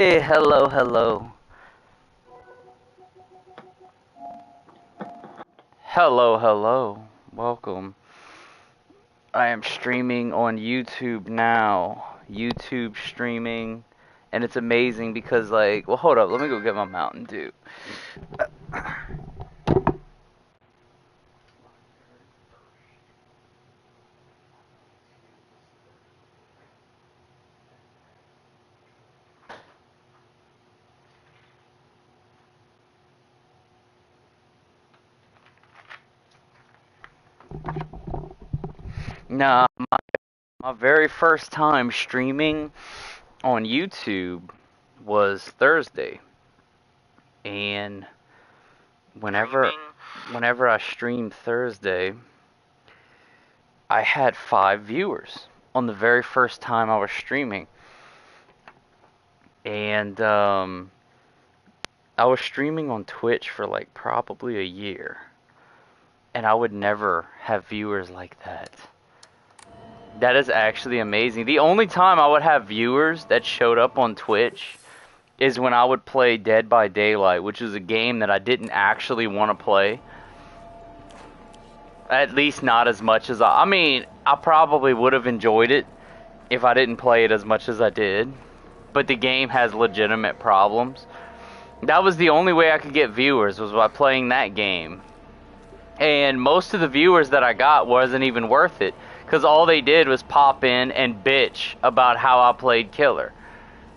Hey, hello, hello. Hello, hello. Welcome. I am streaming on YouTube now. YouTube streaming. And it's amazing because, like, well, hold up. Let me go get my Mountain Dew. Nah, my very first time streaming on YouTube was Thursday. And whenever whenever I streamed Thursday, I had 5 viewers on the very first time I was streaming. And I was streaming on Twitch for like probably a year, and I would never have viewers like that. That is actually amazing. The only time I would have viewers that showed up on Twitch is when I would play Dead by Daylight, which is a game that I didn't actually want to play. At least not as much as I mean, I probably would have enjoyed it if I didn't play it as much as I did. But the game has legitimate problems. That was the only way I could get viewers, was by playing that game. And most of the viewers that I got wasn't even worth it, because all they did was pop in and bitch about how I played Killer.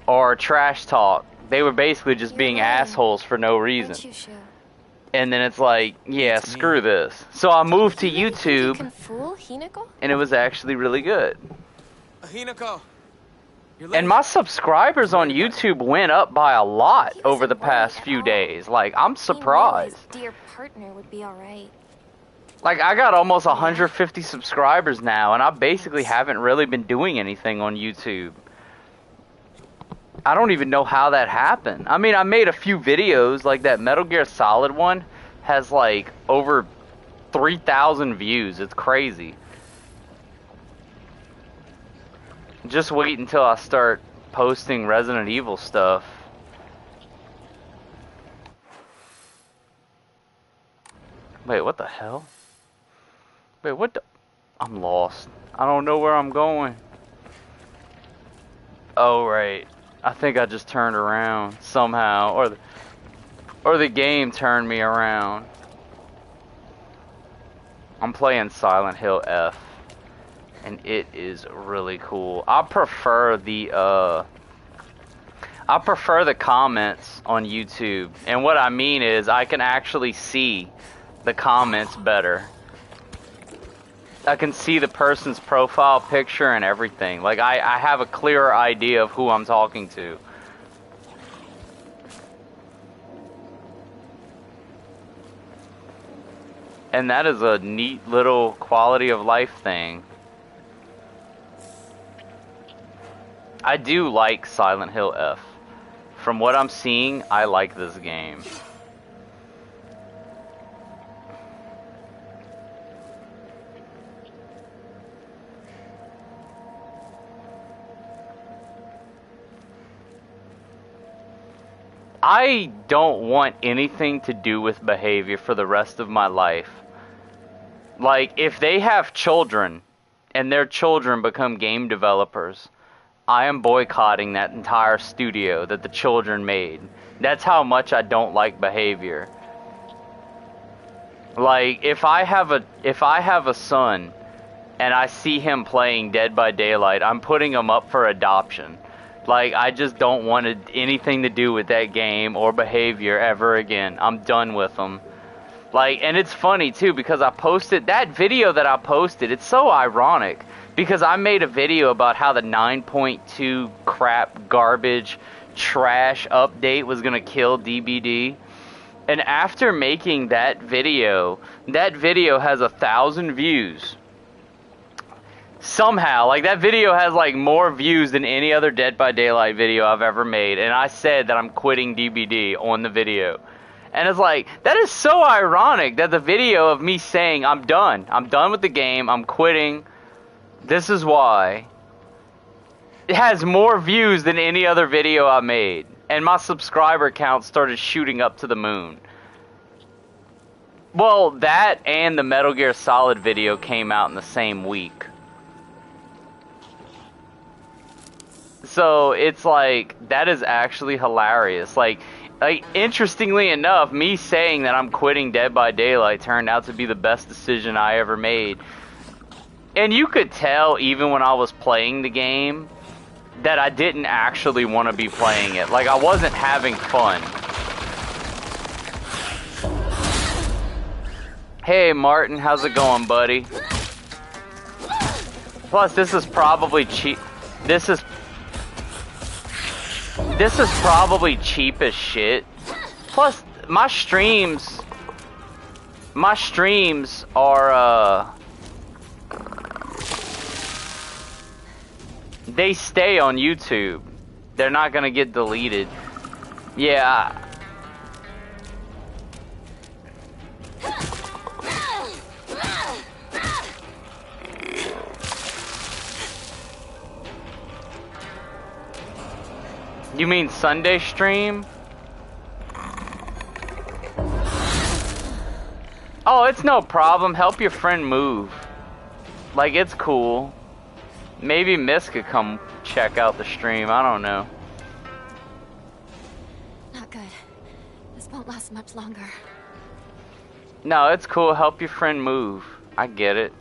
Or trash talk. They were basically just being assholes for no reason. And then it's like, yeah, screw this. So I moved to YouTube, and it was actually really good. And my subscribers on YouTube went up by a lot over the past few days. Like, I'm surprised. Dear partner would be all right. Like, I got almost 150 subscribers now, and I basically haven't really been doing anything on YouTube. I don't even know how that happened. I mean, I made a few videos, like that Metal Gear Solid one has like over 3,000 views. It's crazy. Just wait until I start posting Resident Evil stuff. Wait, what the hell? Wait, what the... I'm lost. I don't know where I'm going. Oh, right. I think I just turned around somehow. Or the game turned me around. I'm playing Silent Hill F. And it is really cool. I prefer the comments on YouTube. And what I mean is I can actually see the comments better. I can see the person's profile picture and everything. Like, I have a clearer idea of who I'm talking to. And that is a neat little quality of life thing. I do like Silent Hill F. From what I'm seeing, I like this game. I don't want anything to do with behavior for the rest of my life. Like, if they have children, and their children become game developers, I am boycotting that entire studio that the children made. That's how much I don't like behavior. Like, if I have a son, and I see him playing Dead by Daylight, I'm putting him up for adoption. Like, I just don't want anything to do with that game or behavior ever again. I'm done with them. Like, and it's funny, too, because I posted... That video that I posted, it's so ironic. Because I made a video about how the 9.2 crap, garbage, trash update was going to kill DBD. And after making that video has 1,000 views. Somehow, like, that video has like more views than any other Dead by Daylight video I've ever made, and I said that I'm quitting DBD on the video. And it's like, that is so ironic that the video of me saying I'm done with the game, I'm quitting, this is why, it has more views than any other video I made. and my subscriber count started shooting up to the moon. Well, that and the Metal Gear Solid video came out in the same week. So it's like, that is actually hilarious. Like interestingly enough, me saying that I'm quitting Dead by Daylight turned out to be the best decision I ever made. And you could tell even when I was playing the game that I didn't actually want to be playing it. Like, I wasn't having fun. Hey Martin, how's it going, buddy? Plus, this is probably cheap. This is probably cheap as shit. Plus, my streams are, they stay on YouTube. They're not gonna get deleted. Yeah. You mean Sunday stream? Oh, it's no problem. Help your friend move. Like, it's cool. Maybe Miss could come check out the stream. I don't know. Not good. This won't last much longer. No, it's cool. Help your friend move. I get it.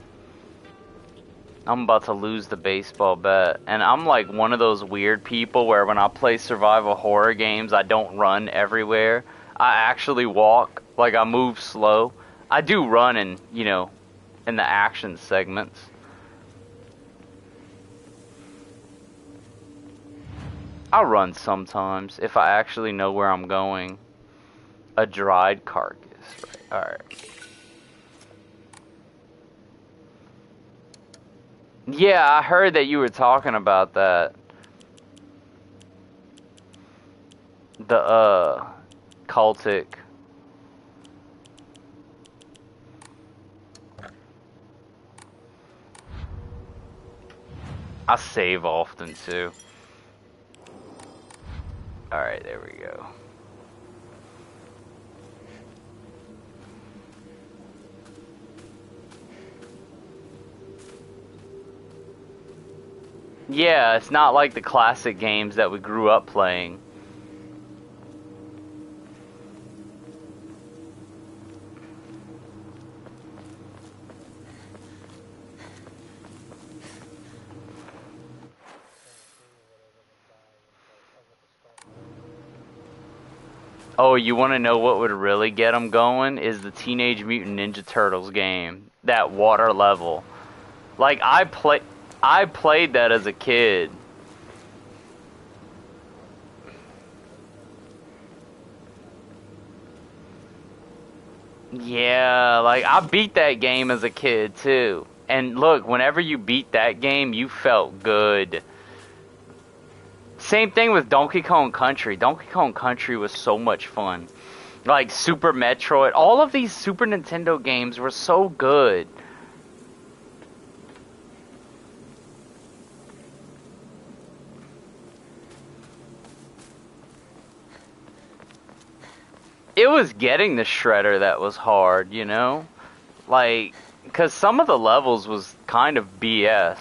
I'm about to lose the baseball bet. And I'm like one of those weird people where when I play survival horror games, I don't run everywhere. I actually walk. Like, I move slow. I do run in, you know, in the action segments. I'll run sometimes if I actually know where I'm going. A dried carcass. Right. Alright. Yeah, I heard that you were talking about that. The, cultic. I save often, too. Alright, there we go. Yeah, it's not like the classic games that we grew up playing. Oh, you want to know what would really get them going? Is the Teenage Mutant Ninja Turtles game. That water level. Like, I played that as a kid. Yeah, like, I beat that game as a kid, too. And look, whenever you beat that game, you felt good. Same thing with Donkey Kong Country. Donkey Kong Country was so much fun. Like, Super Metroid. All of these Super Nintendo games were so good. It was getting the shredder that was hard, you know? Like, because some of the levels was kind of BS.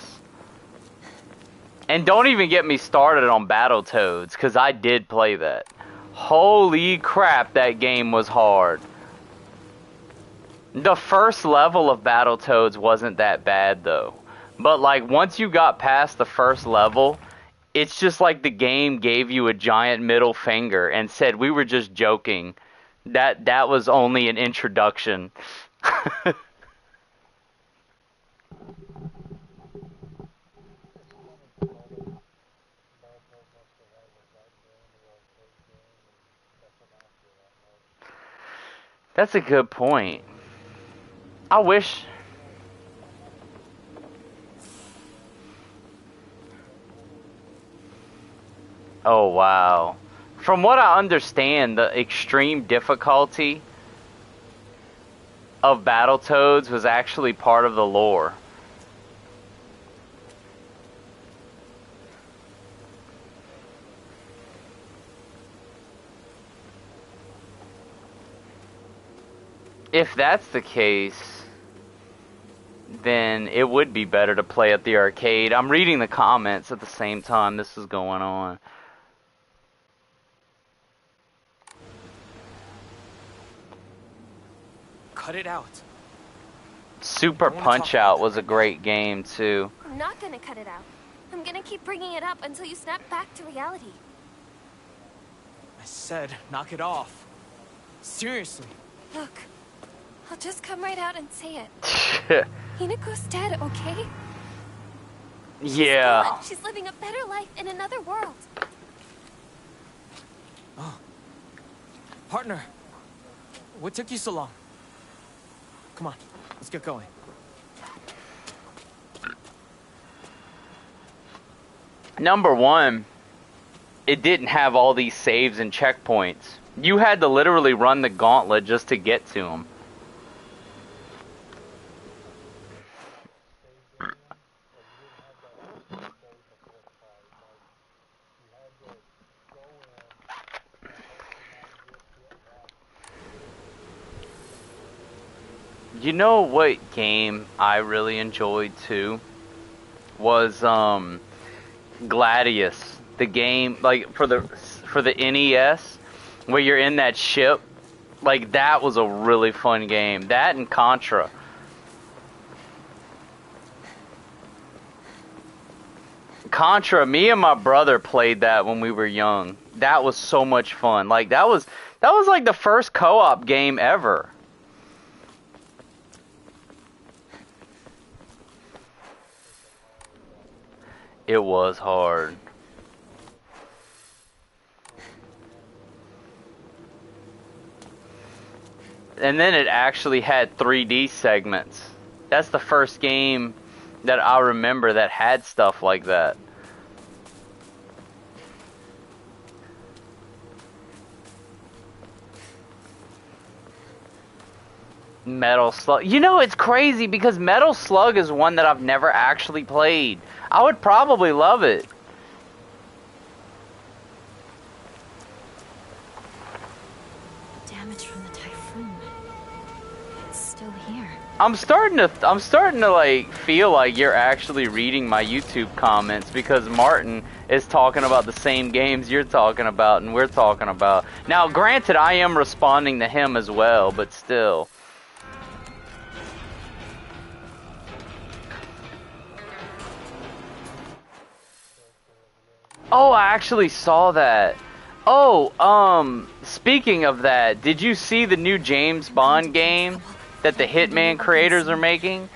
And don't even get me started on Battletoads, because I did play that. Holy crap, that game was hard. The first level of Battletoads wasn't that bad, though. But, like, once you got past the first level, it's just like the game gave you a giant middle finger and said, we were just joking. That was only an introduction. That's a good point. I wish... Oh, wow. From what I understand, the extreme difficulty of Battletoads was actually part of the lore. If that's the case, then it would be better to play at the arcade. I'm reading the comments at the same time this is going on. Cut it out. Super Punch-Out was a great game, too. I'm not gonna cut it out. I'm gonna keep bringing it up until you snap back to reality. I said, knock it off. Seriously. Look, I'll just come right out and say it. Hinako's dead, okay? Yeah. She's living a better life in another world. Oh. Partner, what took you so long? Come on, let's get going. Number one, it didn't have all these saves and checkpoints. You had to literally run the gauntlet just to get to them. You know what game I really enjoyed too? Was Gladius. The game, like, for the NES, where you're in that ship. Like, that was a really fun game. That and Contra. Contra, me and my brother played that when we were young. That was so much fun. Like, that was like the first co-op game ever. It was hard. And then it actually had 3D segments. That's the first game that I remember that had stuff like that. Metal Slug. You know, it's crazy because Metal Slug is one that I've never actually played. I would probably love it. Damage from the typhoon. It's still here. I'm starting to like feel like you're actually reading my YouTube comments because Martin is talking about the same games you're talking about and we're talking about. Now, granted, I am responding to him as well, but still. Oh, I actually saw that. Oh, speaking of that, did you see the new James Bond game that the Hitman creators are making?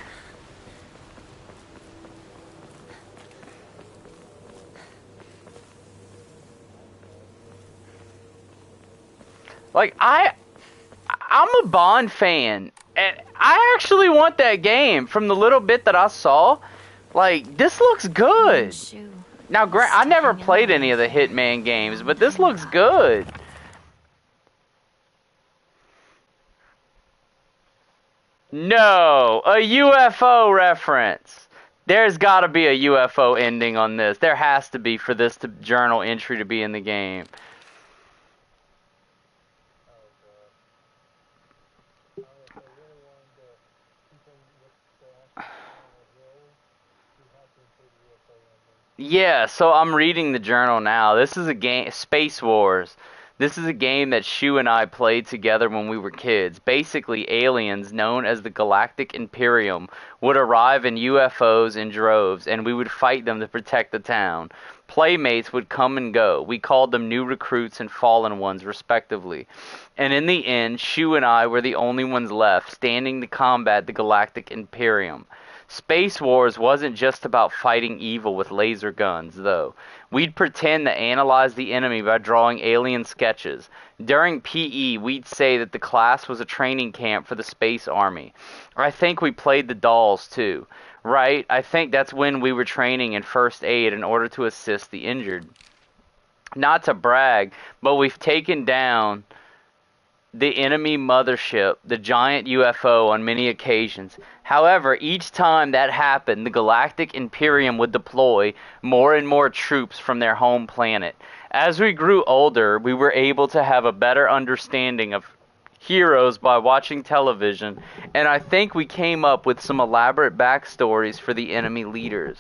Like, I'm a Bond fan, and I actually want that game. From the little bit that I saw, like, this looks good. Now, I never played any of the Hitman games, but this looks good. No, a UFO reference. There's got to be a UFO ending on this. There has to be for this journal entry to be in the game. Yeah, so I'm reading the journal now. This is a game, Space Wars. This is a game that Shu and I played together when we were kids. Basically, aliens known as the Galactic Imperium would arrive in UFOs in droves, and we would fight them to protect the town. Playmates would come and go. We called them new recruits and fallen ones, respectively. And in the end, Shu and I were the only ones left, standing to combat the Galactic Imperium. Space Wars wasn't just about fighting evil with laser guns, though. We'd pretend to analyze the enemy by drawing alien sketches. During PE, we'd say that the class was a training camp for the Space Army. I think we played the dolls, too. Right? I think that's when we were training in first aid in order to assist the injured. Not to brag, but we've taken down the enemy mothership, the giant UFO, on many occasions. However, each time that happened, the Galactic Imperium would deploy more and more troops from their home planet. As we grew older, we were able to have a better understanding of heroes by watching television, and I think we came up with some elaborate backstories for the enemy leaders.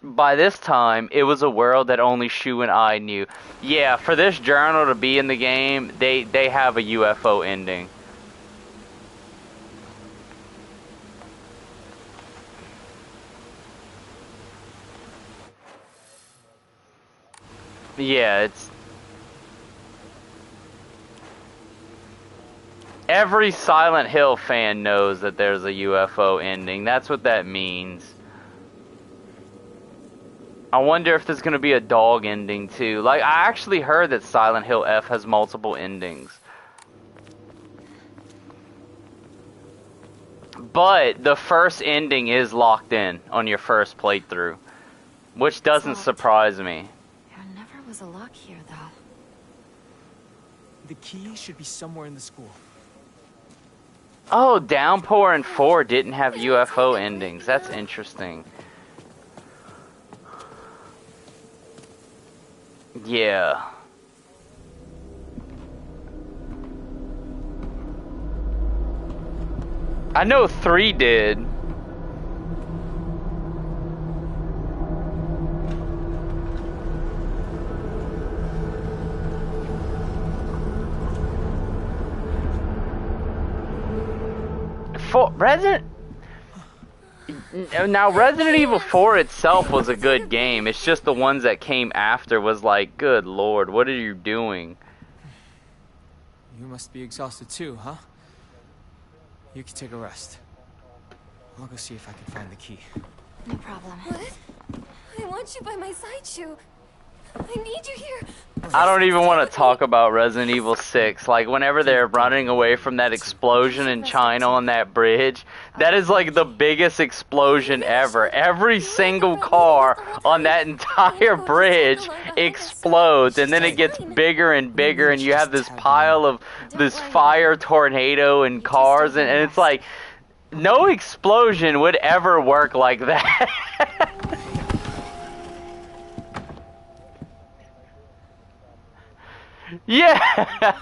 By this time, it was a world that only Shu and I knew. Yeah, for this journal to be in the game, they have a UFO ending. Yeah, it's... Every Silent Hill fan knows that there's a UFO ending. That's what that means. I wonder if there's going to be a dog ending too. Like, I actually heard that Silent Hill F has multiple endings. But the first ending is locked in on your first playthrough, which doesn't surprise me. There never was a lock here, though. The key should be somewhere in the school. Oh, Downpour and 4 didn't have UFO endings. That's interesting. Yeah. I know 3 did. For Resident Evil 4 itself was a good game. It's just the ones that came after was like, good lord, what are you doing? You must be exhausted too, huh? You can take a rest. I'll go see if I can find the key. No problem. What? I want you by my side, Shu. I need you here. I don't even want to talk about Resident Evil 6. Like, whenever they're running away from that explosion in China on that bridge, that is like the biggest explosion ever. Every single car on that entire bridge explodes, and then it gets bigger and bigger, and you have this pile of this fire tornado and cars, and it's like, no explosion would ever work like that. Yeah.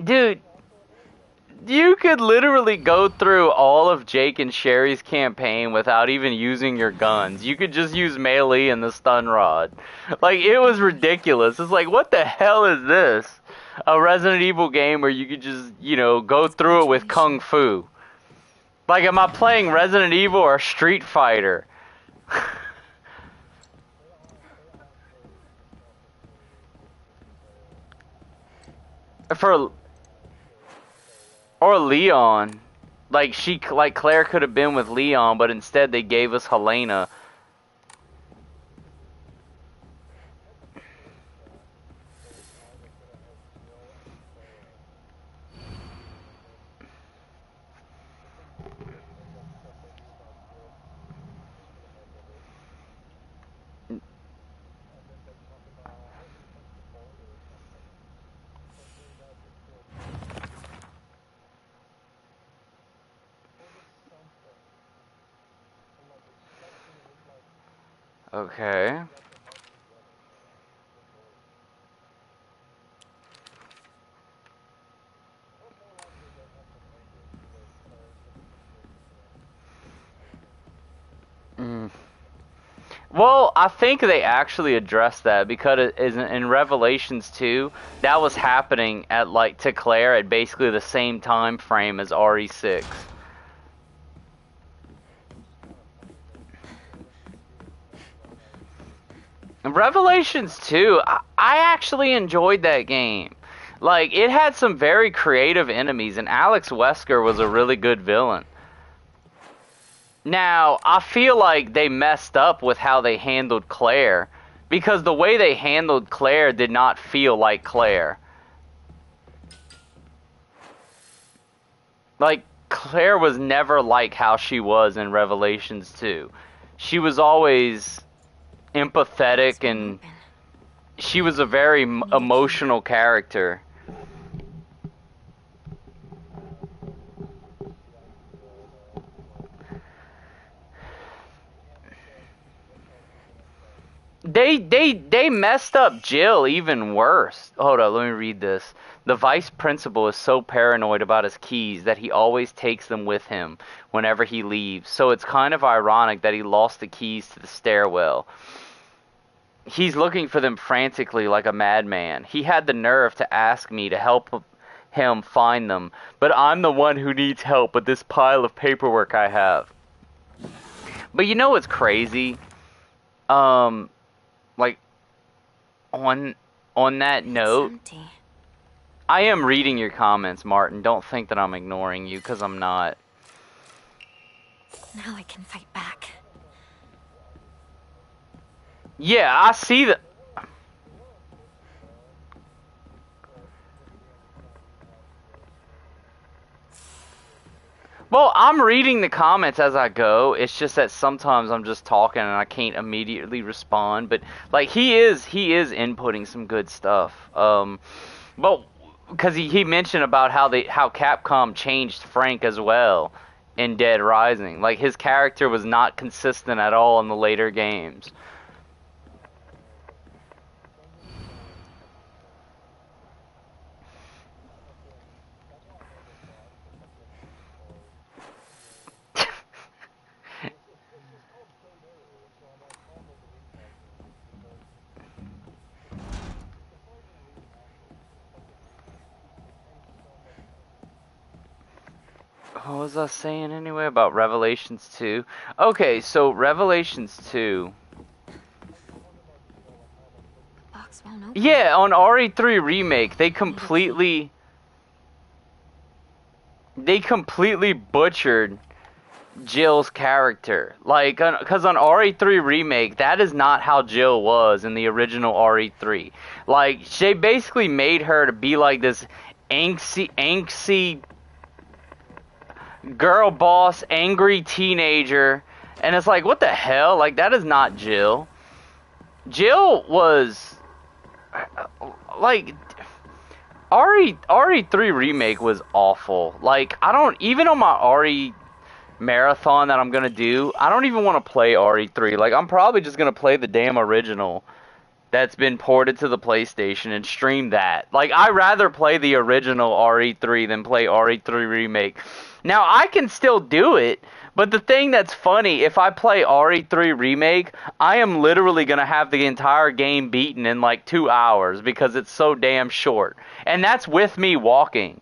Dude, you could literally go through all of Jake and Sherry's campaign without even using your guns. You could just use melee and the stun rod. Like, it was ridiculous. It's like, what the hell is this? A Resident Evil game where you could just, you know, go through it with Kung Fu. Like, am I playing Resident Evil or Street Fighter? Or Leon. Like Claire could have been with Leon, but instead they gave us Helena. Okay. Well, I think they actually addressed that because it is in Revelations 2, that was happening at, like, to Claire at basically the same time frame as RE6. Revelations 2, I actually enjoyed that game. Like, it had some very creative enemies, and Alex Wesker was a really good villain. Now, I feel like they messed up with how they handled Claire, because the way they handled Claire did not feel like Claire. Like, Claire was never like how she was in Revelations 2. She was always empathetic and she was a very emotional character. They messed up Jill even worse. Hold on, let me read this. The vice principal is so paranoid about his keys that he always takes them with him whenever he leaves. So it's kind of ironic that he lost the keys to the stairwell. He's looking for them frantically like a madman. He had the nerve to ask me to help him find them, but I'm the one who needs help with this pile of paperwork I have. But you know what's crazy? Like, on that note, I am reading your comments, Martin. Don't think that I'm ignoring you, because I'm not. Now I can fight back. Yeah, I see that. Well, I'm reading the comments as I go. It's just that sometimes I'm just talking and I can't immediately respond. But like he is inputting some good stuff. But because he mentioned about how Capcom changed Frank as well in Dead Rising. Like his character was not consistent at all in the later games. What was I saying anyway about Revelations 2? Okay, so Revelations 2. Box won't open. Yeah, on RE3 Remake, they completely butchered Jill's character. Like, because on RE3 Remake, that is not how Jill was in the original RE3. Like, they basically made her to be like this angsty girl boss, angry teenager, and it's like, what the hell? Like, that is not Jill. Jill was like RE3 Remake was awful. Like, I don't even on my RE marathon that I'm gonna do, I don't even want to play RE3. Like, I'm probably just gonna play the damn original that's been ported to the PlayStation and stream that. Like, I'd rather play the original RE3 than play RE3 Remake. Now, I can still do it, but the thing that's funny, if I play RE3 Remake, I am literally going to have the entire game beaten in like 2 hours because it's so damn short. And that's with me walking.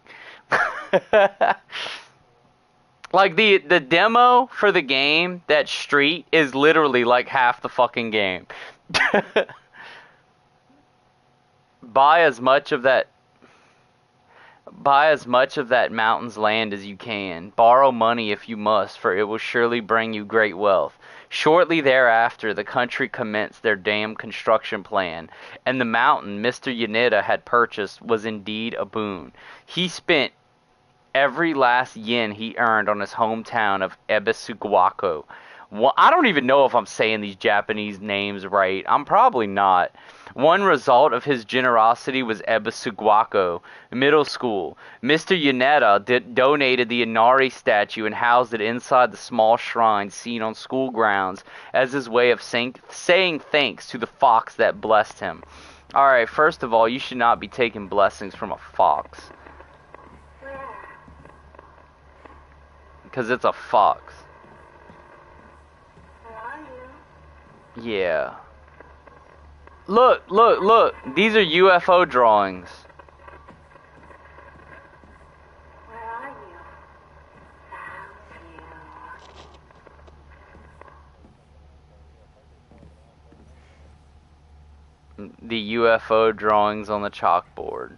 Like, the demo for the game, that street, is literally like half the fucking game. Buy as much of that mountain's land as you can. Borrow money if you must, for it will surely bring you great wealth. Shortly thereafter, the country commenced their dam construction plan, and the mountain Mr. Yaneda had purchased was indeed a boon. He spent every last yen he earned on his hometown of Ebisuguako. Well, I don't even know if I'm saying these Japanese names right. I'm probably not. One result of his generosity was Ebisuguako Middle School. Mr. Yaneda donated the Inari statue and housed it inside the small shrine seen on school grounds as his way of saying thanks to the fox that blessed him. Alright, first of all, you should not be taking blessings from a fox. Because it's a fox. Yeah. Look. These are UFO drawings. Where are you? The UFO drawings on the chalkboard.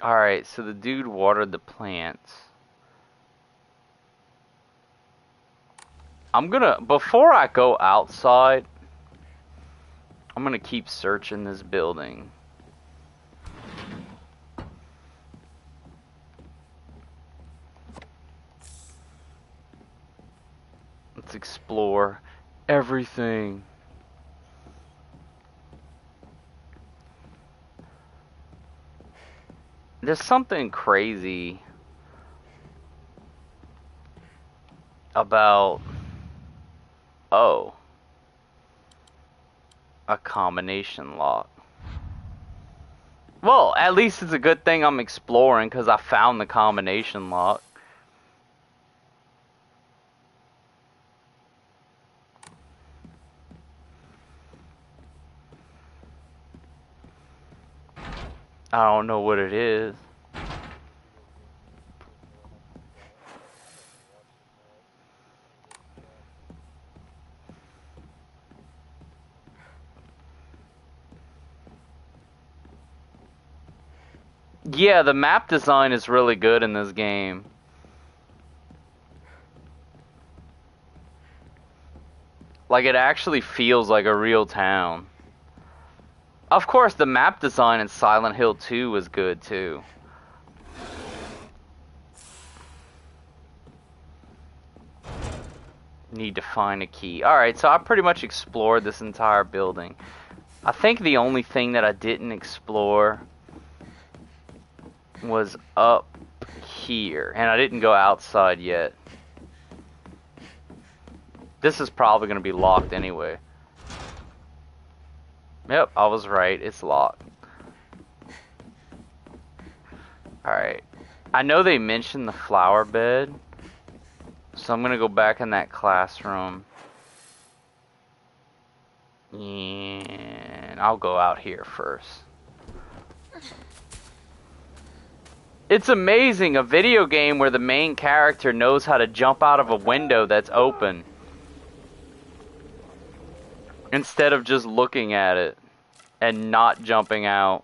Alright, so the dude watered the plants. I'm gonna, before I go outside, I'm gonna keep searching this building. explore everything. There's something crazy about, oh, a combination lock. Well, at least it's a good thing I'm exploring because I found the combination lock. I don't know what it is. Yeah, the map design is really good in this game. Like, it actually feels like a real town. Of course, the map design in Silent Hill 2 was good, too. Need to find a key. Alright, so I pretty much explored this entire building. I think the only thing that I didn't explore was up here. And I didn't go outside yet. This is probably going to be locked anyway. Yep, I was right. It's locked. Alright. I know they mentioned the flower bed. So I'm going to go back in that classroom. And I'll go out here first. It's amazing, a video game where the main character knows how to jump out of a window that's open. Instead of just looking at it and not jumping out.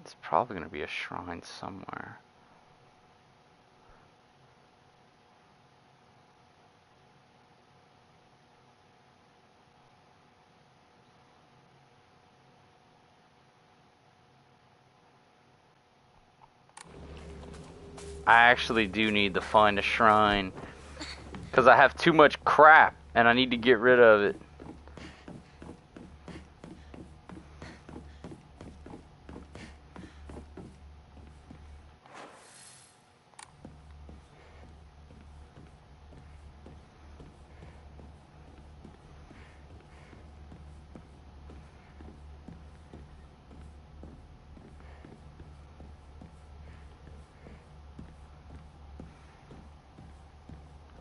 It's probably going to be a shrine somewhere. I actually do need to find a shrine. Because I have too much crap and I need to get rid of it.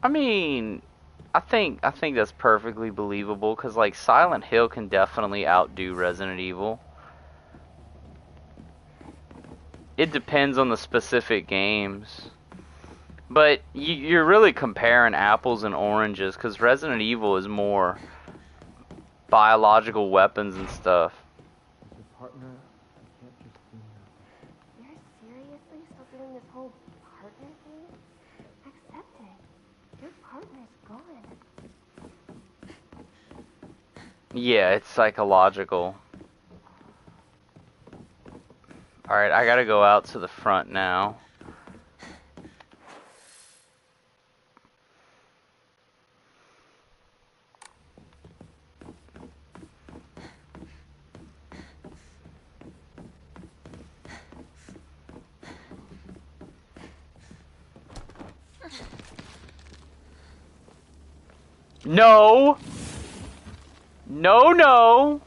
I mean, I think that's perfectly believable because like Silent Hill can definitely outdo Resident Evil. It depends on the specific games. But you're really comparing apples and oranges because Resident Evil is more biological weapons and stuff. As your partner, I can't just do nothing. You're seriously still doing this whole partner thing? Accept it. Your partner's gone. Yeah, it's psychological. Alright, I gotta go out to the front now. No! No, no!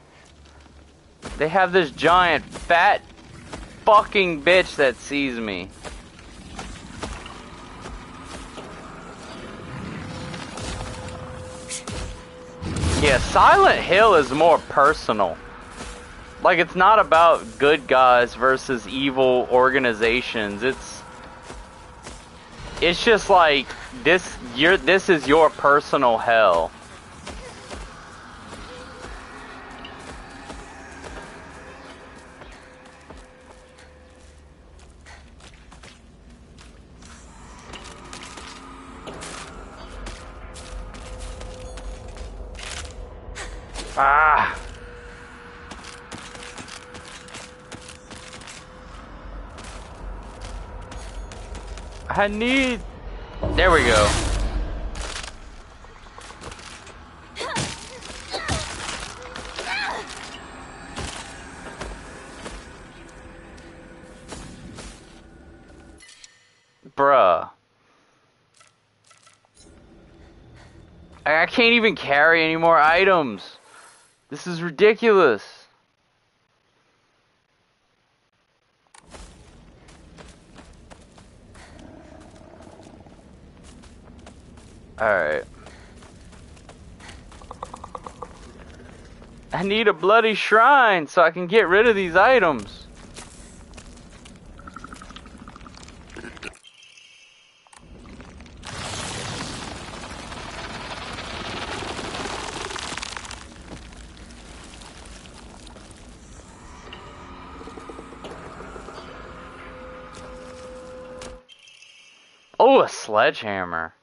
They have this giant fat fucking bitch that sees me. Yeah, Silent Hill is more personal. Like, it's not about good guys versus evil organizations. It's just like this is your personal hell. Ah! I need... There we go. Bruh. I can't even carry any more items. This is ridiculous. Alright. I need a bloody shrine so I can get rid of these items. Oh, a sledgehammer.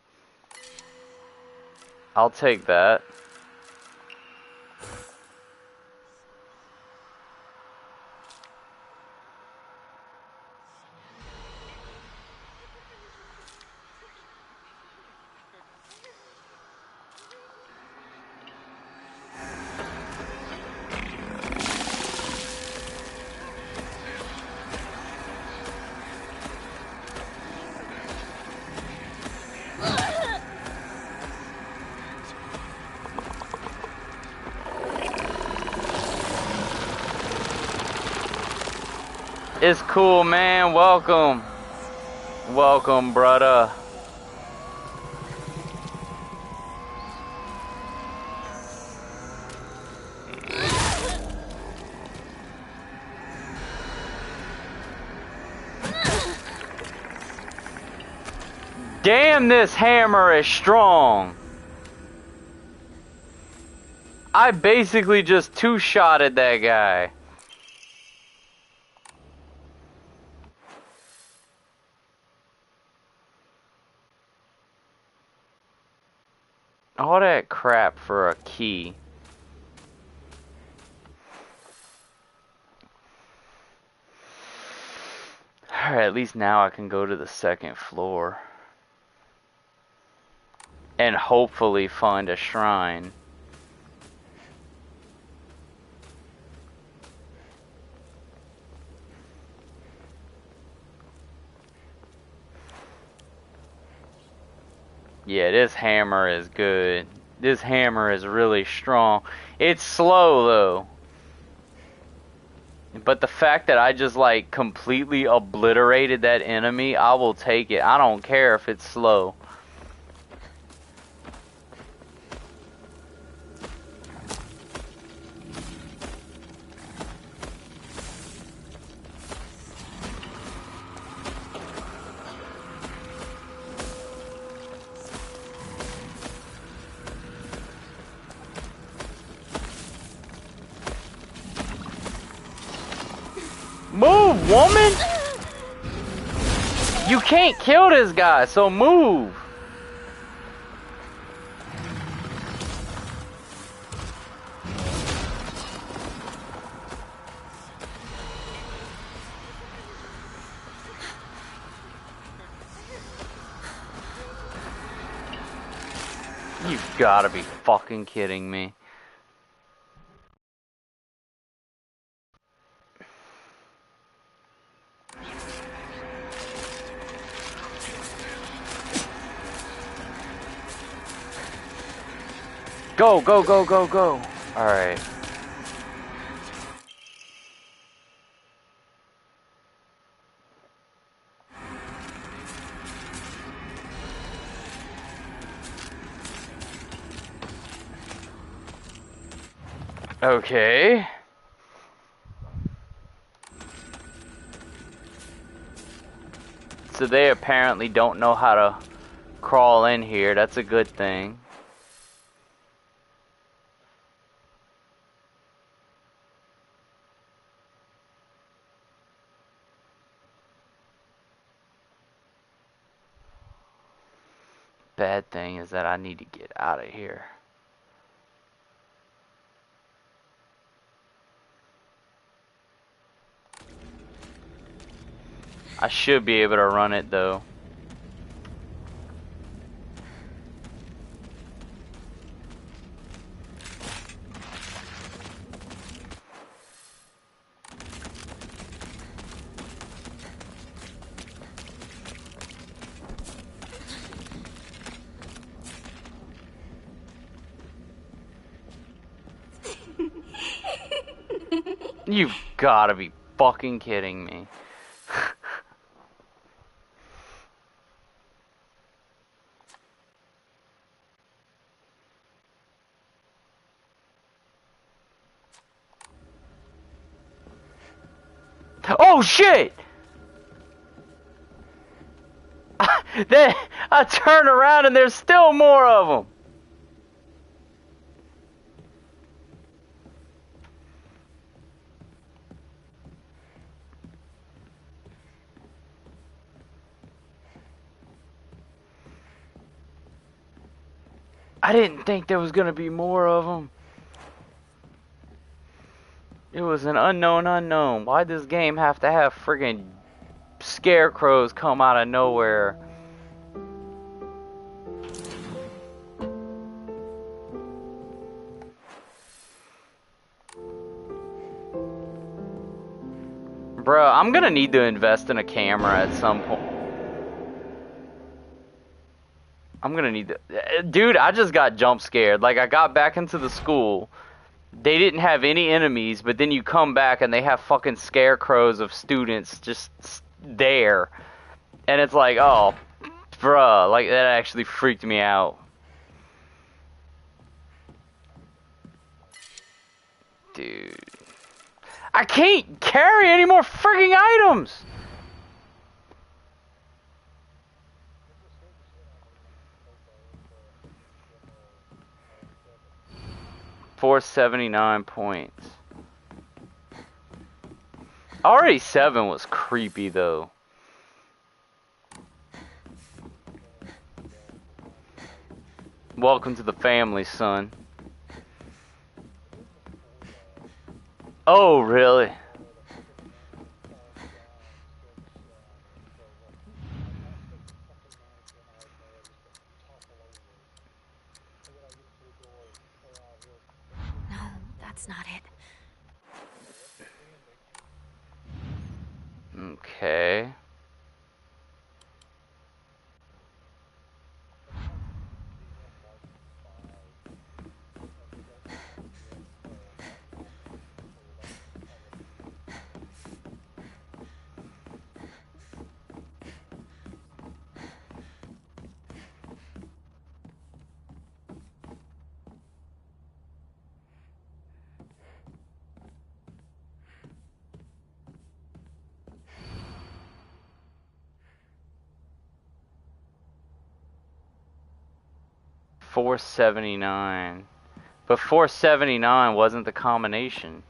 I'll take that. It's cool, man. Welcome. Welcome, brother. Damn, this hammer is strong. I basically just two-shotted that guy. All that crap for a key. Alright, at least now I can go to the second floor. And hopefully find a shrine. Yeah, this hammer is good. This hammer is really strong. It's slow though. But the fact that I just like completely obliterated that enemy, I will take it. I don't care if it's slow. Move, woman! You can't kill this guy, so move! You've gotta be fucking kidding me. Go, go, go, go, go. Alright. Okay. So they apparently don't know how to crawl in here. That's a good thing. Bad thing is that I need to get out of here. I should be able to run it though. You've gotta be fucking kidding me. Oh shit! Then I turn around and there's still more of them. I didn't think there was gonna be more of them. It was an unknown unknown. Why'd this game have to have friggin' scarecrows come out of nowhere? Bruh, I'm gonna need to invest in a camera at some point. I'm gonna need to... Dude, I just got jump scared. Like, I got back into the school. They didn't have any enemies, but then you come back and they have fucking scarecrows of students just there. And it's like, oh, bruh, like, that actually freaked me out. Dude. I can't carry any more freaking items! $479 points. Already 7 was creepy though. Welcome to the family, son. Oh, really? No, that's not it. Okay. $479. But $479 wasn't the combination.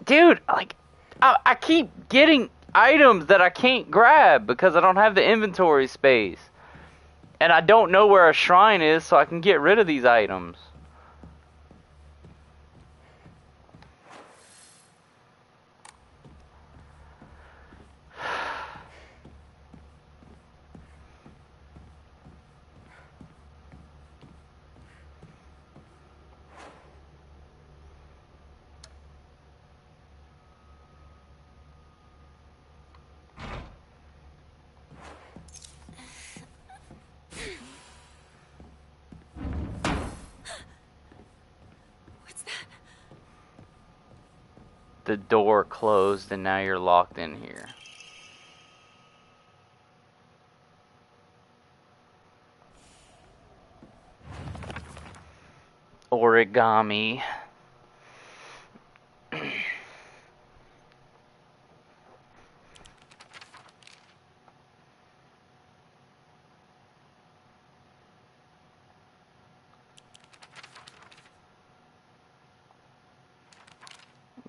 Dude, like, I keep getting items that I can't grab because I don't have the inventory space. And I don't know where a shrine is, so I can get rid of these items. What's that? The door closed and now you're locked in here. Origami.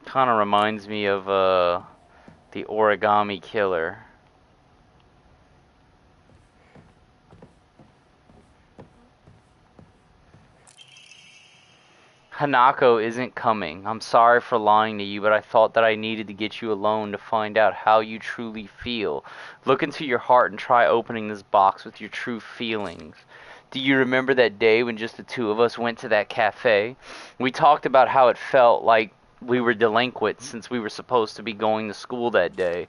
Kind of reminds me of the Origami Killer. Hanako isn't coming. I'm sorry for lying to you, but I thought that I needed to get you alone to find out how you truly feel. Look into your heart and try opening this box with your true feelings. Do you remember that day when just the two of us went to that cafe? We talked about how it felt like we were delinquents since we were supposed to be going to school that day.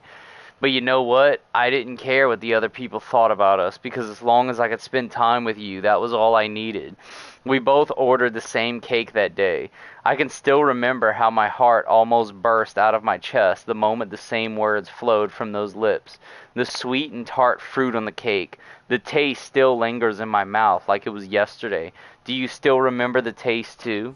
But you know what? I didn't care what the other people thought about us because as long as I could spend time with you, that was all I needed. We both ordered the same cake that day. I can still remember how my heart almost burst out of my chest the moment the same words flowed from those lips. The sweet and tart fruit on the cake. The taste still lingers in my mouth like it was yesterday. Do you still remember the taste too?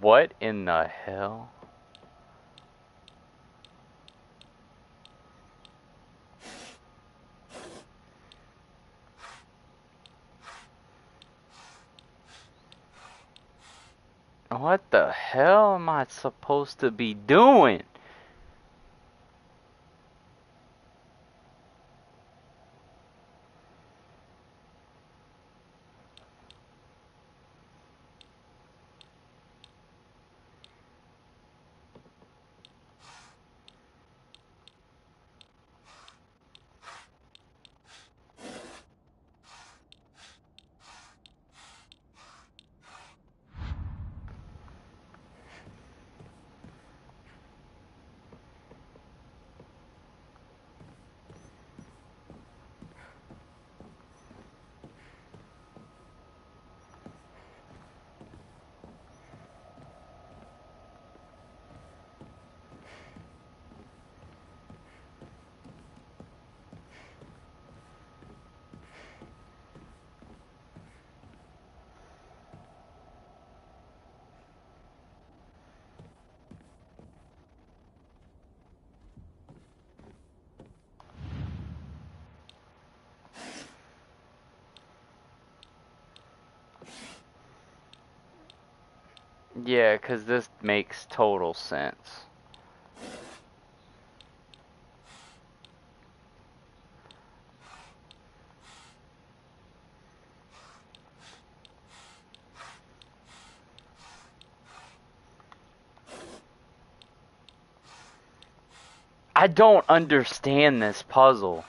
What in the hell? What the hell am I supposed to be doing? Yeah, 'cause this makes total sense. I don't understand this puzzle.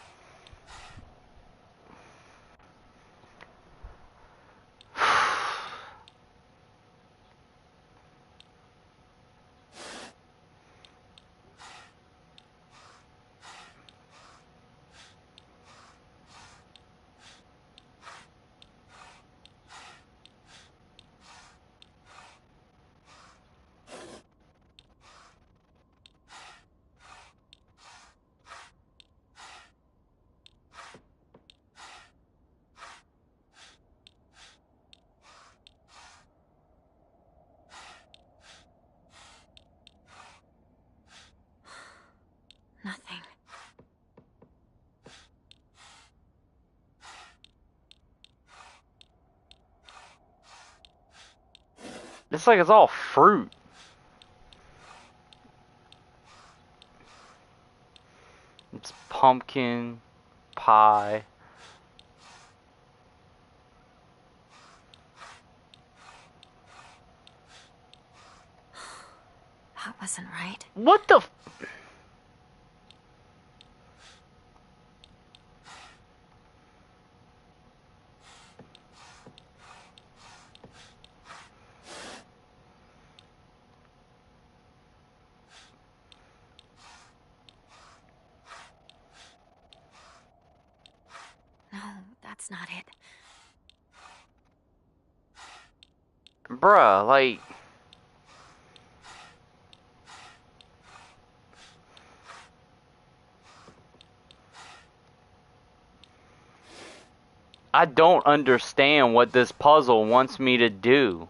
Nothing. It's like it's all fruit. It's pumpkin pie. That wasn't right. What the f- No, that's not it. Bruh, like... I don't understand what this puzzle wants me to do.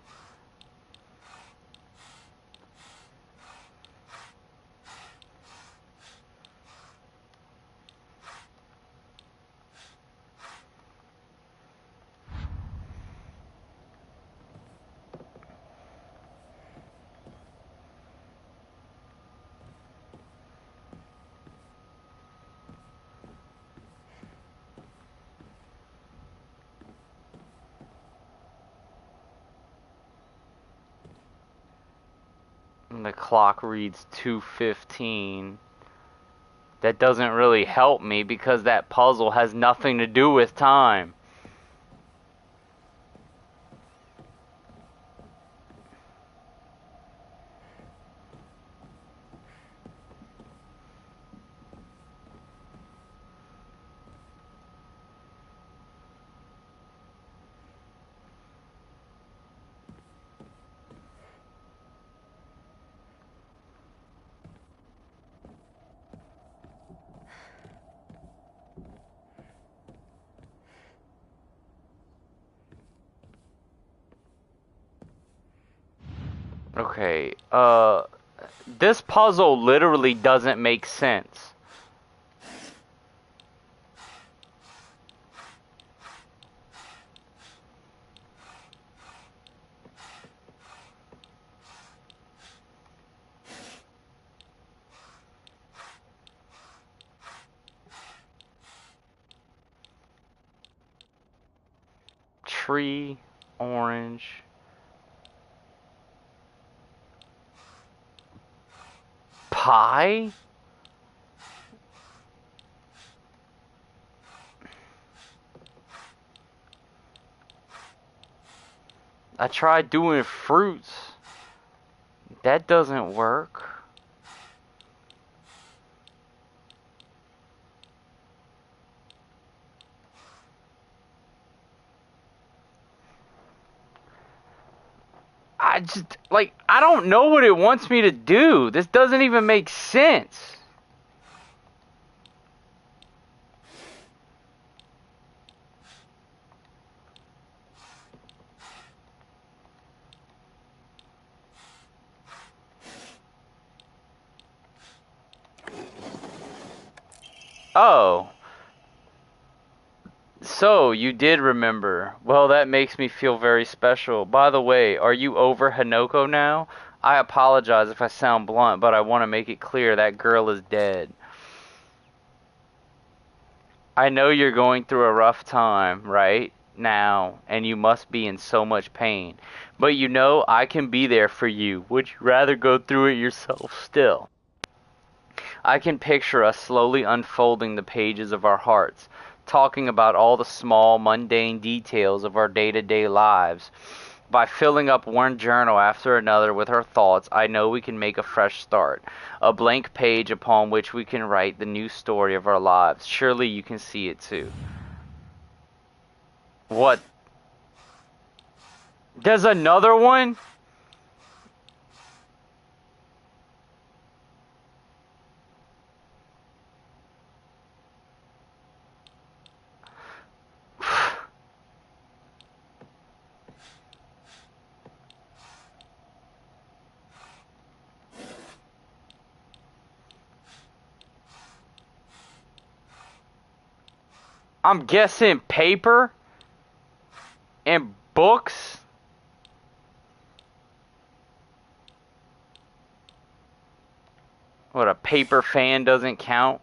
And the clock reads 2:15. That doesn't really help me because that puzzle has nothing to do with time. Okay, this puzzle literally doesn't make sense. Tree, orange. Pie? I tried doing fruits. That doesn't work. I just, like, I don't know what it wants me to do. This doesn't even make sense. Oh. So, you did remember. Well, that makes me feel very special. By the way, are you over Hanoko now? I apologize if I sound blunt, but I want to make it clear that girl is dead. I know you're going through a rough time right now, and you must be in so much pain. But you know, I can be there for you. Would you rather go through it yourself still? I can picture us slowly unfolding the pages of our hearts, talking about all the small, mundane details of our day-to-day lives. By filling up one journal after another with our thoughts, I know we can make a fresh start, a blank page upon which we can write the new story of our lives. Surely you can see it too. What? There's another one? I'm guessing paper and books. What, a paper fan doesn't count?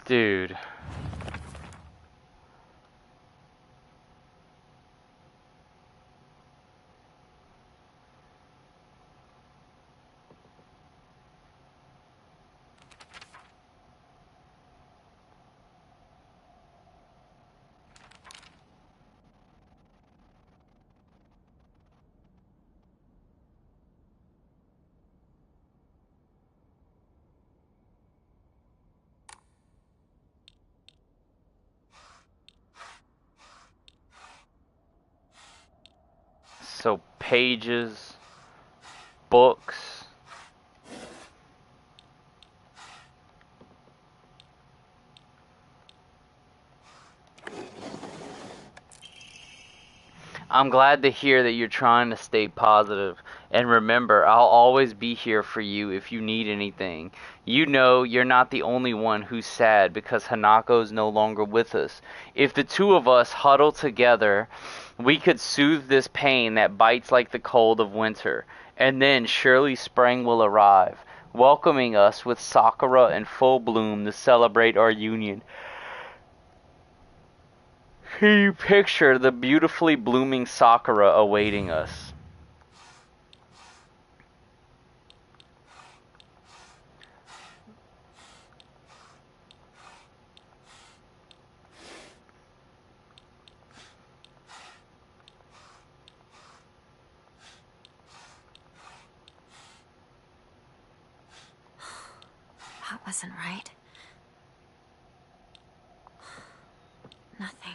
Dude. So pages, books. I'm glad to hear that you're trying to stay positive. And remember, I'll always be here for you if you need anything. You know you're not the only one who's sad because Hanako's no longer with us. If the two of us huddle together, we could soothe this pain that bites like the cold of winter. And then surely spring will arrive, welcoming us with sakura in full bloom to celebrate our union. Can you picture the beautifully blooming sakura awaiting us? That wasn't right. Nothing.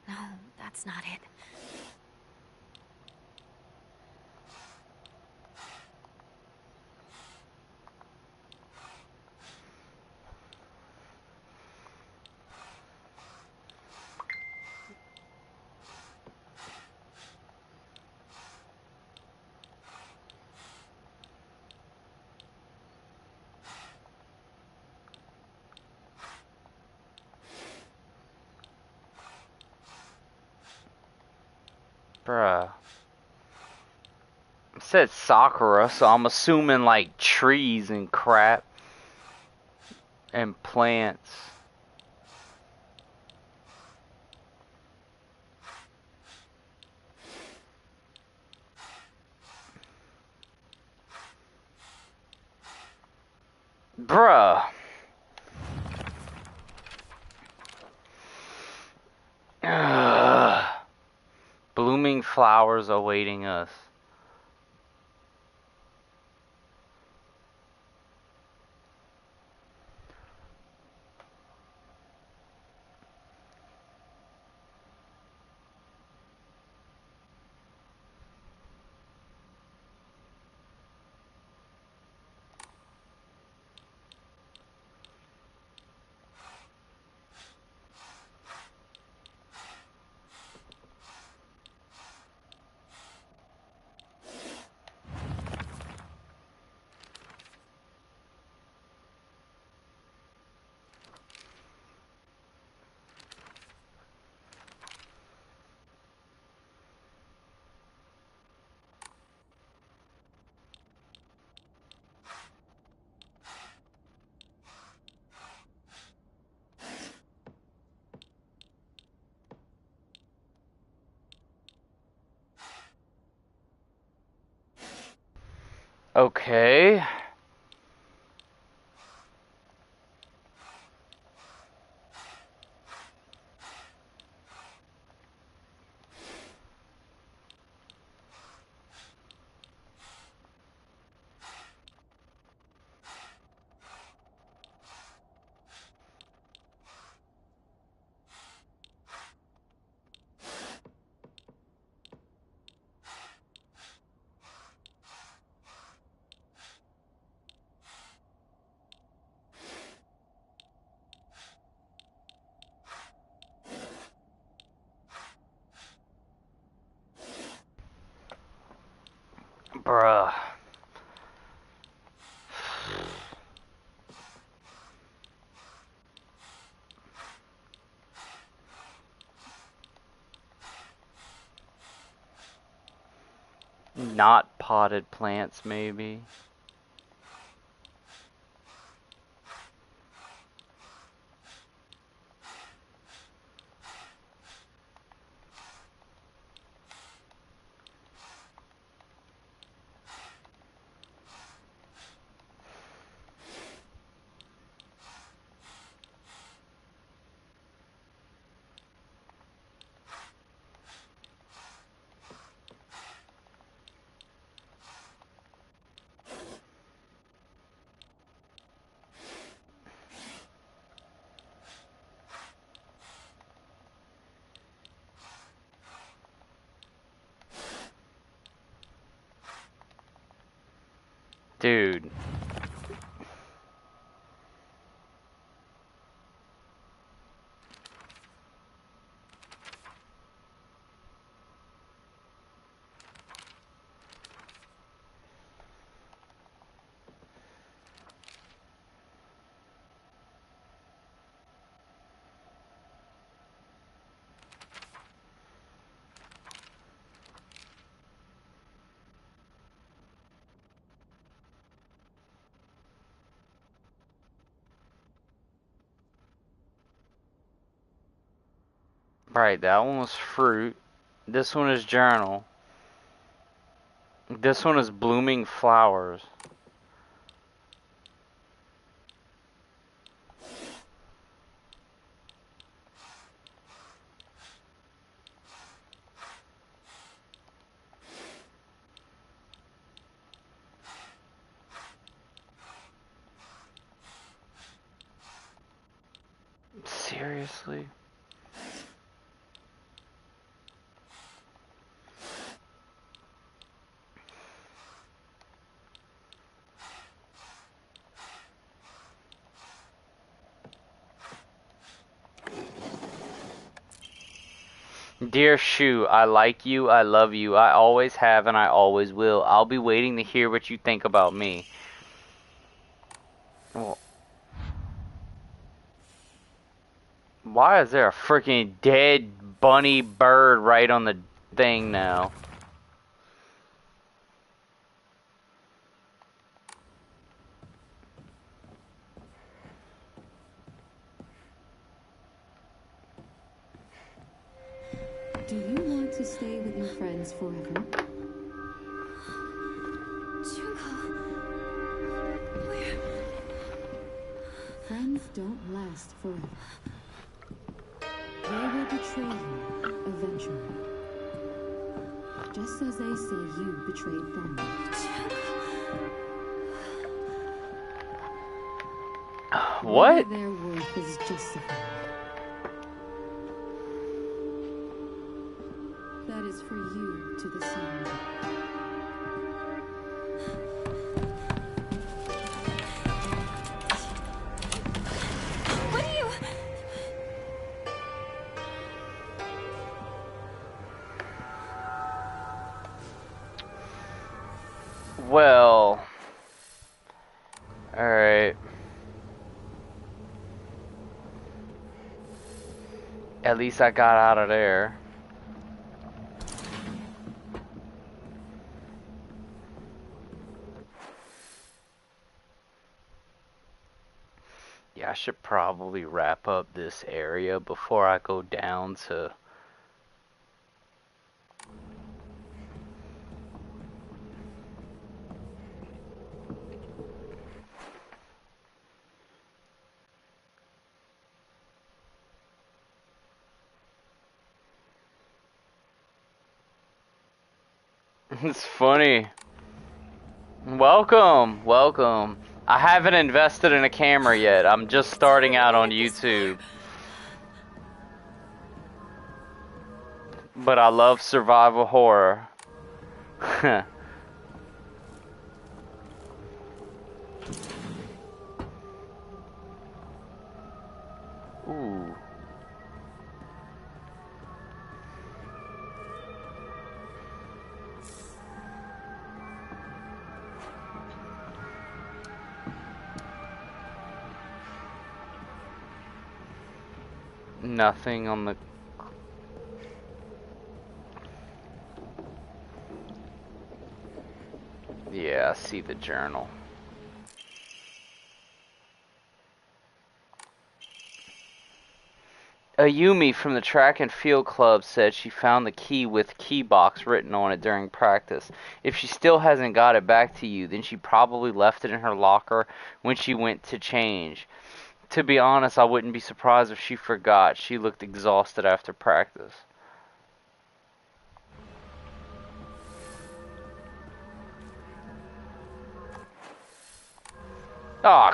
No, that's not it. Bruh. It said sakura, so I'm assuming like trees and crap. And plants. Bruh. Ugh. Blooming flowers awaiting us. Okay. Bruh. Not potted plants, maybe. Dude. Right, that one was fruit. This one is journal. This one is blooming flowers. Seriously? Dear Shu, I like you, I love you, I always have and I always will. I'll be waiting to hear what you think about me. Well, why is there a freaking dead bunny bird right on the thing now? Do you want to stay with your friends forever? Junko. Where? Friends don't last forever. They will betray you eventually. Just as they say you betrayed them. What? Their worth is justified. That is for you to decide. What are you? Well, alright. At least I got out of there. Yeah, I should probably wrap up this area before I go down to... It's funny. Welcome, welcome. I haven't invested in a camera yet. I'm just starting out on YouTube. But I love survival horror. Ooh. Nothing on the... Yeah, I see the journal. Ayumi from the track and field club said she found the key with key box written on it during practice. If she still hasn't got it back to you, then she probably left it in her locker when she went to change. To be honest, I wouldn't be surprised if she forgot. She looked exhausted after practice. Ah.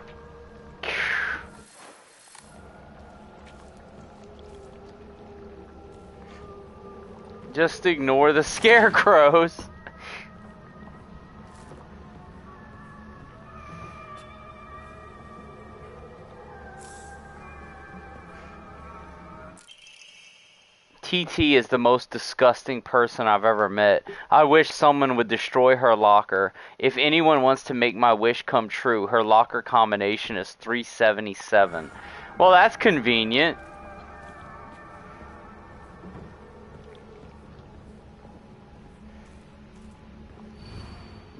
Just ignore the scarecrows. TT is the most disgusting person I've ever met. I wish someone would destroy her locker. If anyone wants to make my wish come true, her locker combination is 377. Well, that's convenient.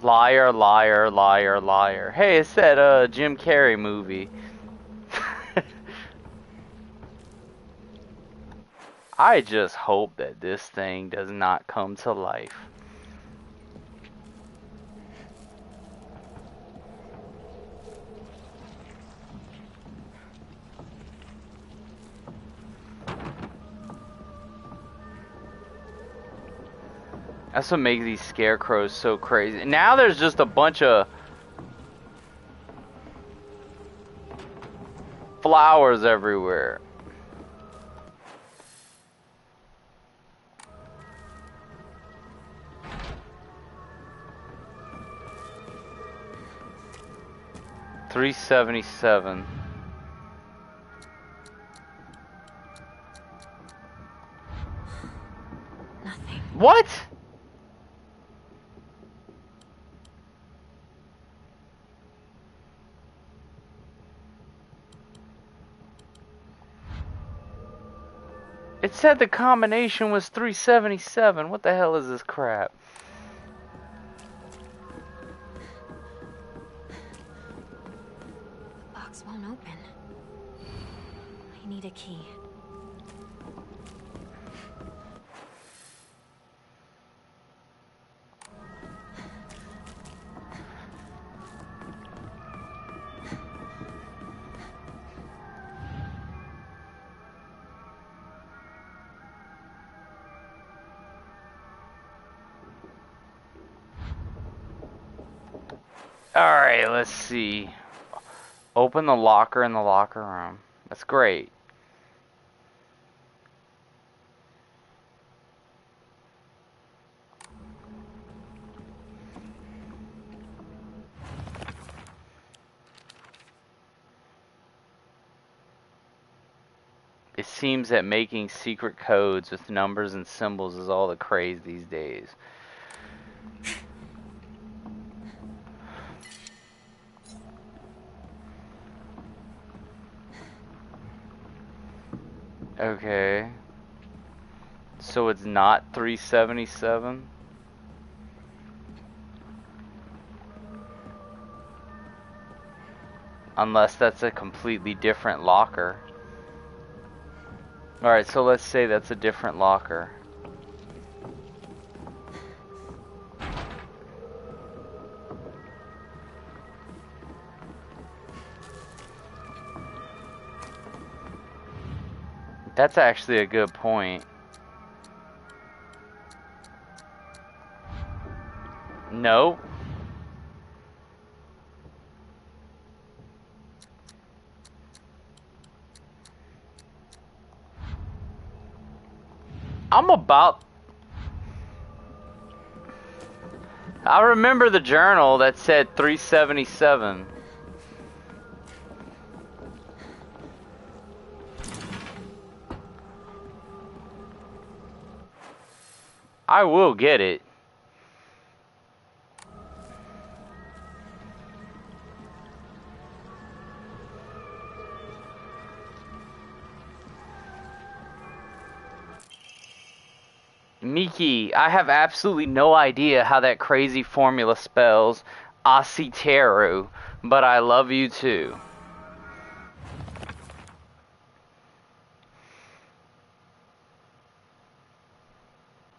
Liar, liar, liar, liar. Hey, it's that Jim Carrey movie. I just hope that this thing does not come to life. That's what makes these scarecrows so crazy. Now there's just a bunch of flowers everywhere. $377. Nothing. What? It said the combination was 377. What the hell is this crap? Box won't open. I need a key. Alright, let's see. Open the locker in the locker room. That's great. It seems that making secret codes with numbers and symbols is all the craze these days. Okay. So it's not 377? Unless that's a completely different locker. Alright, so let's say that's a different locker. That's actually a good point. No. I remember the journal that said 377. I will get it. Miki, I have absolutely no idea how that crazy formula spells Asiteru, but I love you too.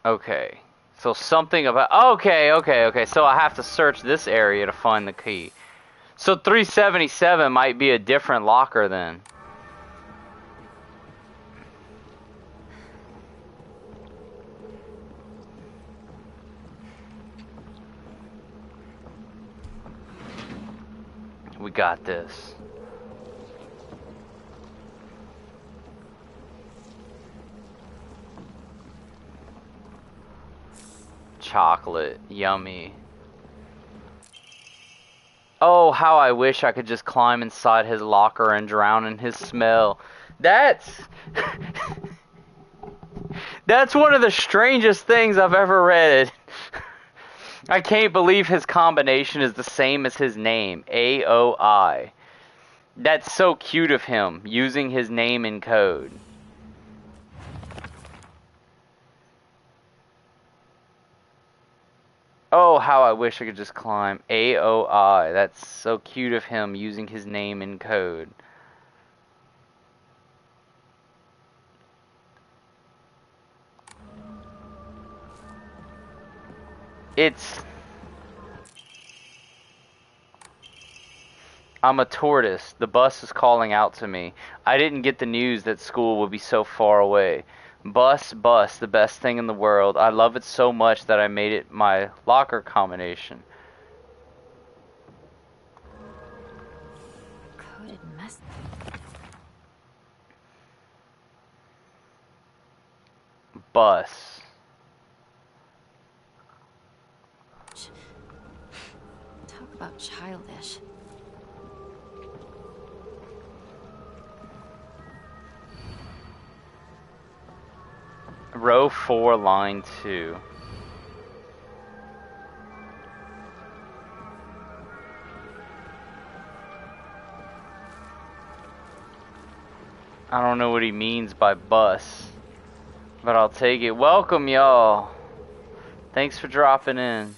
Okay, so something about, okay, so I have to search this area to find the key. So 377 might be a different locker then. We got this. Chocolate, yummy. Oh, how I wish I could just climb inside his locker and drown in his smell. That's That's one of the strangest things I've ever read. I can't believe his combination is the same as his name, AOI. That's so cute of him, using his name in code. Oh, how I wish I could just climb. AOI. That's so cute of him, using his name in code. I'm a tortoise. The bus is calling out to me. I didn't get the news that school would be so far away. Bus, the best thing in the world. I love it so much that I made it my locker combination. Coded mess. Bus. Talk about childish. Row 4, line 2. I don't know what he means by bus, but I'll take it. Welcome, y'all. Thanks for dropping in.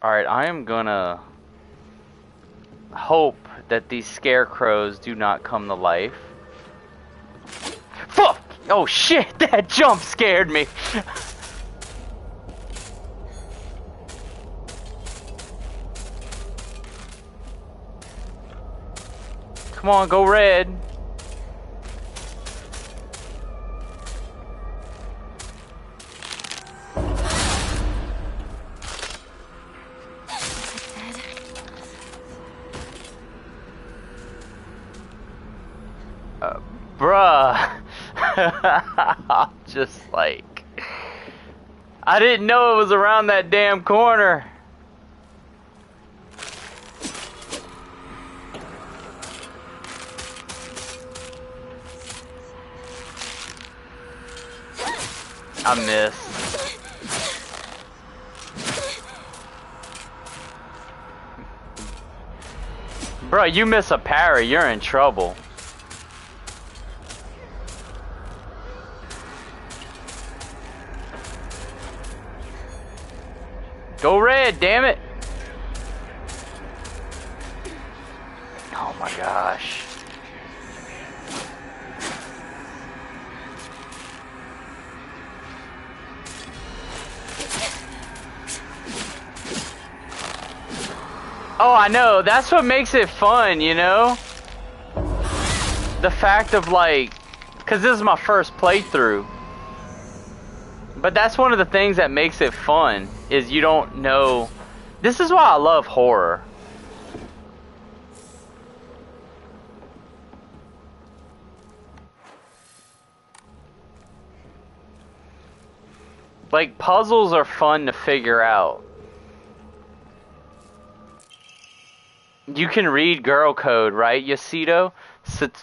Alright, I am gonna hope that these scarecrows do not come to life. Fuck! Oh shit, that jump scared me. Come on, go red. Bruh. Just like, I didn't know it was around that damn corner. I missed. Bro, you miss a parry, you're in trouble. Go red, damn it! Oh my gosh. Oh, I know. That's what makes it fun, you know? The fact of like, because this is my first playthrough. But that's one of the things that makes it fun, is you don't know. This is why I love horror. Like, puzzles are fun to figure out. You can read girl code, right, Yasuto?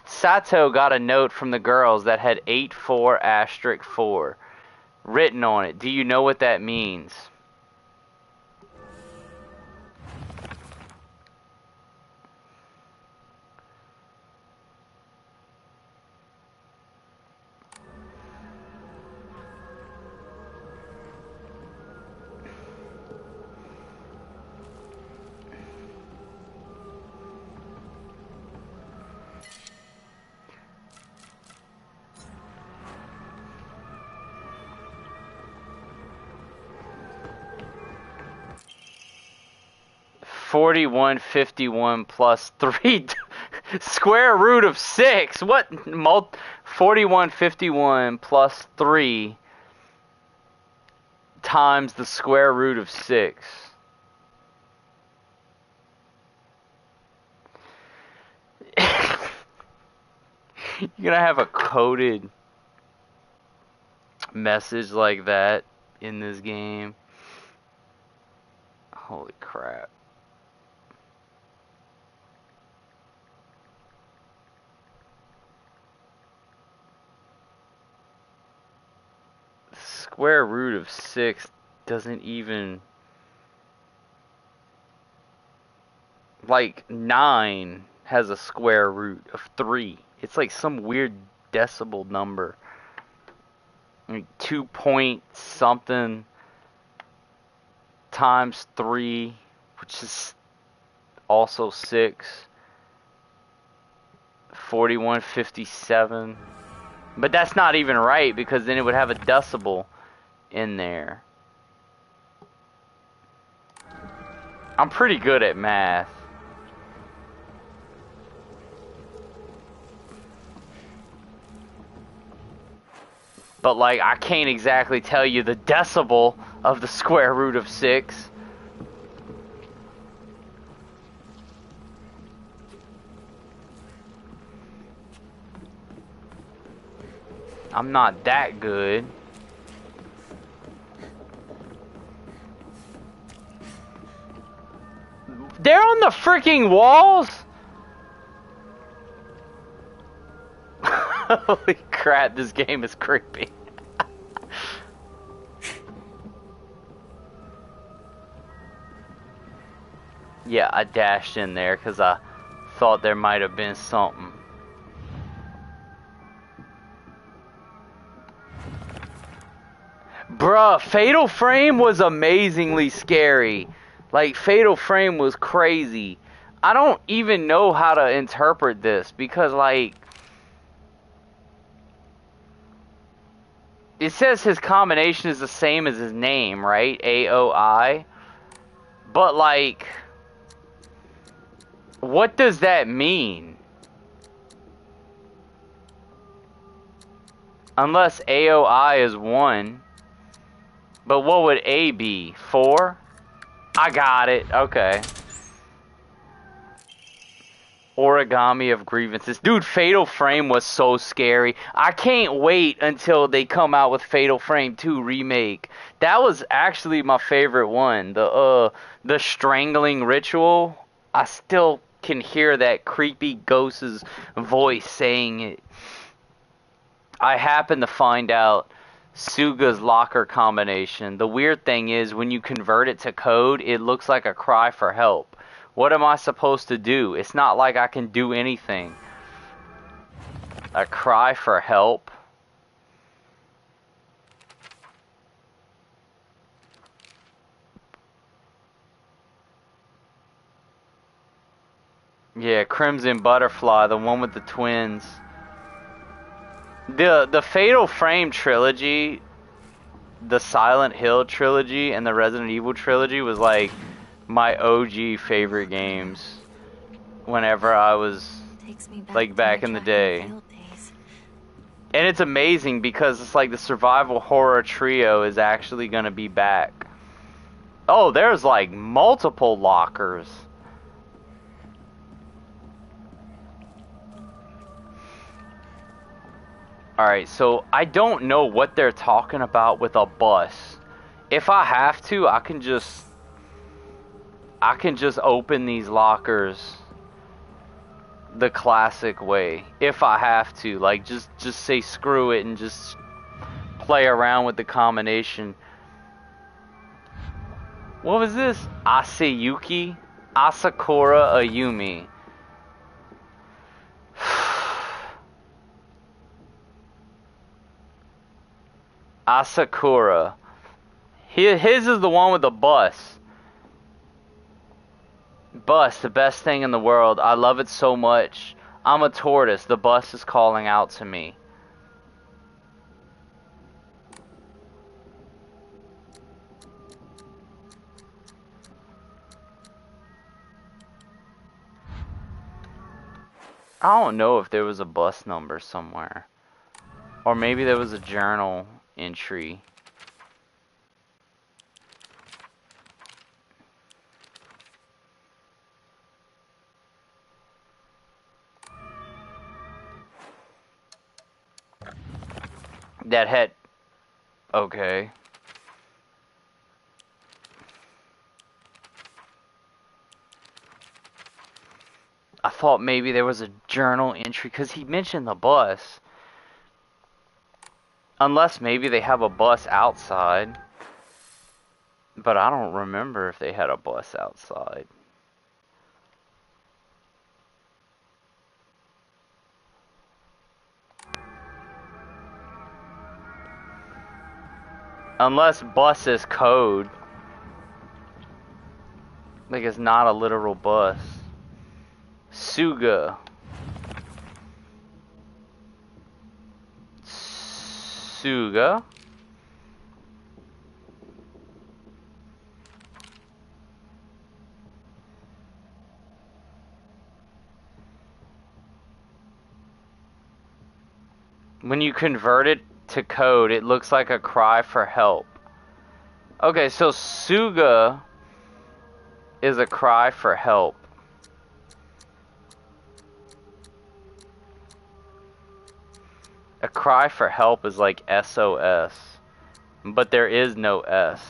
Sato got a note from the girls that had 84*4 written on it. Do you know what that means? (4151 plus 3 square root of 6? What? 4151 plus 3 times the square root of 6. You're gonna have a coded message like that in this game? Holy crap. square root of 6 doesn't even... Like, 9 has a square root of 3. It's like some weird decimal number. Like 2 point something times 3, which is also 6. 4157. But that's not even right, because then it would have a decimal in there. I'm pretty good at math. But like, I can't exactly tell you the decibel of the square root of 6. I'm not that good. They're on the freaking walls? Holy crap, this game is creepy. Yeah, I dashed in there because I thought there might have been something. Bruh, Fatal Frame was amazingly scary. Like, Fatal Frame was crazy. I don't even know how to interpret this because, like, it says his combination is the same as his name, right? AOI. But, like, what does that mean? Unless AOI is 1. But what would A be? 4? I got it. Okay. Origami of Grievances. Dude, Fatal Frame was so scary. I can't wait until they come out with Fatal Frame 2 Remake. That was actually my favorite one. The strangling ritual. I still can hear that creepy ghost's voice saying it. I happen to find out Suga's locker combination. The weird thing is, when you convert it to code, it looks like a cry for help. What am I supposed to do? It's not like I can do anything. A cry for help? Yeah, Crimson Butterfly, the one with the twins. The Fatal Frame trilogy, the Silent Hill trilogy, and the Resident Evil trilogy was like my OG favorite games whenever I was like back in the day. And it's amazing because it's like the survival horror trio is actually gonna be back. Oh, there's like multiple lockers. Alright, so I don't know what they're talking about with a bus. If I have to, I can just open these lockers the classic way. If I have to, like just say screw it and just play around with the combination. What was this? Asayuki? Asakura Ayumi. Asakura. His is the one with the bus. Bus, the best thing in the world. I love it so much. I'm a tortoise. The bus is calling out to me. I don't know if there was a bus number somewhere. Or maybe there was a journal entry. That had... Okay. I thought maybe there was a journal entry because he mentioned the bus. Unless maybe they have a bus outside. But I don't remember if they had a bus outside. Unless bus is code. Like it's not a literal bus. Suga. Suga. When you convert it to code, it looks like a cry for help. Okay, so Suga is a cry for help. A cry for help is like SOS, but there is no S.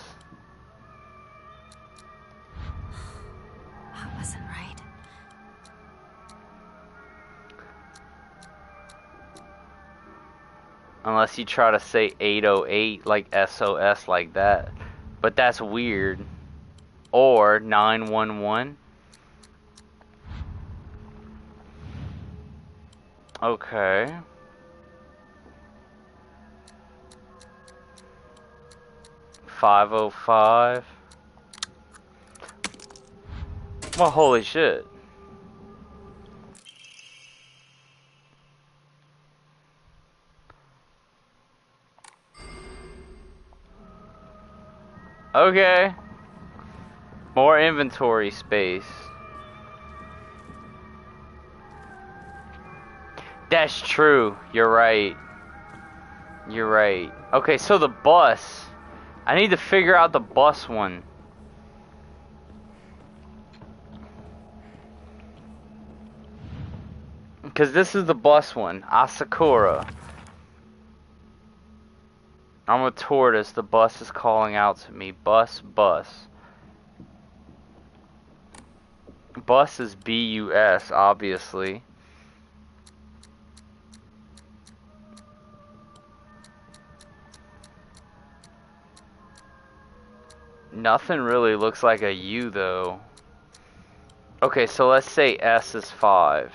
I wasn't right. Unless you try to say 808 like SOS like that. But that's weird. Or 911. Okay. $505. Well, holy shit. Okay. More inventory space. That's true. You're right. You're right. Okay, so the bus. I need to figure out the bus one. Because this is the bus one. Asakura. I'm a tortoise. The bus is calling out to me. Bus, bus. Bus is B-U-S, obviously. Nothing really looks like a U, though. Okay, so let's say S is 5.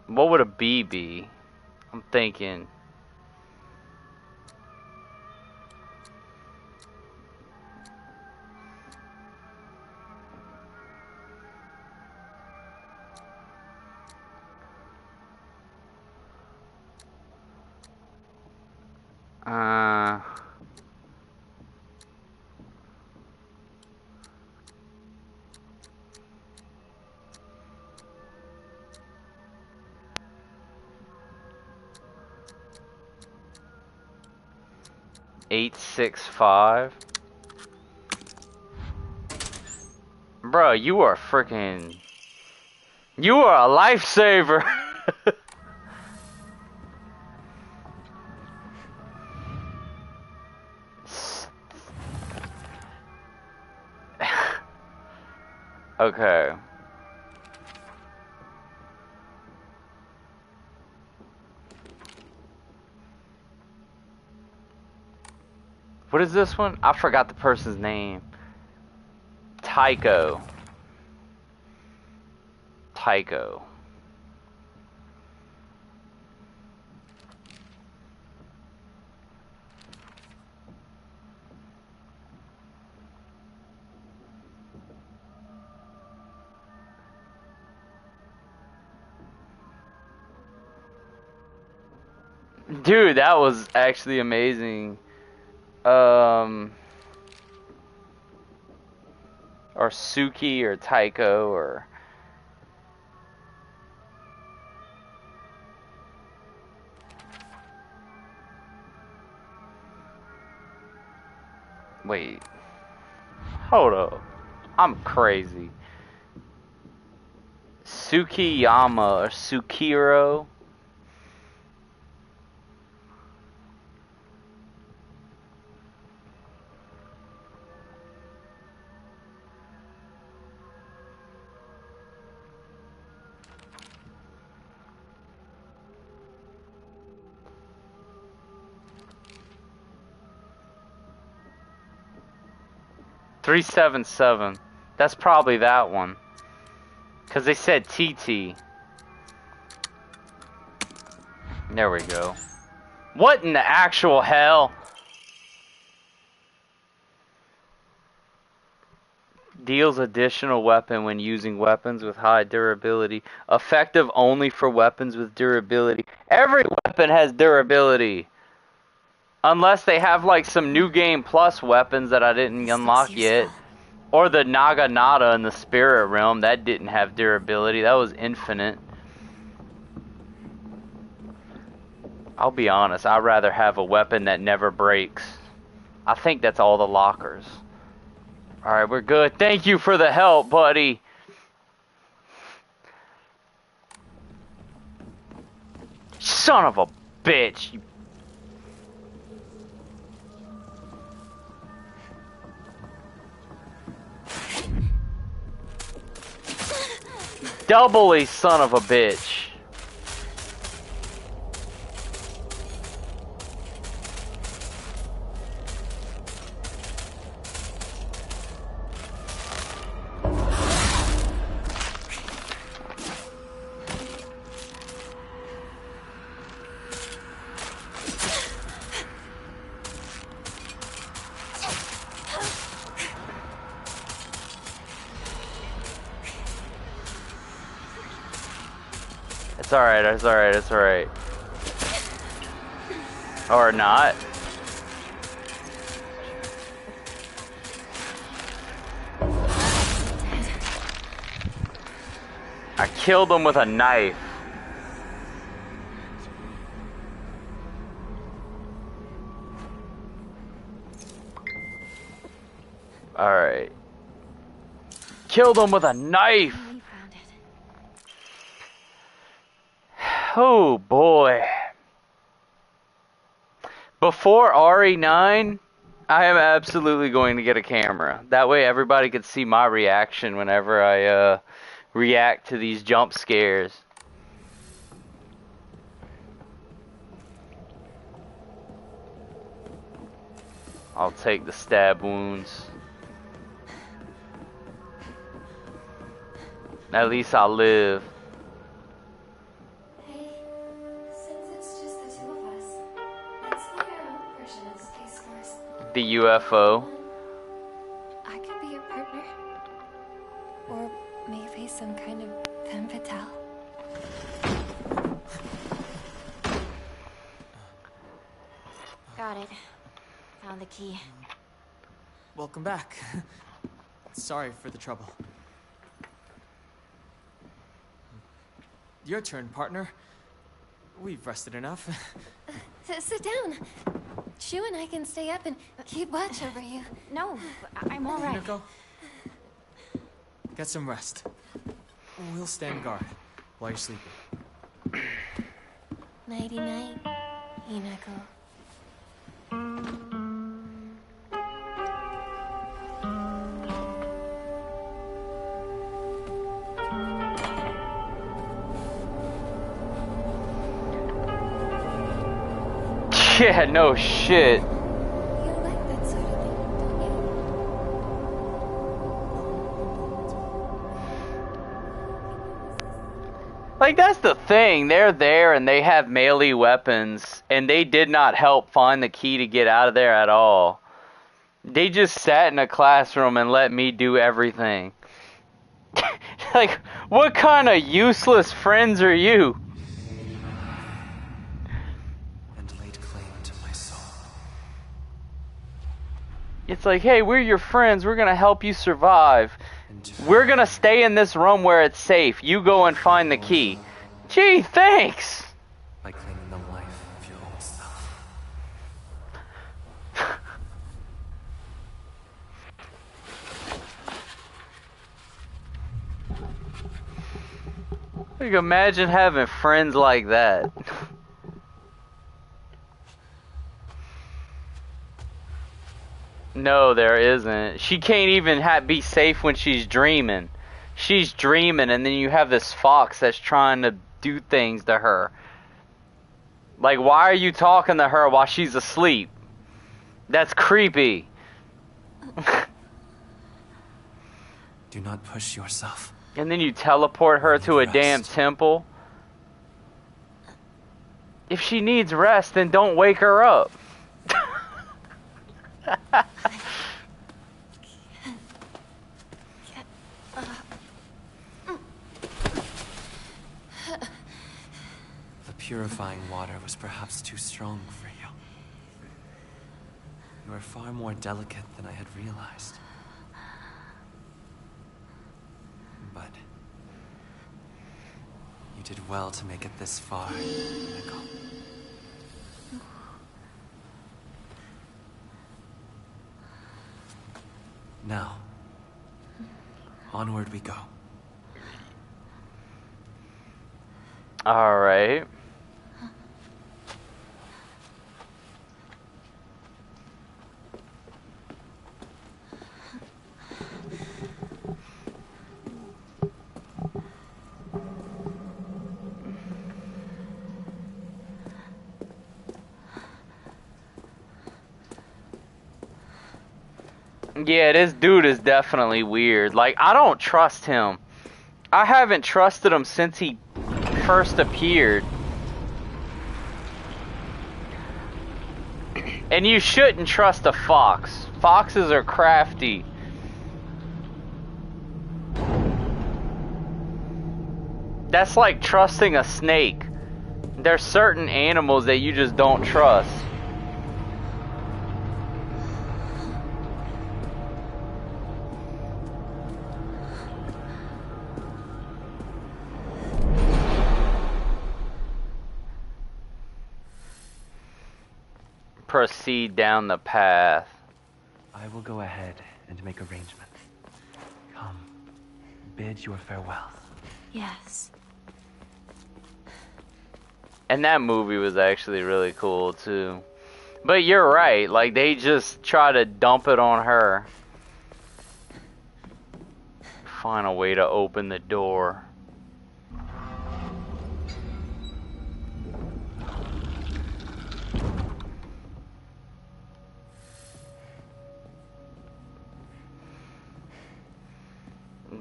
What would a B be? I'm thinking. Uh... 865. Bro, you are freaking... You are a lifesaver! Okay. What is this one? I forgot the person's name. Tycho. Tycho. Dude, that was actually amazing. Or Suki or Tycho or... Wait. Hold up. I'm crazy. Tsukiyama or Tsukiro. 377. That's probably that one. Because they said TT. There we go. What in the actual hell? Deals additional weapon when using weapons with high durability. Effective only for weapons with durability. Every weapon has durability. Unless they have like some new game plus weapons that I didn't unlock yet. Or the Naginata in the spirit realm. That didn't have durability. That was infinite. I'll be honest. I'd rather have a weapon that never breaks. I think that's all the lockers. Alright, we're good. Thank you for the help, buddy. Son of a bitch. Doubly son of a bitch. It's alright, it's alright, it's alright. Or not. I killed him with a knife. Alright. Killed him with a knife! Oh boy. Before RE9, I am absolutely going to get a camera. That way everybody could see my reaction whenever I react to these jump scares. I'll take the stab wounds. At least I'll live. The UFO. I could be your partner. Or maybe some kind of femme fatale. Got it. Found the key. Welcome back. Sorry for the trouble. Your turn, partner. We've rested enough. Sit down. Shu and I can stay up and keep watch over you. No, I'm all right. Hinako, get some rest. We'll stand guard while you're sleeping. Nighty night, Hinako. Yeah, no shit. You like that sort of thing, don't you? Like, that's the thing. They're there and they have melee weapons, and they did not help find the key to get out of there at all. They just sat in a classroom and let me do everything. Like, what kind of useless friends are you? It's like, hey, we're your friends. We're going to help you survive. We're going to stay in this room where it's safe. You go and find the key. Gee, thanks. By claiming the life of your old self. Like, imagine having friends like that. No, there isn't. She can't even be safe when she's dreaming. She's dreaming, and then you have this fox that's trying to do things to her. Like, why are you talking to her while she's asleep? That's creepy. Do not push yourself. And then you teleport her to a Rest. damn temple. If she needs rest, then don't wake her up. The purifying water was perhaps too strong for you. You are far more delicate than I had realized. But you did well to make it this far, Nicole. Now, onward we go. All right. Yeah, this dude is definitely weird. Like, I don't trust him. I haven't trusted him since he first appeared. And you shouldn't trust a fox. Foxes are crafty. That's like trusting a snake. There's certain animals that you just don't trust. Proceed down the path. I will go ahead and make arrangements. Come, bid your farewells. Yes. And that movie was actually really cool too. But you're right, like they just try to dump it on her. Find a way to open the door.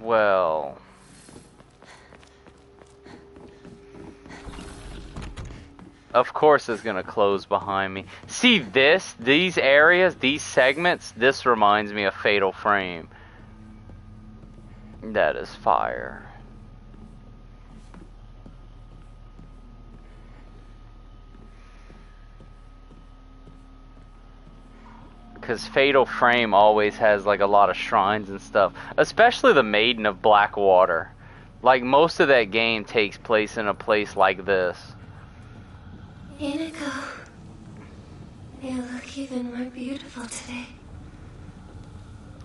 Well, of course it's gonna close behind me. See this? These areas, these segments, this reminds me of Fatal Frame. That is fire. Because Fatal Frame always has like a lot of shrines and stuff. Especially the Maiden of Blackwater. Like most of that game takes place in a place like this. Inako, you look even more beautiful today.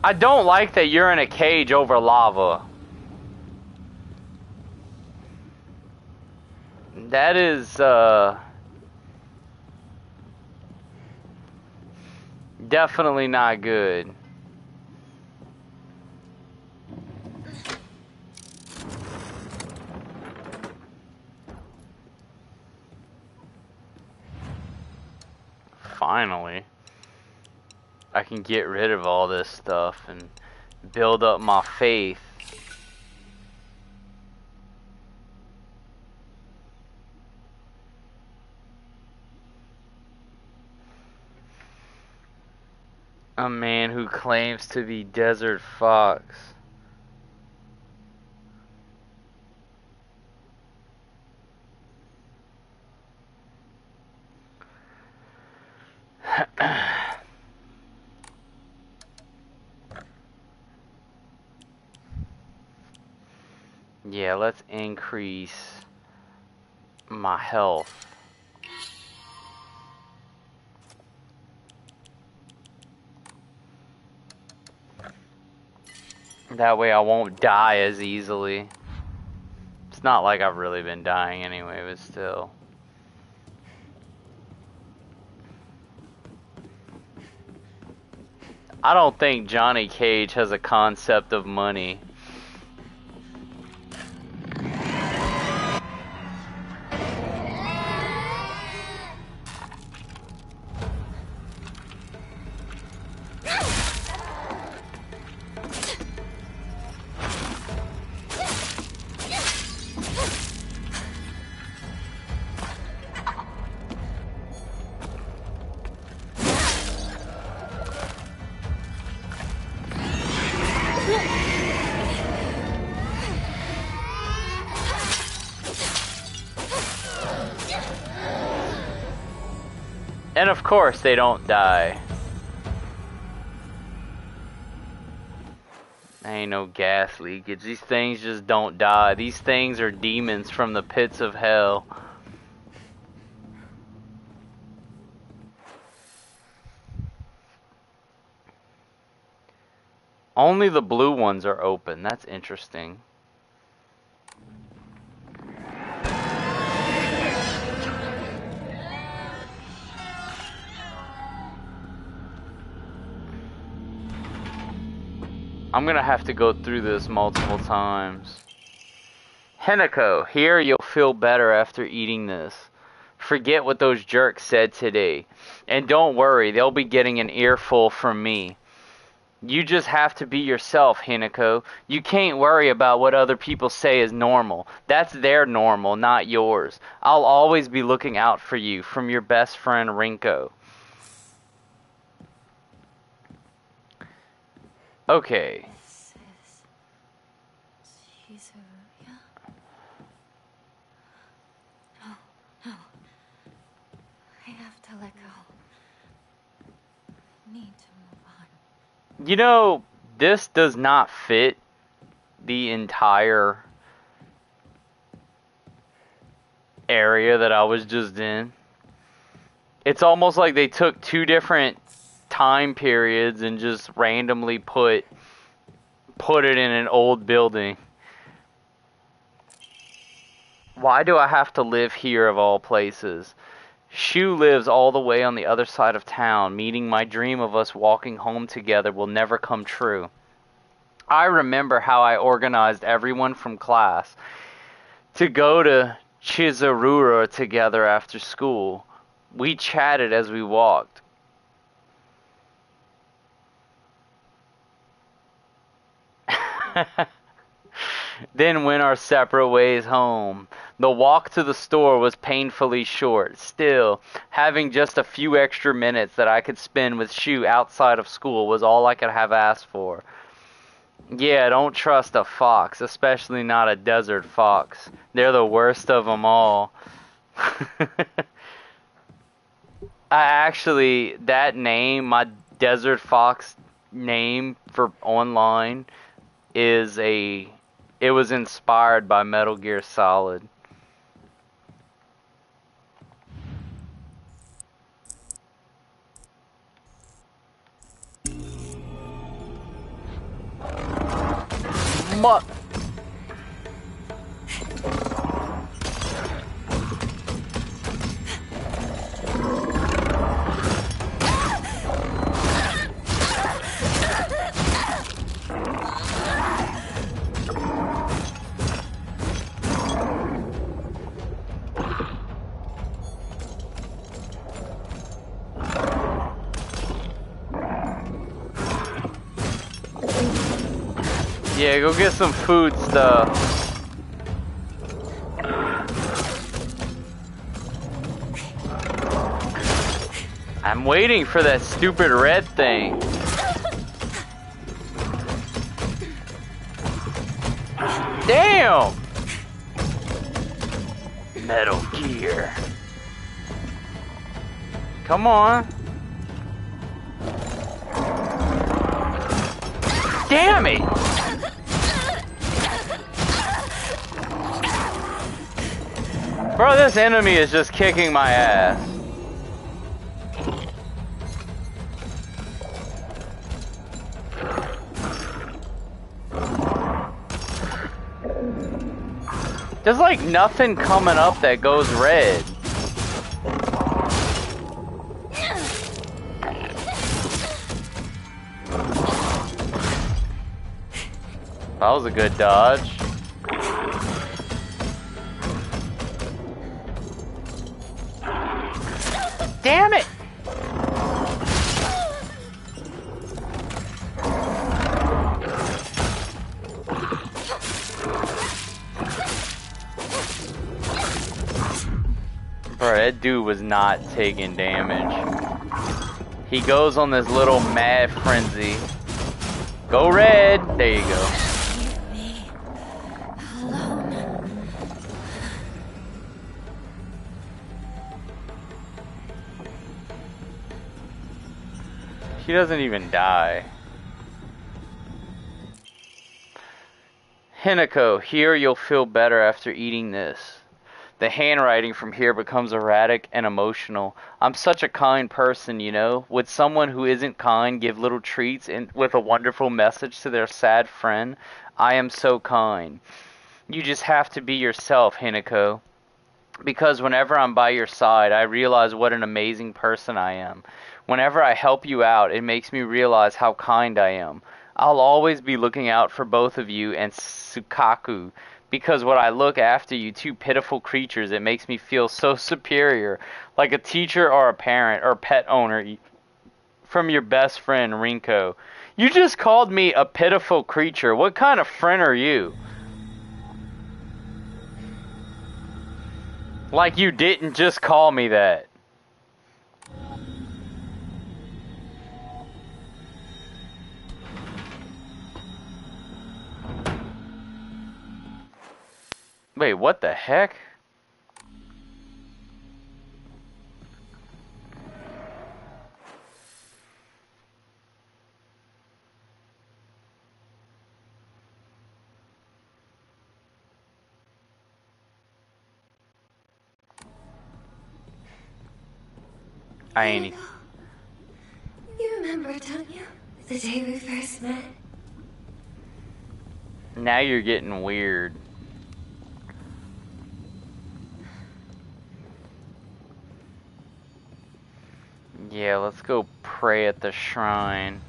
I don't like that you're in a cage over lava. That is, definitely not good. Finally, I can get rid of all this stuff and build up my faith. A man who claims to be Desert Fox. Yeah, let's increase my health. That way I won't die as easily. It's not like I've really been dying anyway, but still. I don't think Johnny Cage has a concept of money. And of course, they don't die. Ain't no gas leakage. These things just don't die. These things are demons from the pits of hell. Only the blue ones are open. That's interesting. I'm gonna have to go through this multiple times. Hinako, here you'll feel better after eating this. Forget what those jerks said today. And don't worry, they'll be getting an earful from me. You just have to be yourself, Hinako. You can't worry about what other people say is normal. That's their normal, not yours. I'll always be looking out for you, from your best friend Rinko. Okay. This is Chizuru, No. I have to let go. Need to move on. You know, this does not fit the entire area that I was just in. It's almost like they took two different time periods and just randomly put it in an old building. Why do I have to live here of all places? Shu lives all the way on the other side of town, meaning my dream of us walking home together will never come true. I remember how I organized everyone from class to go to Chizurura together after school. We chatted as we walked. Then went our separate ways home. The walk to the store was painfully short. Still, having just a few extra minutes that I could spend with Shu outside of school was all I could have asked for. Yeah, don't trust a fox, especially not a desert fox. They're the worst of them all. That name, my desert fox name for online, it was inspired by Metal Gear Solid. Yeah, go get some food stuff. I'm waiting for that stupid red thing. Damn! Metal Gear. Come on. Damn it! Bro, this enemy is just kicking my ass. There's like nothing coming up that goes red. That was a good dodge. Damn it! Bro, that dude was not taking damage. He goes on this little mad frenzy. Go red! There you go. Leave me alone. She doesn't even die. Hinako, here you'll feel better after eating this. The handwriting from here becomes erratic and emotional. I'm such a kind person, you know. Would someone who isn't kind give little treats and with a wonderful message to their sad friend? I am so kind. You just have to be yourself, Hinako. Because whenever I'm by your side, I realize what an amazing person I am. Whenever I help you out, it makes me realize how kind I am. I'll always be looking out for both of you and Sukaku. Because when I look after you two pitiful creatures, it makes me feel so superior, like a teacher or a parent or pet owner from your best friend, Rinko. You just called me a pitiful creature. What kind of friend are you? Like you didn't just call me that. Wait, what the heck? I ain't. You remember, don't you? The day we first met. Now you're getting weird. Yeah, let's go pray at the shrine.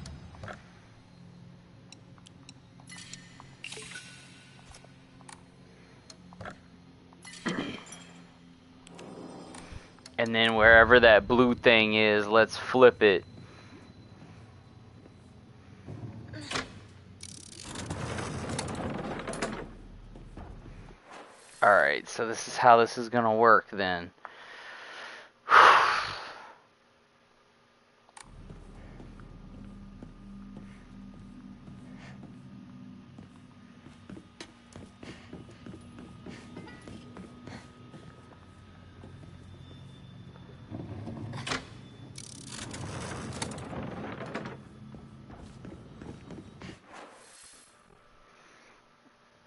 And then wherever that blue thing is, let's flip it. Alright, so this is how this is gonna work then.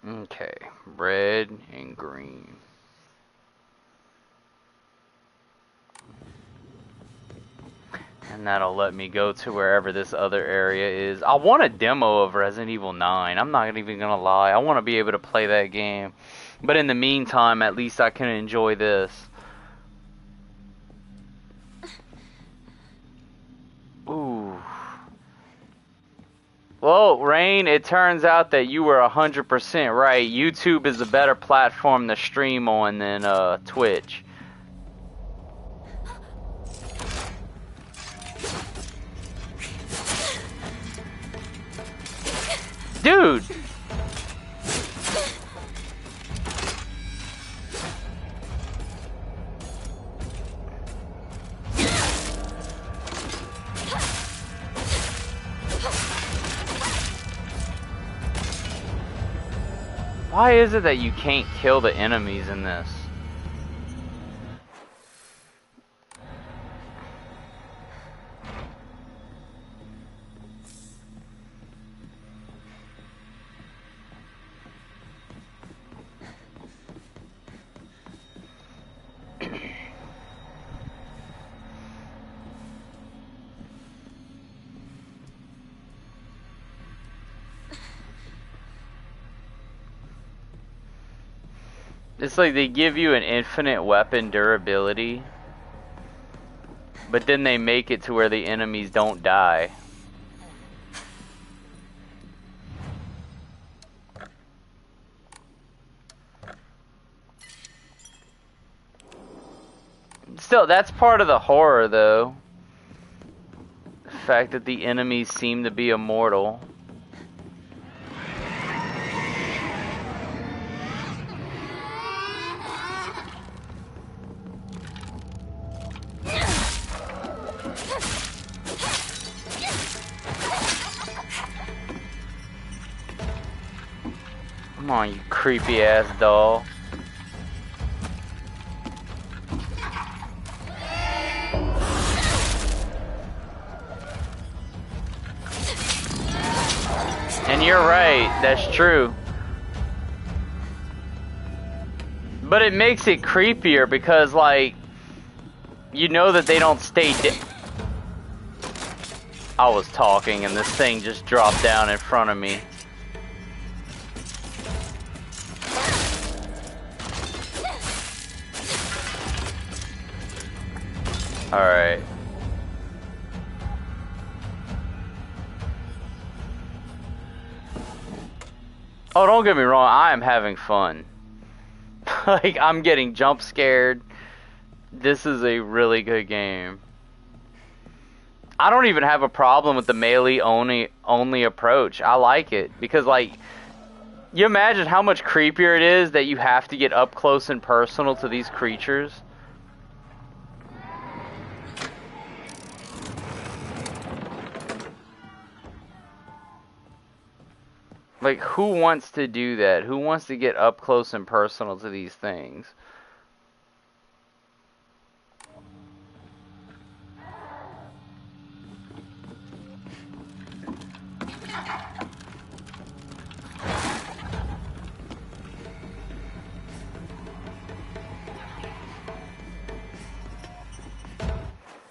Okay, red and green. And that'll let me go to wherever this other area is. I want a demo of Resident Evil 9. I'm not even gonna lie. I want to be able to play that game. But in the meantime, at least I can enjoy this. Ooh. Well, Rain, it turns out that you were 100% right. YouTube is a better platform to stream on than Twitch. Dude! Why is it that you can't kill the enemies in this? It's like they give you an infinite weapon durability, but then they make it to where the enemies don't die. Still, that's part of the horror, though. The fact that the enemies seem to be immortal. Come on, you creepy ass doll. And you're right, that's true. But it makes it creepier because, like, you know that they don't stay dead. I was talking and this thing just dropped down in front of me. Alright. Oh, don't get me wrong, I am having fun. Like, I'm getting jump scared. This is a really good game. I don't even have a problem with the melee only approach. I like it because, like, you imagine how much creepier it is that you have to get up close and personal to these creatures. Like, who wants to do that? Who wants to get up close and personal to these things?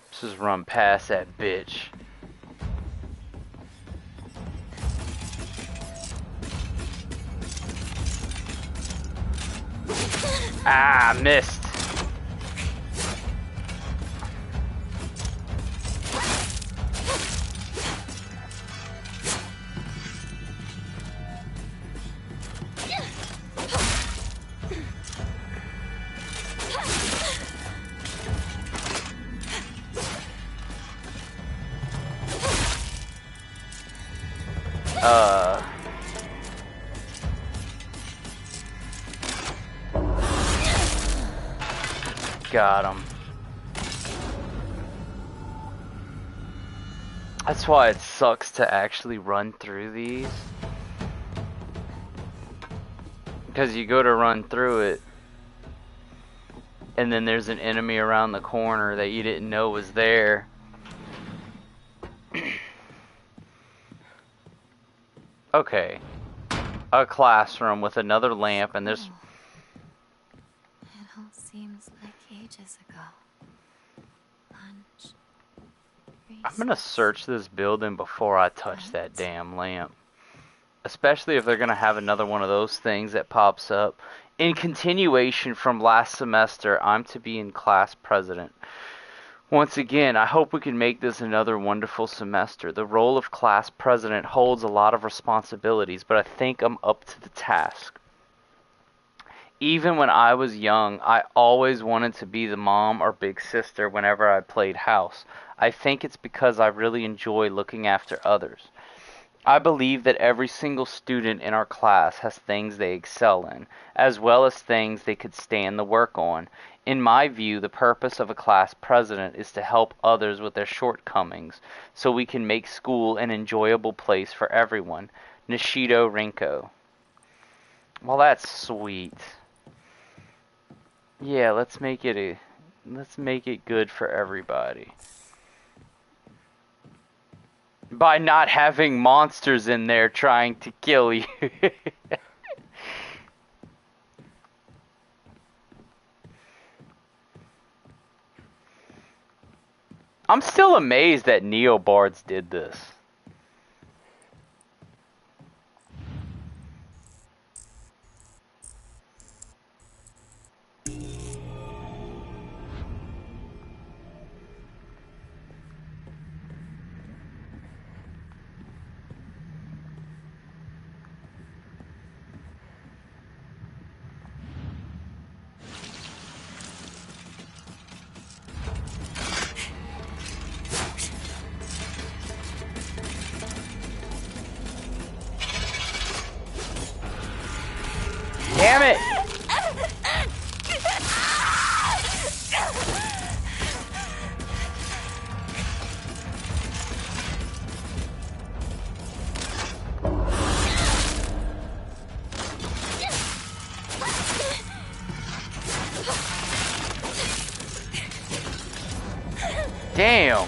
Let's just run past that bitch. Ah, missed. Got him. That's why it sucks to actually run through these. Because you go to run through it, and then there's an enemy around the corner that you didn't know was there. Okay. A classroom with another lamp, and there's... It all seems like ages ago. Lunch. I'm gonna search this building before I touch that damn lamp. Especially if they're gonna have another one of those things that pops up. In continuation from last semester, I'm to be in class president. Once again, I hope we can make this another wonderful semester. The role of class president holds a lot of responsibilities, but I think I'm up to the task. Even when I was young, I always wanted to be the mom or big sister whenever I played house. I think it's because I really enjoy looking after others. I believe that every single student in our class has things they excel in, as well as things they could stand the work on. In my view, the purpose of a class president is to help others with their shortcomings, so we can make school an enjoyable place for everyone. Nishido Rinko. Well, that's sweet. Yeah, let's make it good for everybody. By not having monsters in there trying to kill you. I'm still amazed that Neobards did this. Damn it! Damn!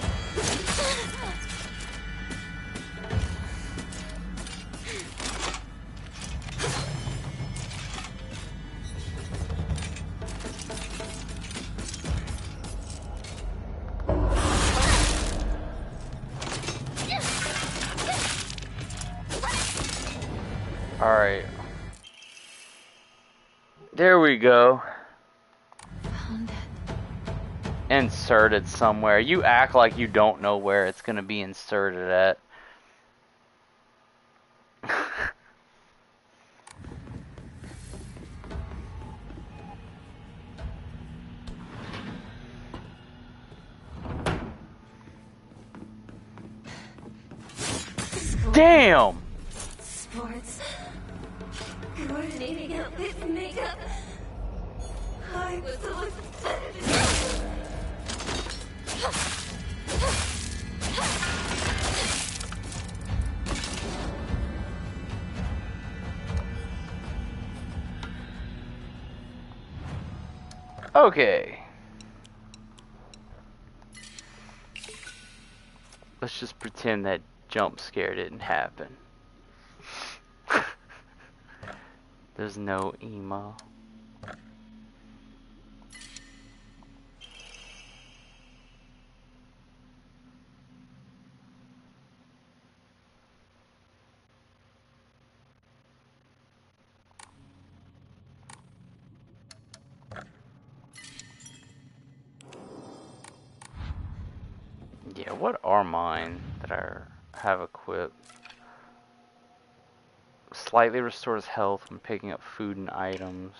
Alright. There we go. Found it. Inserted somewhere. You act like you don't know where it's gonna be inserted at. Damn! Sports. Coordinating outfits, makeup. I was so excited. Okay. Let's just pretend that jump scare didn't happen. There's no emo. Yeah, what are mine that I have equipped? Slightly restores health when picking up food and items.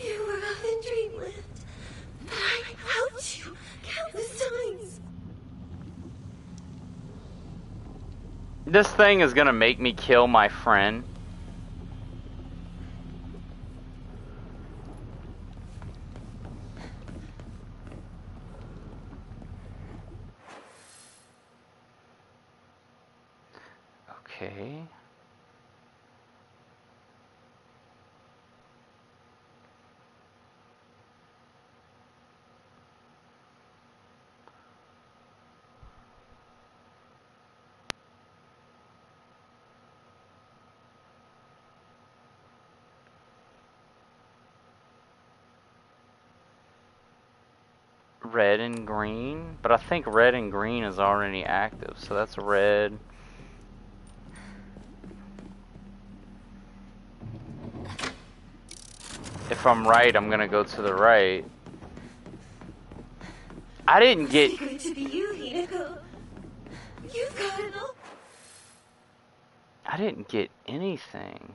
You were out in dreamland. But I helped you countless times. This thing is gonna make me kill my friend. Okay. Red and green, but I think red and green is already active, so that's red. If I'm right, I'm gonna go to the right. I didn't get... Secret to be you, Hinako. You've got it all. I didn't get anything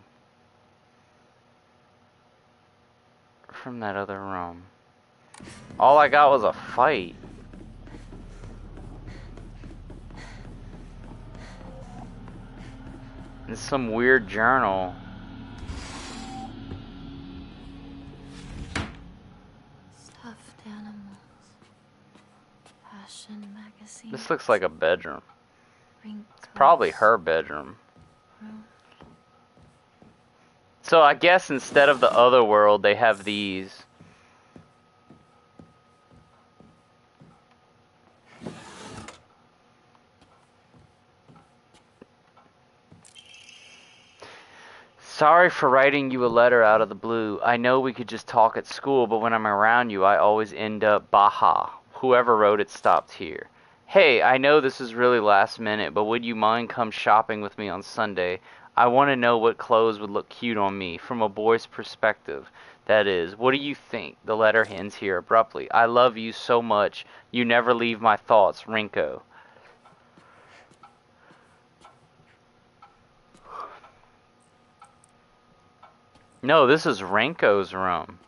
from that other room. All I got was a fight. And some weird journal. Stuffed animals. Fashion magazine. This looks like a bedroom. Wrinkles. Probably her bedroom. Room. So I guess instead of the other world, they have these. Sorry for writing you a letter out of the blue. I know we could just talk at school, but when I'm around you, I always end up Baja. Whoever wrote it stopped here. Hey, I know this is really last minute, but would you mind come shopping with me on Sunday? I want to know what clothes would look cute on me, from a boy's perspective. That is, what do you think? The letter ends here abruptly. I love you so much. You never leave my thoughts, Rinko. No, this is Renko's room.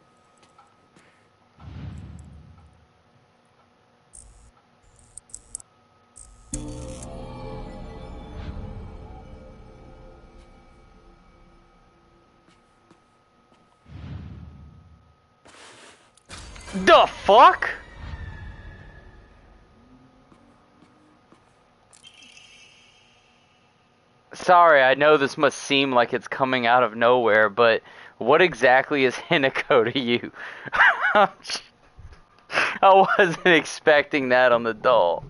The fuck? sorry, I know this must seem like it's coming out of nowhere, but what exactly is Hinako to you? I wasn't expecting that on the doll.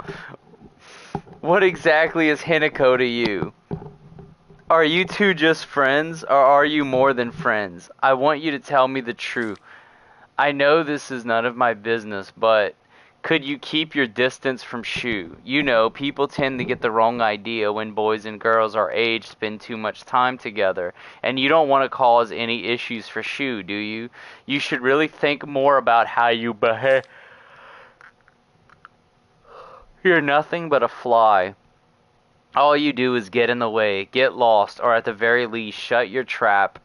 What exactly is Hinako to you? Are you two just friends, or are you more than friends? I want you to tell me the truth. I know this is none of my business, but could you keep your distance from Shu? You know, people tend to get the wrong idea when boys and girls our age spend too much time together, and you don't want to cause any issues for Shu, do you? You should really think more about how you behave. You're nothing but a fly. All you do is get in the way, get lost, or at the very least shut your trap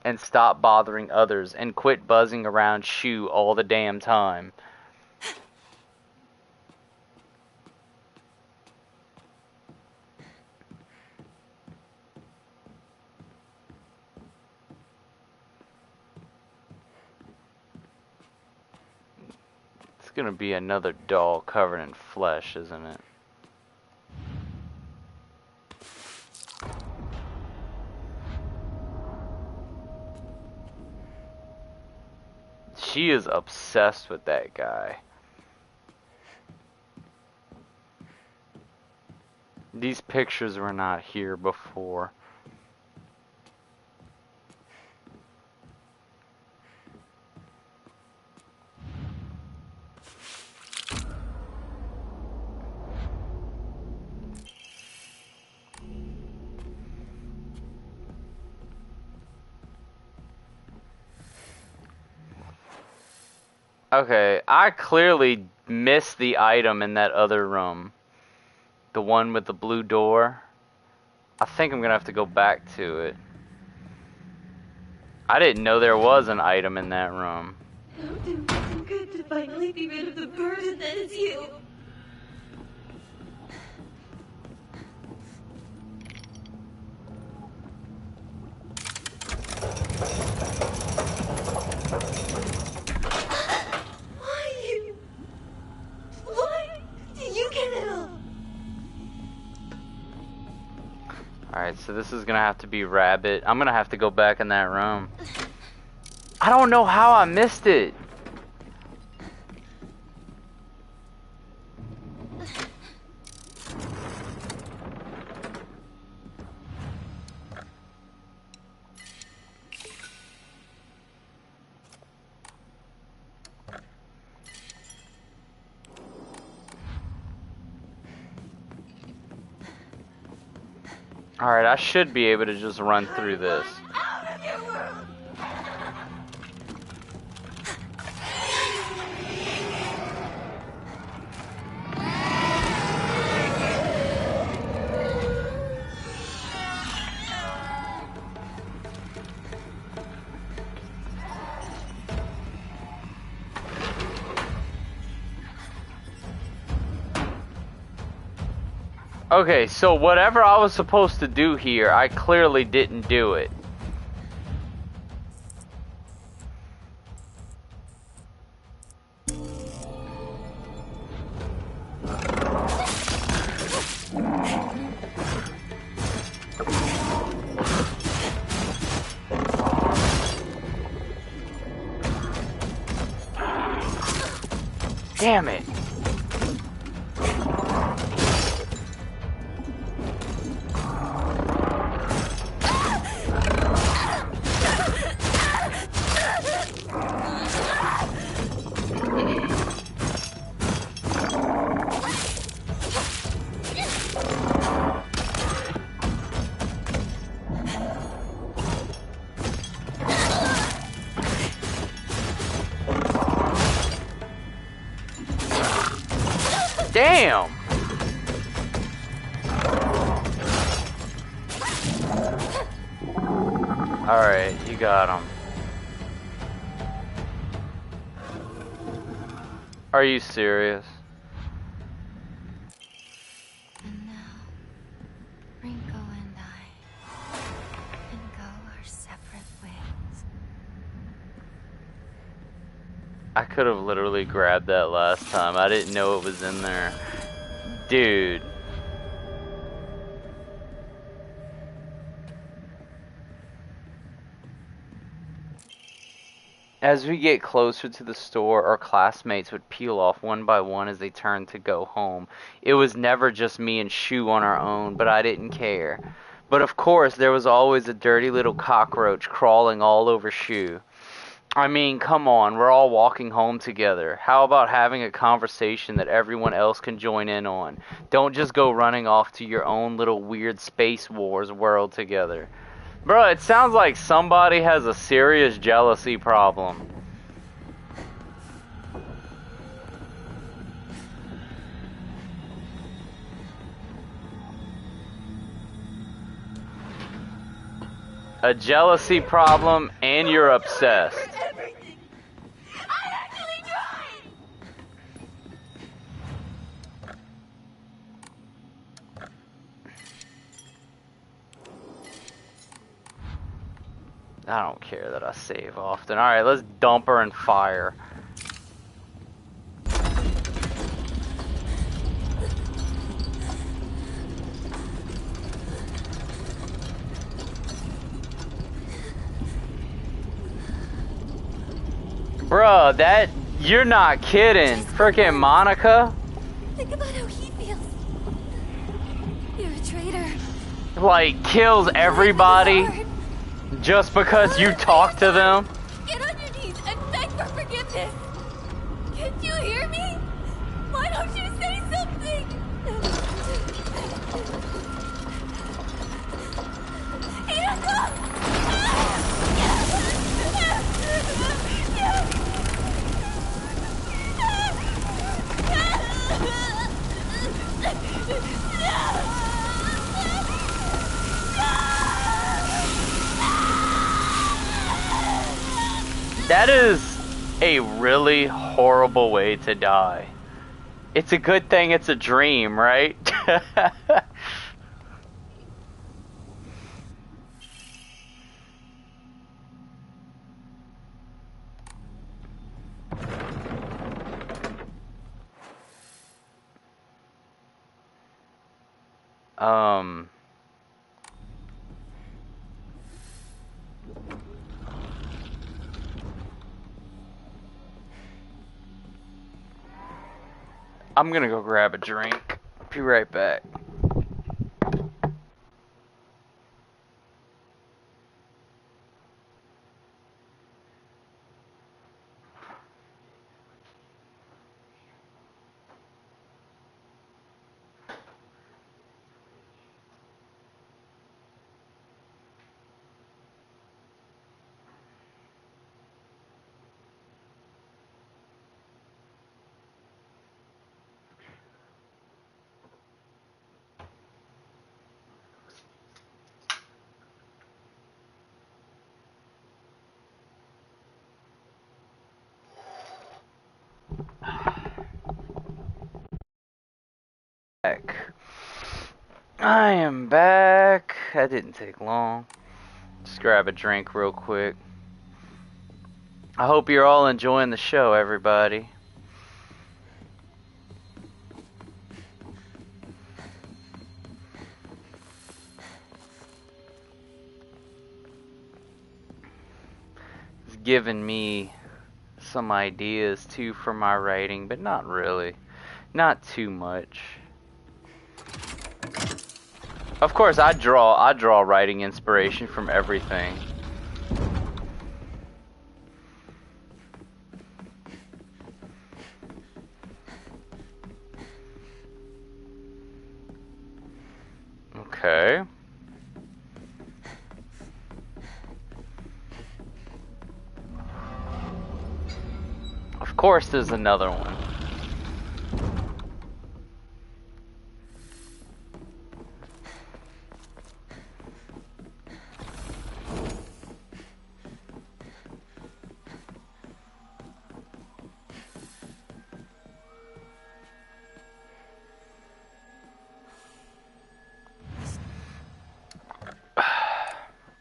and stop bothering others and quit buzzing around Shu all the damn time. It's gonna be another doll covered in flesh, isn't it? She is obsessed with that guy. These pictures were not here before. Okay, I clearly missed the item in that other room. The one with the blue door. I think I'm gonna have to go back to it. I didn't know there was an item in that room. It'll do me some good to finally be rid of the burden that is you. Alright, so this is gonna have to be Rabbit. I'm gonna have to go back in that room. I don't know how I missed it. Alright, I should be able to just run through this. Okay, so whatever I was supposed to do here, I clearly didn't do it. Damn it. Damn! Alright, you got him. Are you serious? And now, Rinko and I can go our separate ways. I could have literally grabbed that last time. I didn't know it was in there. Dude. As we get closer to the store, our classmates would peel off one by one as they turned to go home. It was never just me and Shu on our own, but I didn't care. But of course, there was always a dirty little cockroach crawling all over Shu. I mean, come on, we're all walking home together. How about having a conversation that everyone else can join in on? Don't just go running off to your own little weird Space Wars world together. Bro, it sounds like somebody has a serious jealousy problem. A jealousy problem, and you're obsessed. Everything. I actually tried. I don't care that I save often. Alright, let's dump her and fire. Bruh, that... You're not kidding. Frickin' Monica? Think about how he feels. You're a traitor. Like, kills everybody just because you talk to them? Get on your knees and beg for forgiveness. Can't you hear me? Why don't you say something? That is a really horrible way to die. It's a good thing it's a dream, right? I'm gonna go grab a drink. Be right back. I am back. That didn't take long. Just grab a drink real quick. I hope you're all enjoying the show, everybody. It's given me some ideas too for my writing, but not really. Not too much. Of course, I draw writing inspiration from everything. Okay. Of course, there's another one.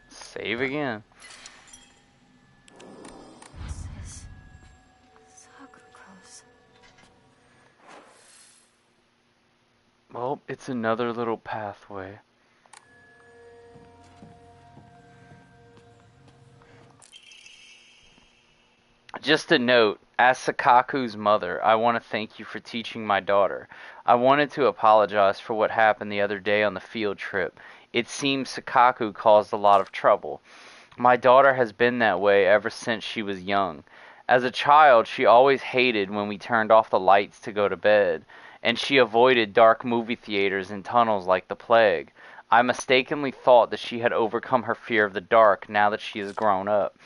Save again. This is so close. Well, it's another little pathway. Just a note, as Sakaku's mother, I want to thank you for teaching my daughter. I wanted to apologize for what happened the other day on the field trip. It seems Sakaku caused a lot of trouble. My daughter has been that way ever since she was young. As a child, she always hated when we turned off the lights to go to bed, and she avoided dark movie theaters and tunnels like the plague. I mistakenly thought that she had overcome her fear of the dark now that she has grown up.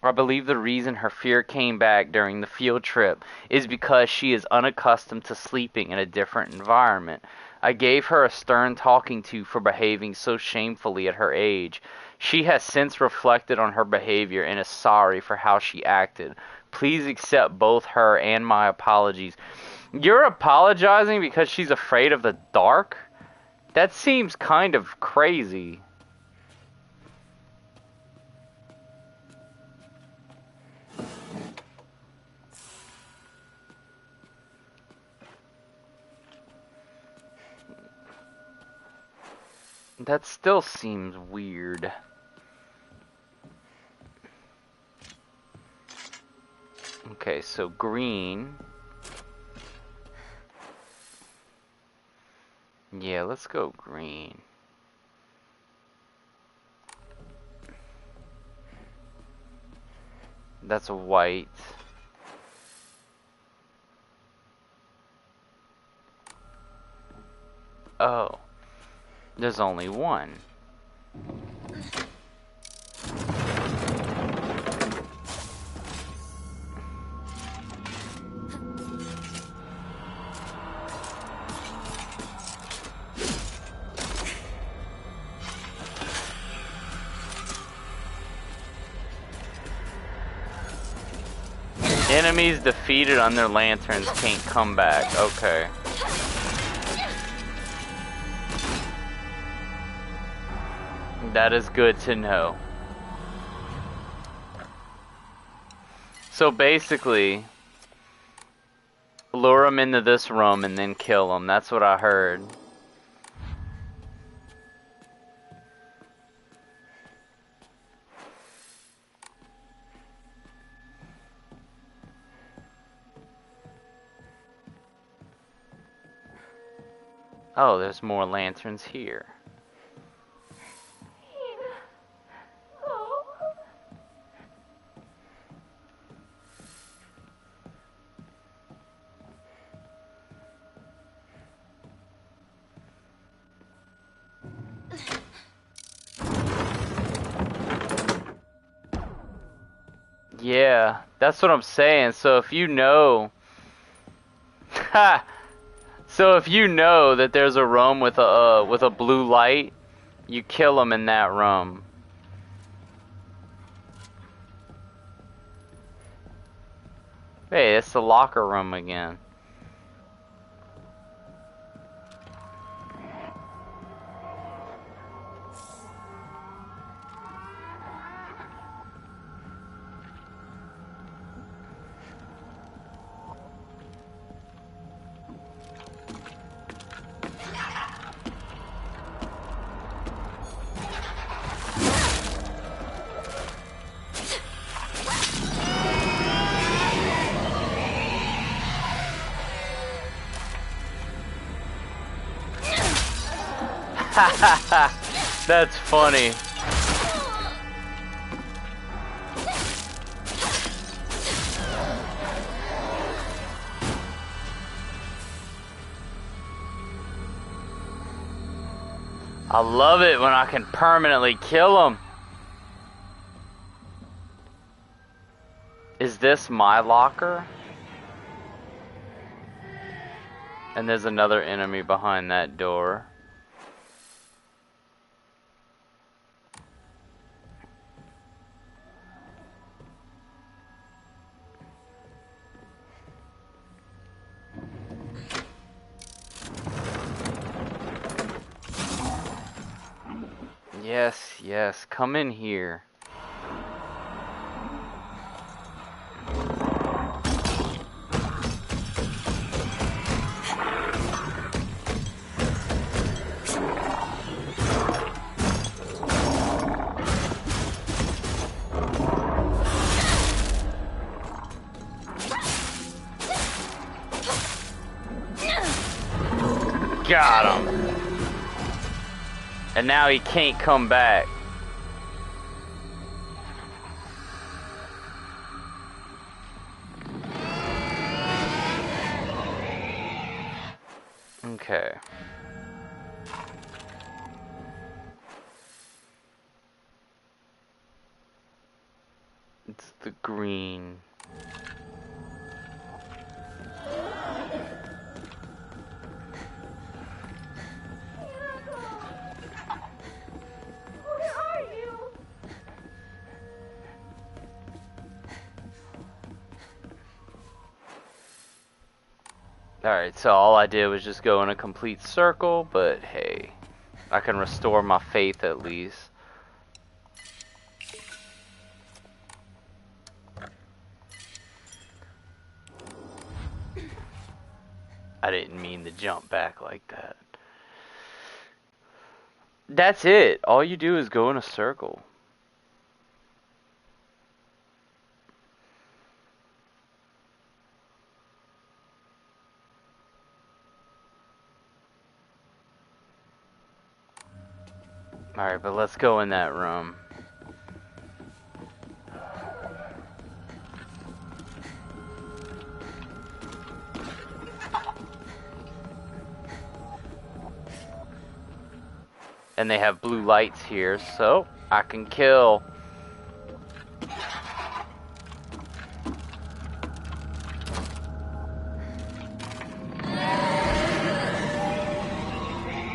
I believe the reason her fear came back during the field trip is because she is unaccustomed to sleeping in a different environment. I gave her a stern talking to for behaving so shamefully at her age. She has since reflected on her behavior and is sorry for how she acted. Please accept both her and my apologies. You're apologizing because she's afraid of the dark? That seems kind of crazy. That still seems weird. Okay, so green. Yeah, let's go green. That's white. Oh. There's only one. Enemies defeated on their lanterns can't come back. Okay. That is good to know. So basically, lure them into this room and then kill them. That's what I heard. Oh, there's more lanterns here. Yeah, that's what I'm saying. So if you know, so if you know that there's a room with a blue light, you kill them in that room. Hey, it's the locker room again. That's funny. I love it when I can permanently kill them. Is this my locker? And there's another enemy behind that door. Yes, yes, come in here. Got him. And now he can't come back. Okay. It's the green. Alright, so all I did was just go in a complete circle, but hey, I can restore my faith at least. I didn't mean to jump back like that. That's it. All you do is go in a circle. Alright, but let's go in that room. And they have blue lights here, so I can kill.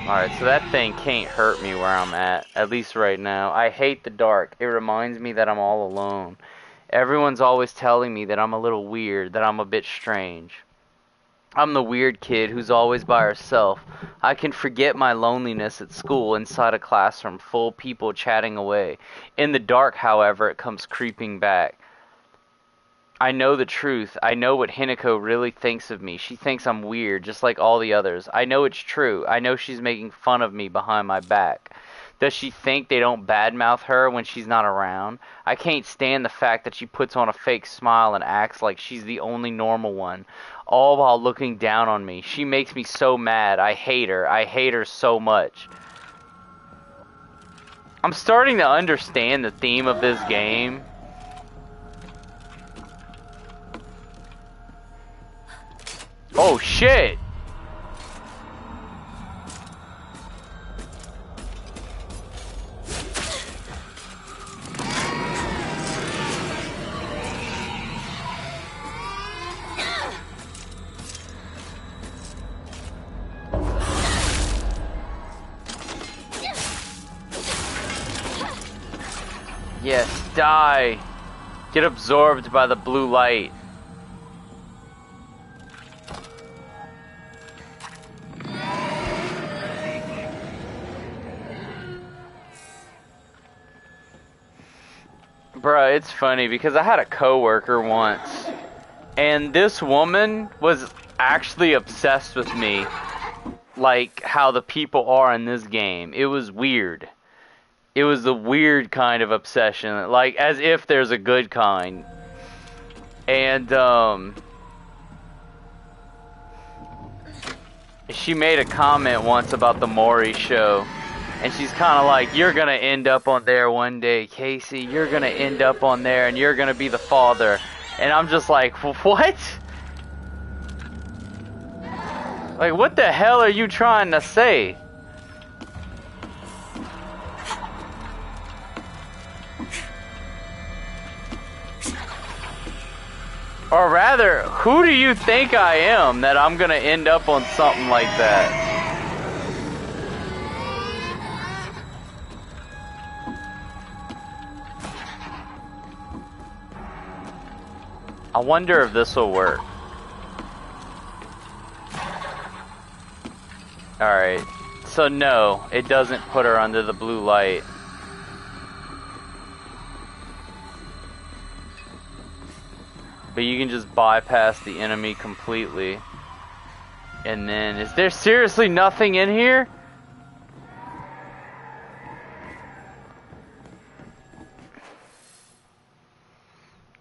Alright, so that thing can't hurt me where I'm at least right now. I hate the dark. It reminds me that I'm all alone. Everyone's always telling me that I'm a little weird, that I'm a bit strange. I'm the weird kid who's always by herself. I can forget my loneliness at school inside a classroom full of people chatting away. In the dark, however, it comes creeping back. I know the truth. I know what Hinako really thinks of me. She thinks I'm weird, just like all the others. I know it's true. I know she's making fun of me behind my back. Does she think they don't badmouth her when she's not around? I can't stand the fact that she puts on a fake smile and acts like she's the only normal one, all while looking down on me. She makes me so mad. I hate her. I hate her so much. I'm starting to understand the theme of this game. Oh shit! Yes, die! Get absorbed by the blue light. Bruh, it's funny because I had a coworker once, and this woman was actually obsessed with me, like how the people are in this game. It was weird. It was a weird kind of obsession, like as if there's a good kind. And she made a comment once about the Maury show. And she's kind of like, you're going to end up on there one day, Casey. You're going to end up on there and you're going to be the father. And I'm just like, what? Like, what the hell are you trying to say? Or rather, who do you think I am that I'm going to end up on something like that? I wonder if this will work. Alright, so no, it doesn't put her under the blue light. But you can just bypass the enemy completely. And then, is there seriously nothing in here?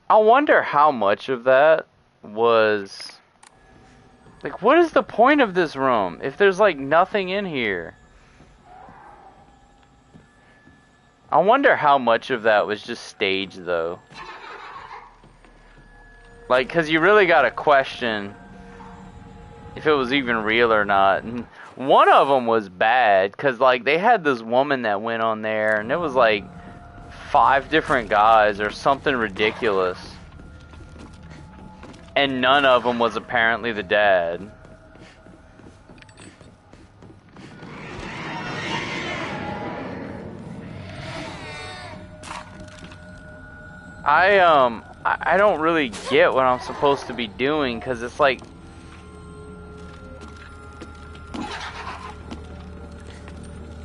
I wonder how much of that was Like, what is the point of this room if there's like nothing in here? I wonder how much of that was just staged though. Like, cause you really gotta question if it was even real or not. And one of them was bad, cause like they had this woman that went on there, and it was like 5 different guys or something ridiculous, and none of them was apparently the dad. I don't really get what I'm supposed to be doing, because it's like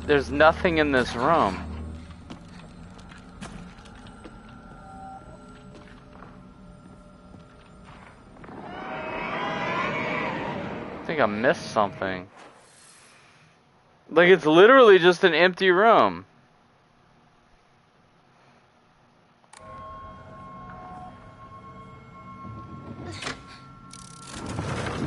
there's nothing in this room. I think I missed something. Like, it's literally just an empty room.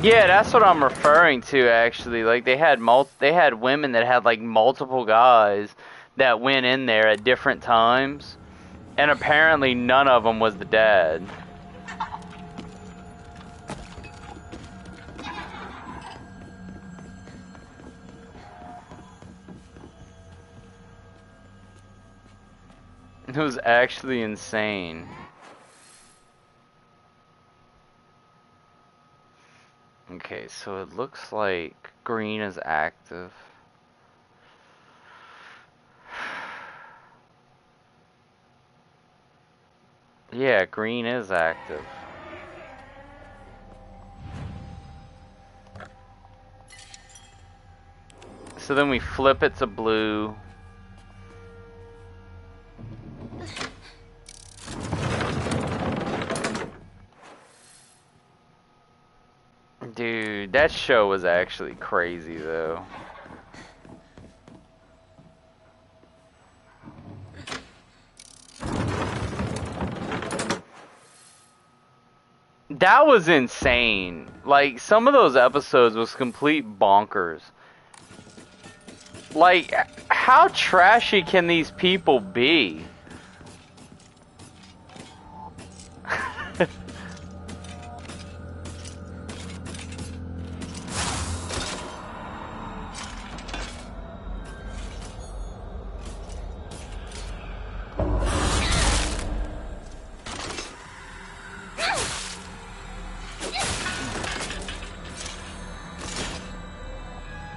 Yeah, that's what I'm referring to, actually. Like, they had women that had like multiple guys that went in there at different times, and apparently none of them was the dad. It was actually insane. Okay, so it looks like green is active. Yeah, green is active. So then we flip it to blue. Dude, that show was actually crazy though. That was insane. Like, some of those episodes was complete bonkers. Like, how trashy can these people be?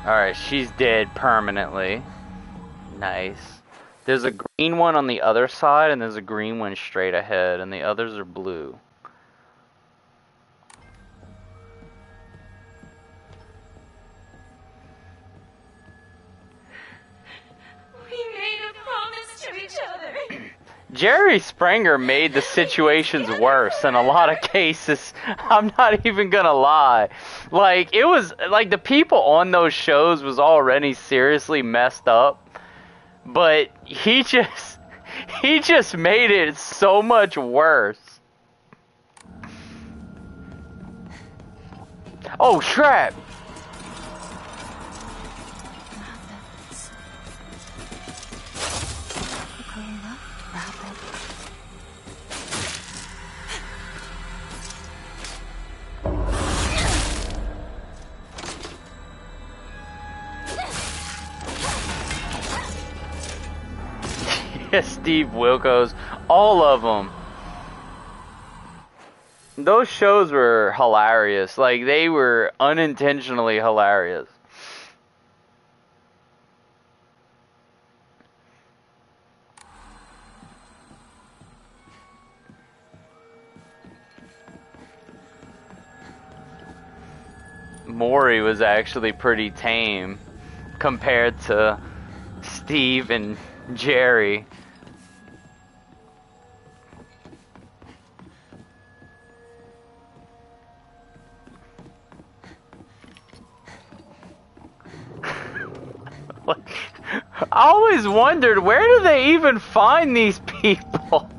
Alright, she's dead permanently. Nice. There's a green one on the other side, and there's a green one straight ahead, and the others are blue. We made a promise to each other. Jerry Springer made the situations worse in a lot of cases. I'm not even gonna lie. Like, it was, like, the people on those shows was already seriously messed up. But he just made it so much worse. Oh, crap! Steve Wilkos, all of them. Those shows were hilarious. Like, they were unintentionally hilarious. Maury was actually pretty tame compared to Steve and Jerry. Like, I always wondered, where do they even find these people?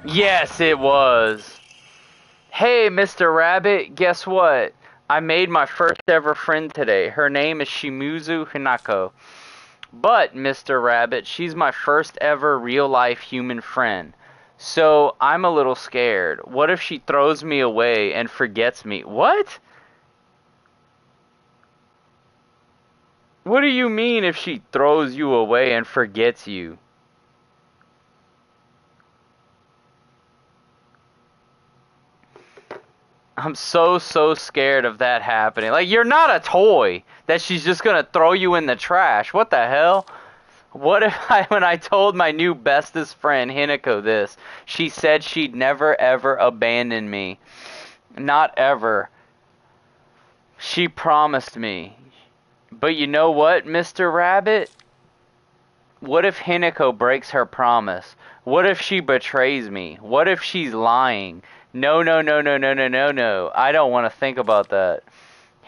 Yes, it was. Hey, Mr. Rabbit, guess what? I made my first ever friend today. Her name is Shimizu Hinako. But, Mr. Rabbit, she's my first ever real-life human friend. So, I'm a little scared. What if she throws me away and forgets me? What? What do you mean if she throws you away and forgets you? I'm so scared of that happening. Like, you're not a toy that she's just gonna throw you in the trash. What the hell? What if when I told my new bestest friend, Hinako, this, she said she'd never ever abandon me. Not ever. She promised me. But you know what, Mr. Rabbit? What if Hinako breaks her promise? What if she betrays me? What if she's lying? No. I don't want to think about that.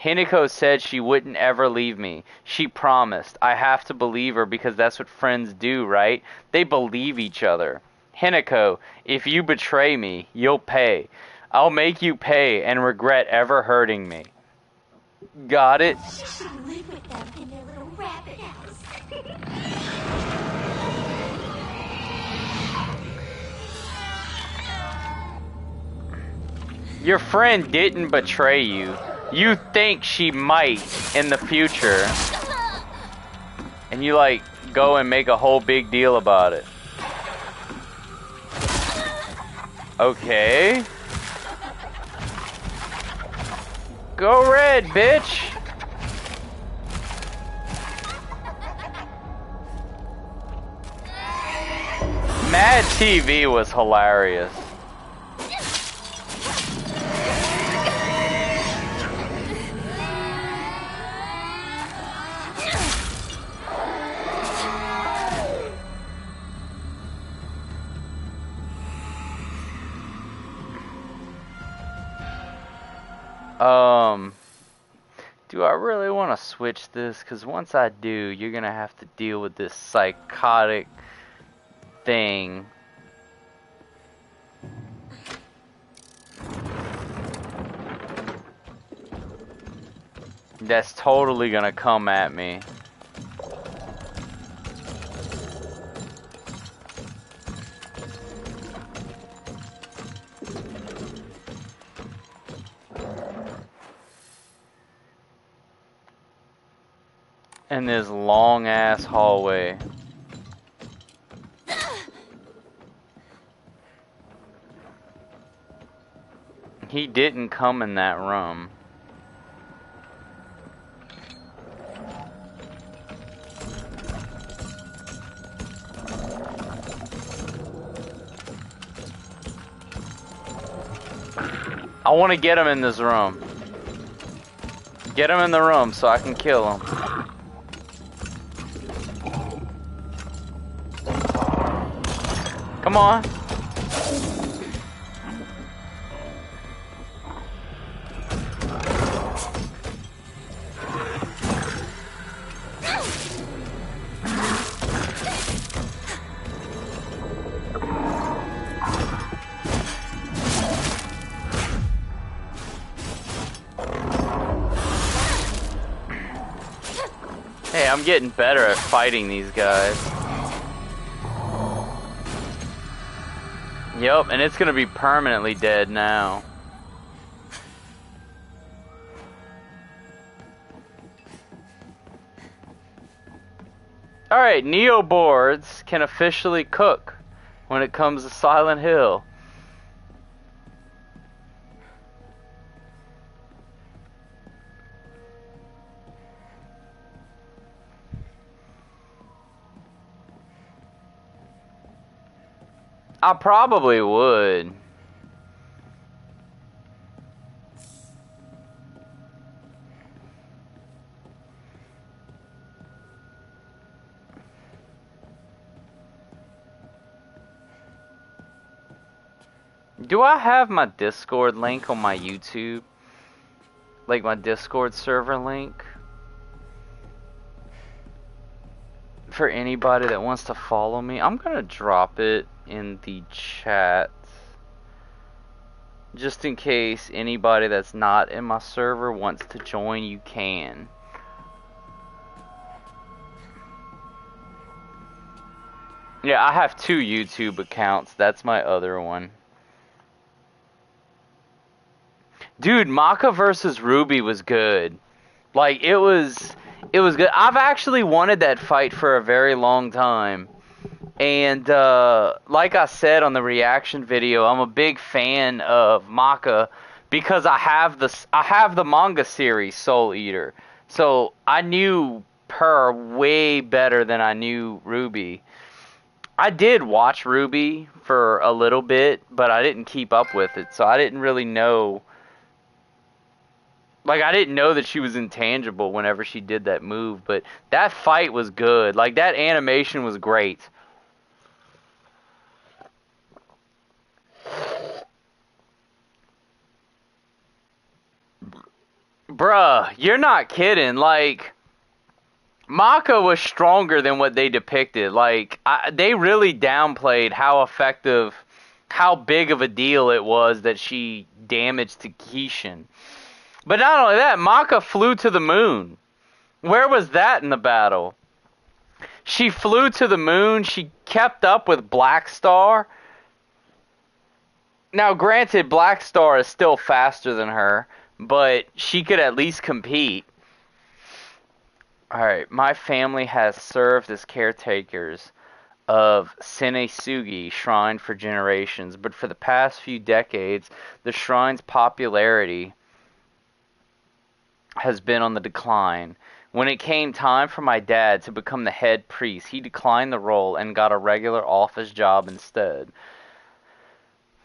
Hinako said she wouldn't ever leave me. She promised. I have to believe her because that's what friends do, right? They believe each other. Hinako, if you betray me, you'll pay. I'll make you pay and regret ever hurting me. Got it? You should live with them in their little rabbit house. Your friend didn't betray you. You think she might in the future. And you like go and make a whole big deal about it. Okay. Go red, bitch. Mad TV was hilarious. Do I really want to switch this? Because once I do, you're going to have to deal with this psychotic thing. That's totally going to come at me. In this long ass hallway. He didn't come in that room. I want to get him in this room. Get him in the room so I can kill him. Come on. Hey, I'm getting better at fighting these guys. Yep, and it's gonna be permanently dead now. Alright, Neo boards can officially cook when it comes to Silent Hill. I probably would. Do I have my Discord link on my YouTube? Like my Discord server link? For anybody that wants to follow me, I'm gonna drop it in the chat. Just in case anybody that's not in my server wants to join, you can. Yeah, I have 2 YouTube accounts. That's my other one. Dude, Maka versus Ruby was good. Like, it was good. I've actually wanted that fight for a very long time. And, like I said on the reaction video, I'm a big fan of Maka because I have the manga series Soul Eater. So, I knew her way better than I knew Ruby. I did watch Ruby for a little bit, but I didn't keep up with it, so I didn't really know. Like, I didn't know that she was intangible whenever she did that move, but that fight was good. Like, that animation was great. Bruh, you're not kidding. Like, Maka was stronger than what they depicted. Like, they really downplayed how effective, how big of a deal it was that she damaged to Kishin. But not only that, Maka flew to the moon. Where was that in the battle? She flew to the moon. She kept up with Black Star. Now, granted, Black Star is still faster than her, but she could at least compete. Alright, my family has served as caretakers of Senesugi Shrine for generations, but for the past few decades, the shrine's popularity has been on the decline. When it came time for my dad to become the head priest, he declined the role and got a regular office job instead.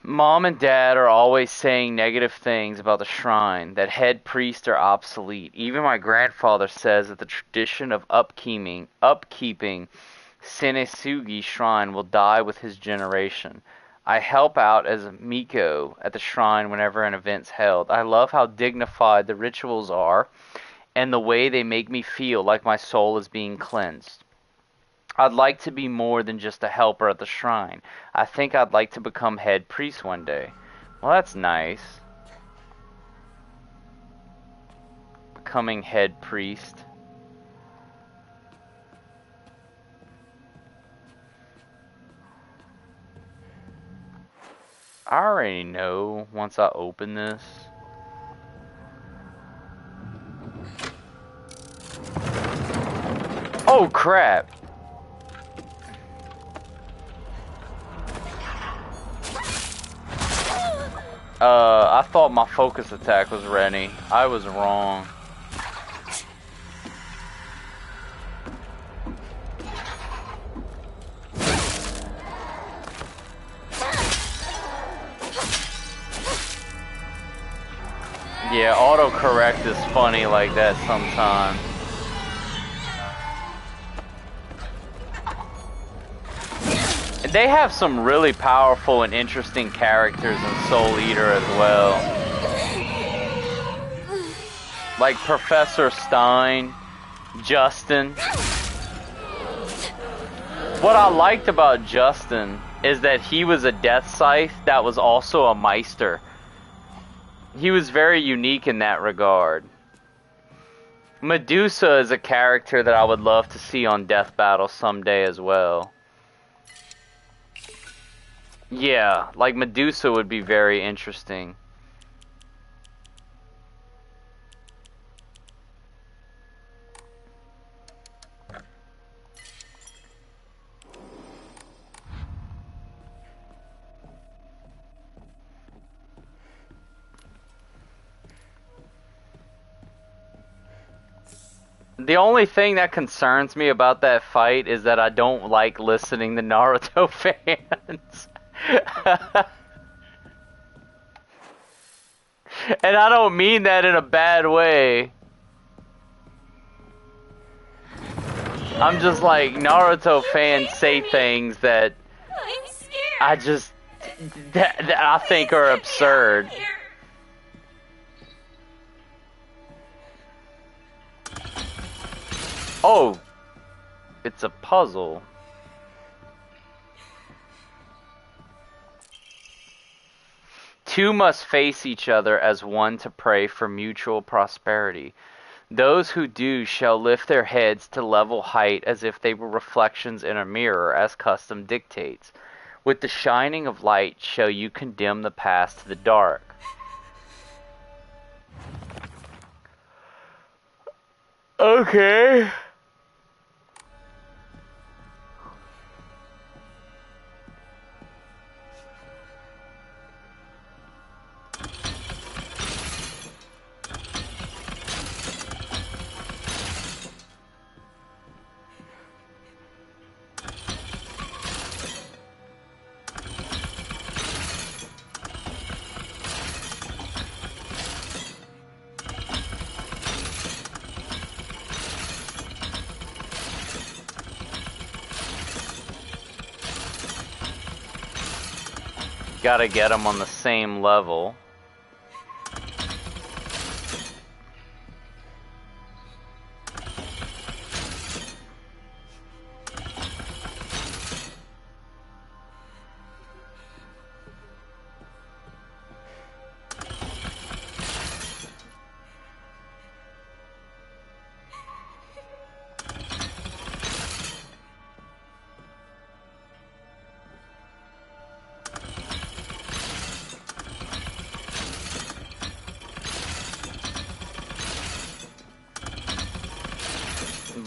Mom and Dad are always saying negative things about the shrine, that head priests are obsolete. Even my grandfather says that the tradition of upkeeping Senesugi Shrine will die with his generation. I help out as a Miko at the shrine whenever an event's held. I love how dignified the rituals are and the way they make me feel like my soul is being cleansed. I'd like to be more than just a helper at the shrine. I think I'd like to become head priest one day. Well, that's nice. Becoming head priest. I already know once I open this. Oh crap! I thought my focus attack was ready. I was wrong. Yeah, autocorrect is funny like that sometimes. And they have some really powerful and interesting characters in Soul Eater as well. Like Professor Stein, Justin. What I liked about Justin is that he was a Death Scythe that was also a Meister. He was very unique in that regard. Medusa is a character that I would love to see on Death Battle someday as well. Yeah, like Medusa would be very interesting. The only thing that concerns me about that fight is that I don't like listening to Naruto fans. And I don't mean that in a bad way. I'm just like, Naruto fans say things that I'm scared. I just, that I think are absurd. Oh, it's a puzzle. two must face each other as one to pray for mutual prosperity. Those who do shall lift their heads to level height as if they were reflections in a mirror, as custom dictates. With the shining of light shall you condemn the past to the dark. Okay. Gotta get them on the same level.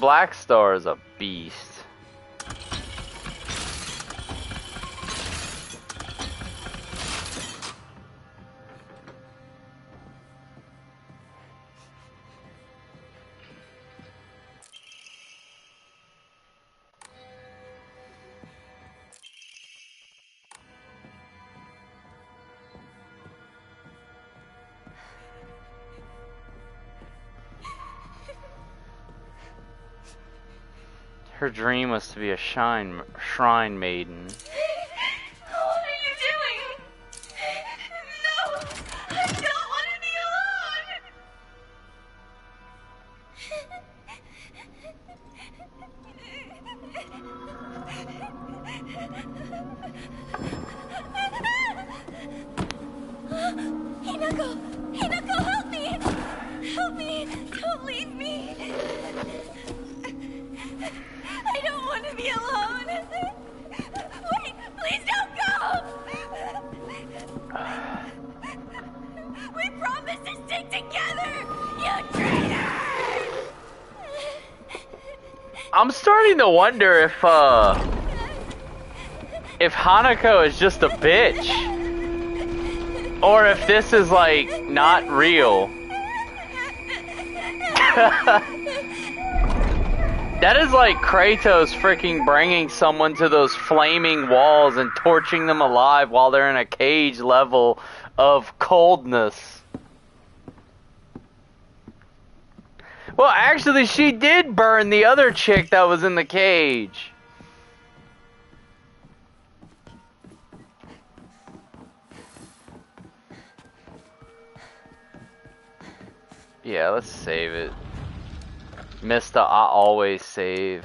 Black Star is a beast. Her dream was to be a shrine maiden. What are you doing? No! I don't want to be alone! Hinako! Hinako, help me! Help me! Don't leave me! I don't want to be alone! Wait! Please don't go! We promised to stick together! You traitor! I'm starting to wonder if Hanako is just a bitch. Or if this is like not real. That is like Kratos freaking bringing someone to those flaming walls and torching them alive while they're in a cage level of coldness. Well, actually, she did burn the other chick that was in the cage. Yeah, let's save it. Mr. I always save.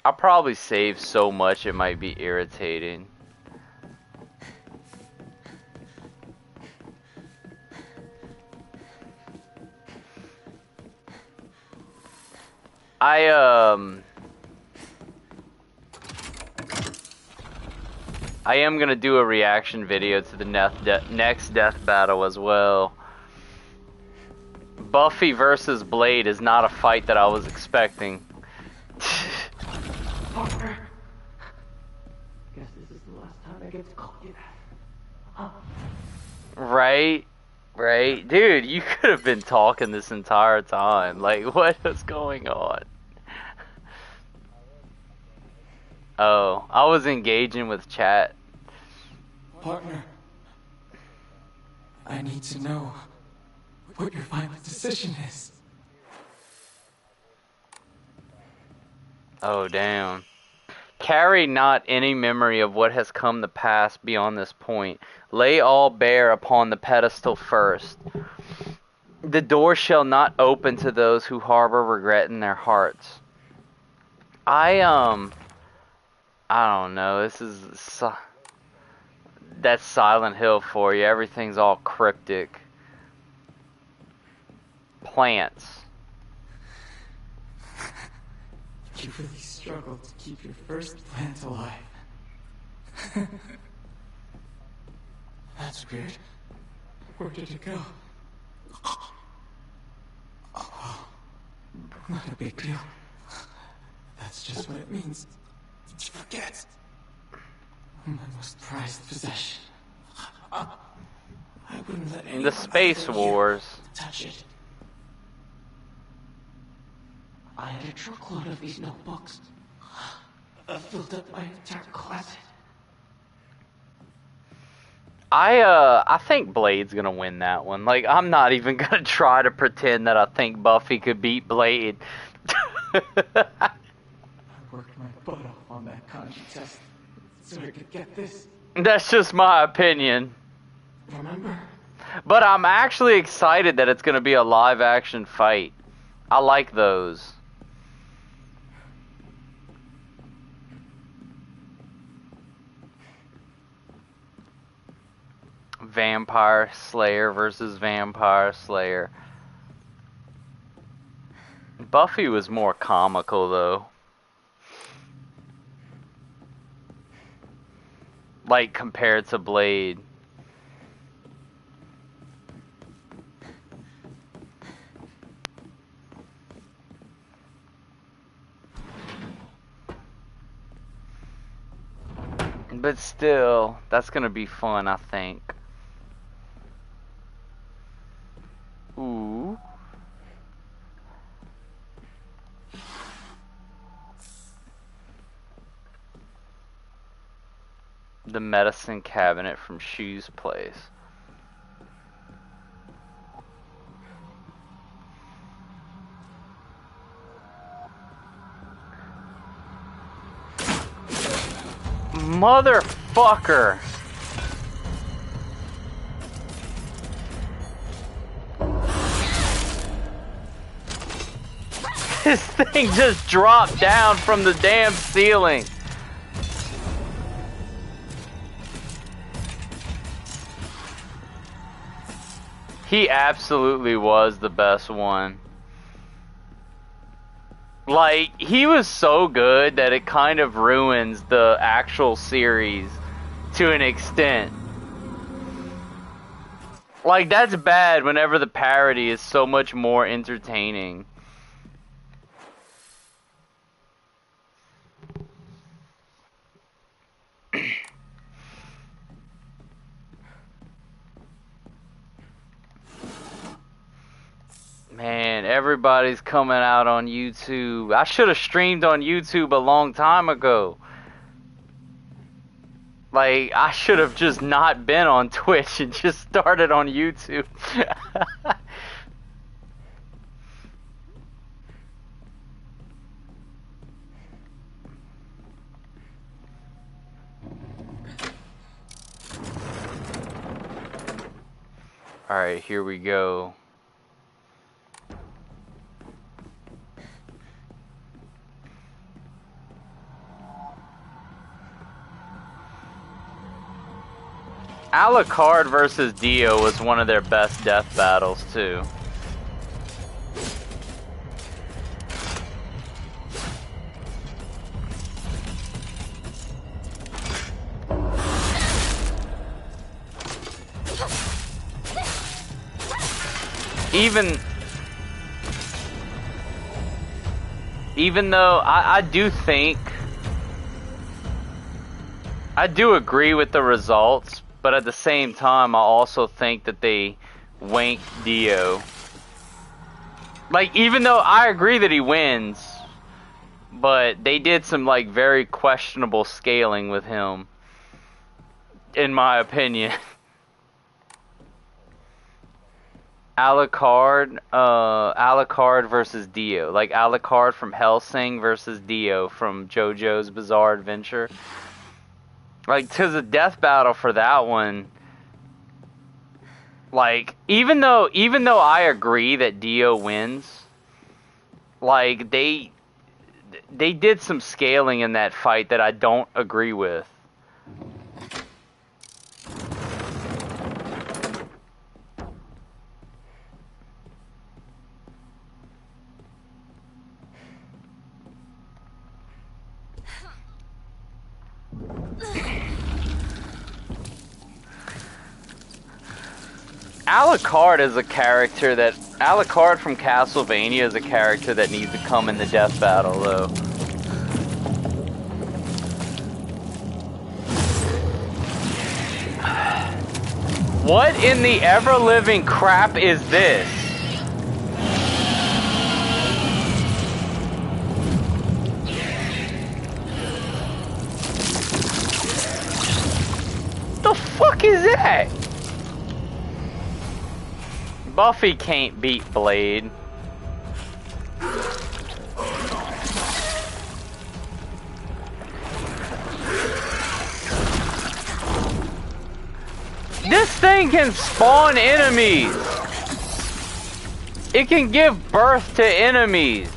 I'll probably save so much it might be irritating. I am gonna do a reaction video to the next death battle as well. Buffy versus Blade is not a fight that I was expecting. Partner. Guess this is the last time I get to call you that. Huh? Right? Right? Dude, you could have been talking this entire time. Like, what is going on? Oh, I was engaging with chat. Partner. I need to know what your final decision is. Oh, damn. Carry not any memory of what has come to pass beyond this point. Lay all bare upon the pedestal first. The door shall not open to those who harbor regret in their hearts. I don't know. This is That's Silent Hill for you. Everything's all cryptic. Plants. You really struggled to keep your first plant alive. That's weird. Where did it go? Oh, not a big deal. That's just what it means to forget. My most prized possession. I wouldn't let In the Space Wars. touch it. I had a truckload of these notebooks. I filled up my entire closet. I think Blade's gonna win that one. Like, I'm not even gonna try to pretend that I think Buffy could beat Blade. I worked my butt off on that kanji test so I could get this. That's just my opinion. Remember? But I'm actually excited that it's gonna be a live action fight. I like those. Vampire Slayer versus Vampire Slayer. Buffy was more comical though. Like compared to Blade. But still, that's gonna be fun, I think. Ooh. The medicine cabinet from Shu's place. Motherfucker! This thing just dropped down from the damn ceiling. He absolutely was the best one. Like, he was so good that it kind of ruins the actual series to an extent. Like, that's bad whenever the parody is so much more entertaining. Man, everybody's coming out on YouTube. I should have streamed on YouTube a long time ago. Like, I should have just not been on Twitch and just started on YouTube. Alright, here we go. Alucard versus Dio was one of their best death battles, too. Even though I do think, I do agree with the results, but at the same time, I also think that they wanked Dio. Like, even though I agree that he wins, but they did some, like, very questionable scaling with him, in my opinion. Alucard versus Dio. Like, Alucard from Hellsing versus Dio from JoJo's Bizarre Adventure. Like, 'tis a death battle for that one. Like, even though I agree that Dio wins, like, they did some scaling in that fight that I don't agree with. Alucard is a character that... Alucard from Castlevania is a character that needs to come in the death battle, though. What in the ever-living crap is this? The fuck is that? Buffy can't beat Blade. This thing can spawn enemies. It can give birth to enemies.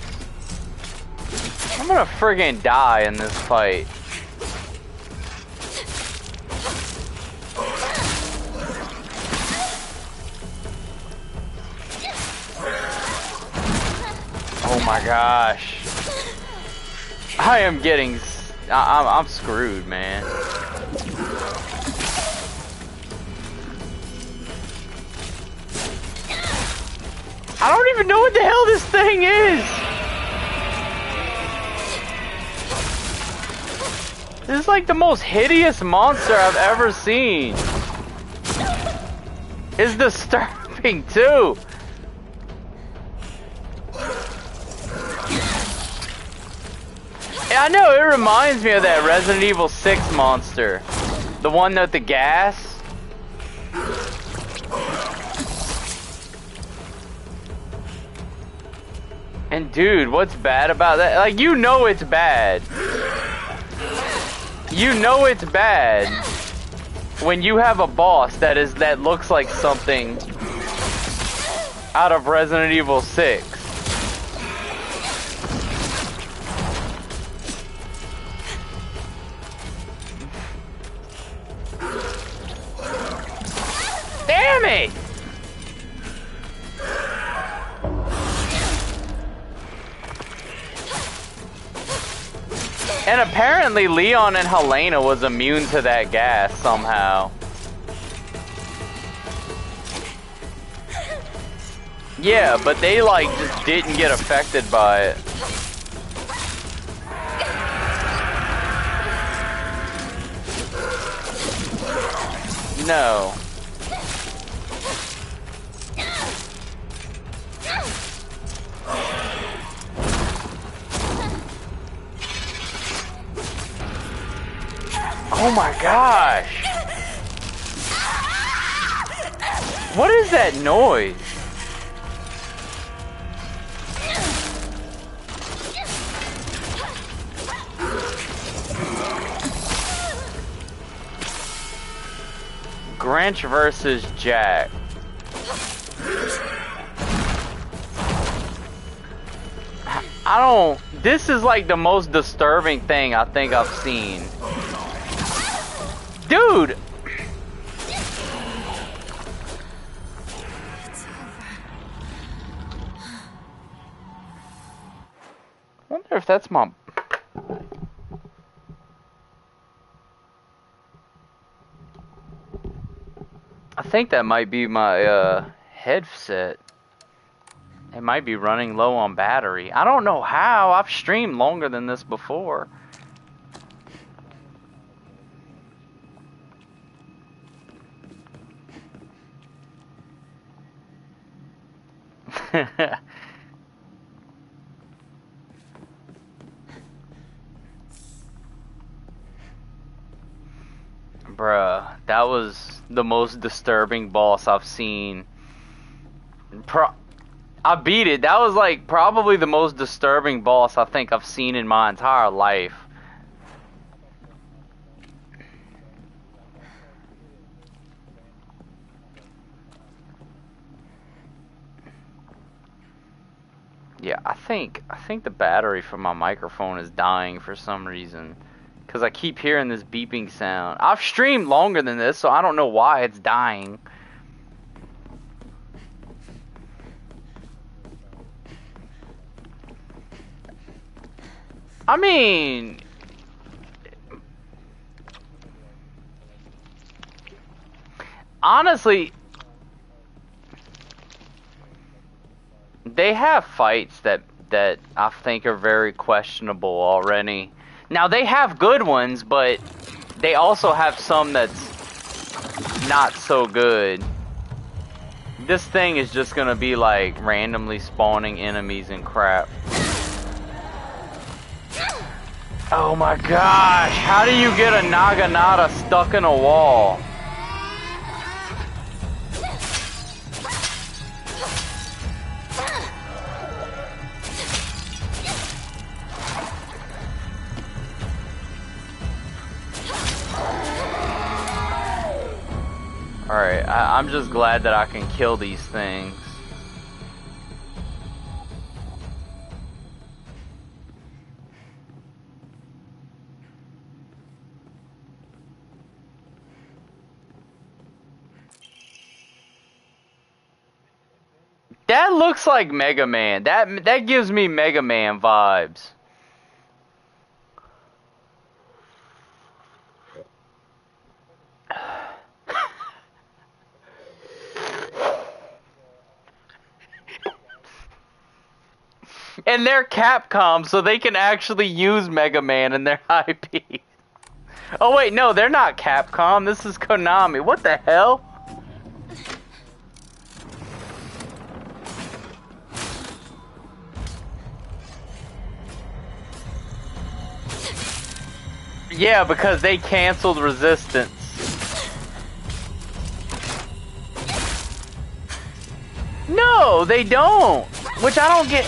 I'm gonna friggin' die in this fight. Oh my gosh. I am getting... I'm screwed, man. I don't even know what the hell this thing is! This is like the most hideous monster I've ever seen. It's disturbing too. Yeah, I know, it reminds me of that Resident Evil 6 monster. The one with the gas. And dude, what's bad about that? Like, you know it's bad. You know it's bad when you have a boss that looks like something out of Resident Evil 6. Damn it! And apparently Leon and Helena was immune to that gas somehow. Yeah, but they like just didn't get affected by it. No. Oh my gosh! What is that noise? Grinch versus Jack. I don't... This is like the most disturbing thing I think I've seen. Dude! It's over. I wonder if that's my... I think that might be my headset. It might be running low on battery. I don't know how. I've streamed longer than this before. Bruh, that was the most disturbing boss I've seen. I beat it. That was like probably the most disturbing boss I think I've seen in my entire life. Yeah, I think the battery for my microphone is dying for some reason. Because I keep hearing this beeping sound. I've streamed longer than this, so I don't know why it's dying. I mean... honestly, they have fights that I think are very questionable already. Now they have good ones, but they also have some that's not so good. This thing is just gonna be like randomly spawning enemies and crap. Oh my gosh, how do you get a Naginata stuck in a wall? Alright, I'm just glad that I can kill these things. That looks like Mega Man. That gives me Mega Man vibes. And they're Capcom, so they can actually use Mega Man in their IP. Oh wait, no, they're not Capcom. This is Konami. What the hell? Yeah, because they canceled Resistance. No, they don't. Which I don't get.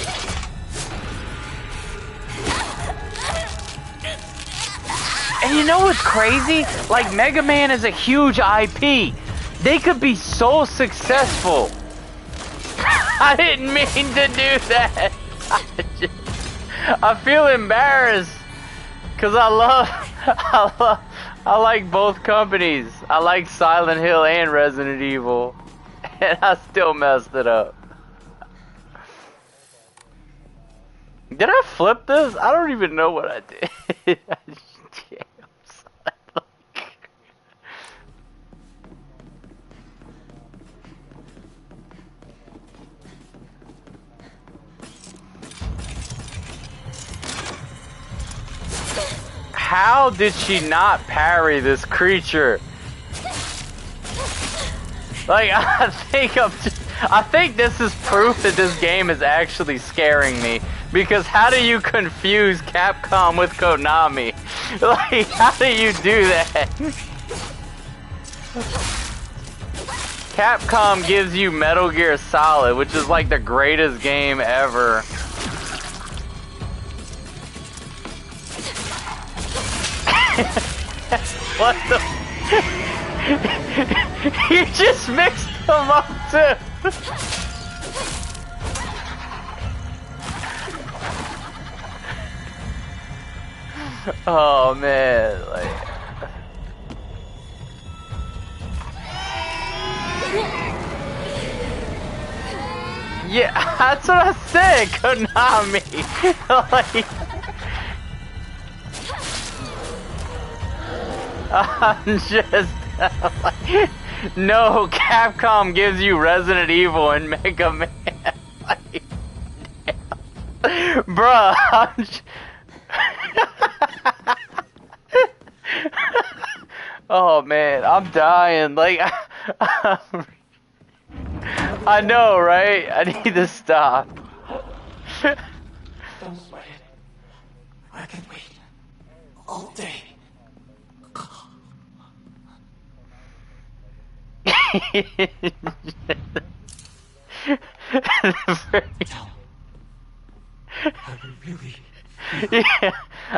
And you know what's crazy? Like, Mega Man is a huge IP. They could be so successful. I didn't mean to do that. I feel embarrassed. Cause I like both companies. I like Silent Hill and Resident Evil. And I still messed it up. Did I flip this? I don't even know what I did. How did she not parry this creature? Like, I think this is proof that this game is actually scaring me. Because how do you confuse Capcom with Konami? Like, how do you do that? Capcom gives you Metal Gear Solid, which is like the greatest game ever. What the? You just mixed them up too. Oh man, like. Yeah, that's what I said, Konami. Like, I'm just like, no, Capcom gives you Resident Evil and Mega Man. Like, bruh, oh man, I'm dying. Like, I know, right? I need to stop. Don't sweat it. I can wait. All day. Yeah,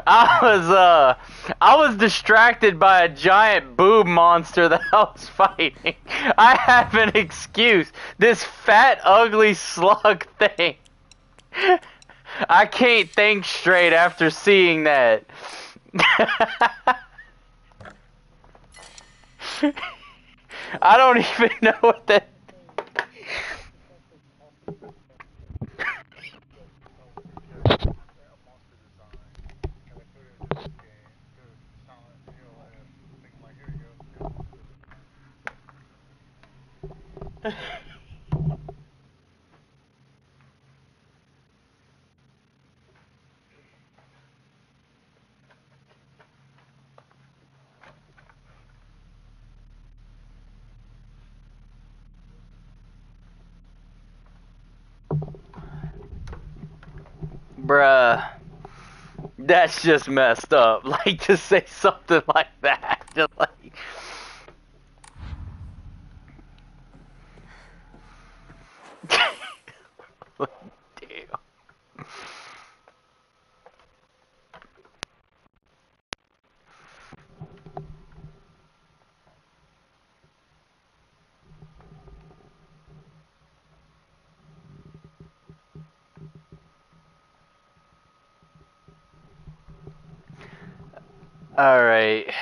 I was distracted by a giant boob monster that I was fighting. I have an excuse. This fat, ugly slug thing. I can't think straight after seeing that. I don't even know what that. Bruh. That's just messed up. Like, to say something like that. Just like... Damn. Alright.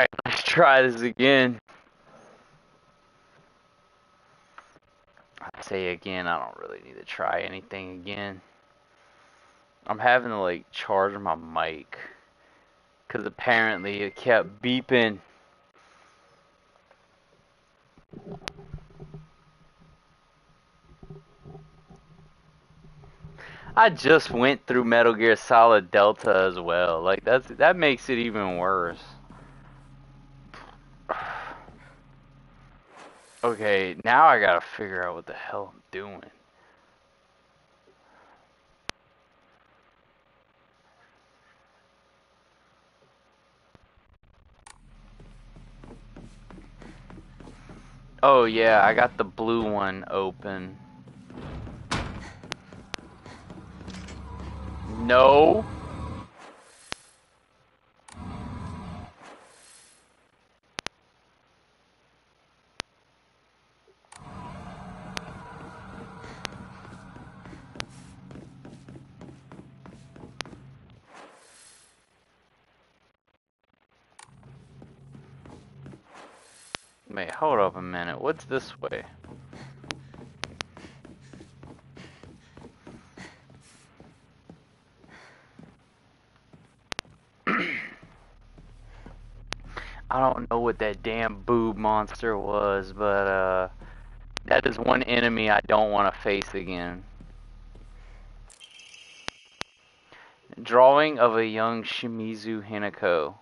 Alright, let's try this again. I say again, I don't really need to try anything again. I'm having to like charge my mic. Cause apparently it kept beeping. I just went through Metal Gear Solid Delta as well. Like that makes it even worse. Okay, now I gotta figure out what the hell I'm doing. Oh yeah, I got the blue one open. No. Wait, hold up a minute. What's this way? I don't know what that damn boob monster was, but that is one enemy I don't want to face again. Drawing of a young Shimizu Hinako.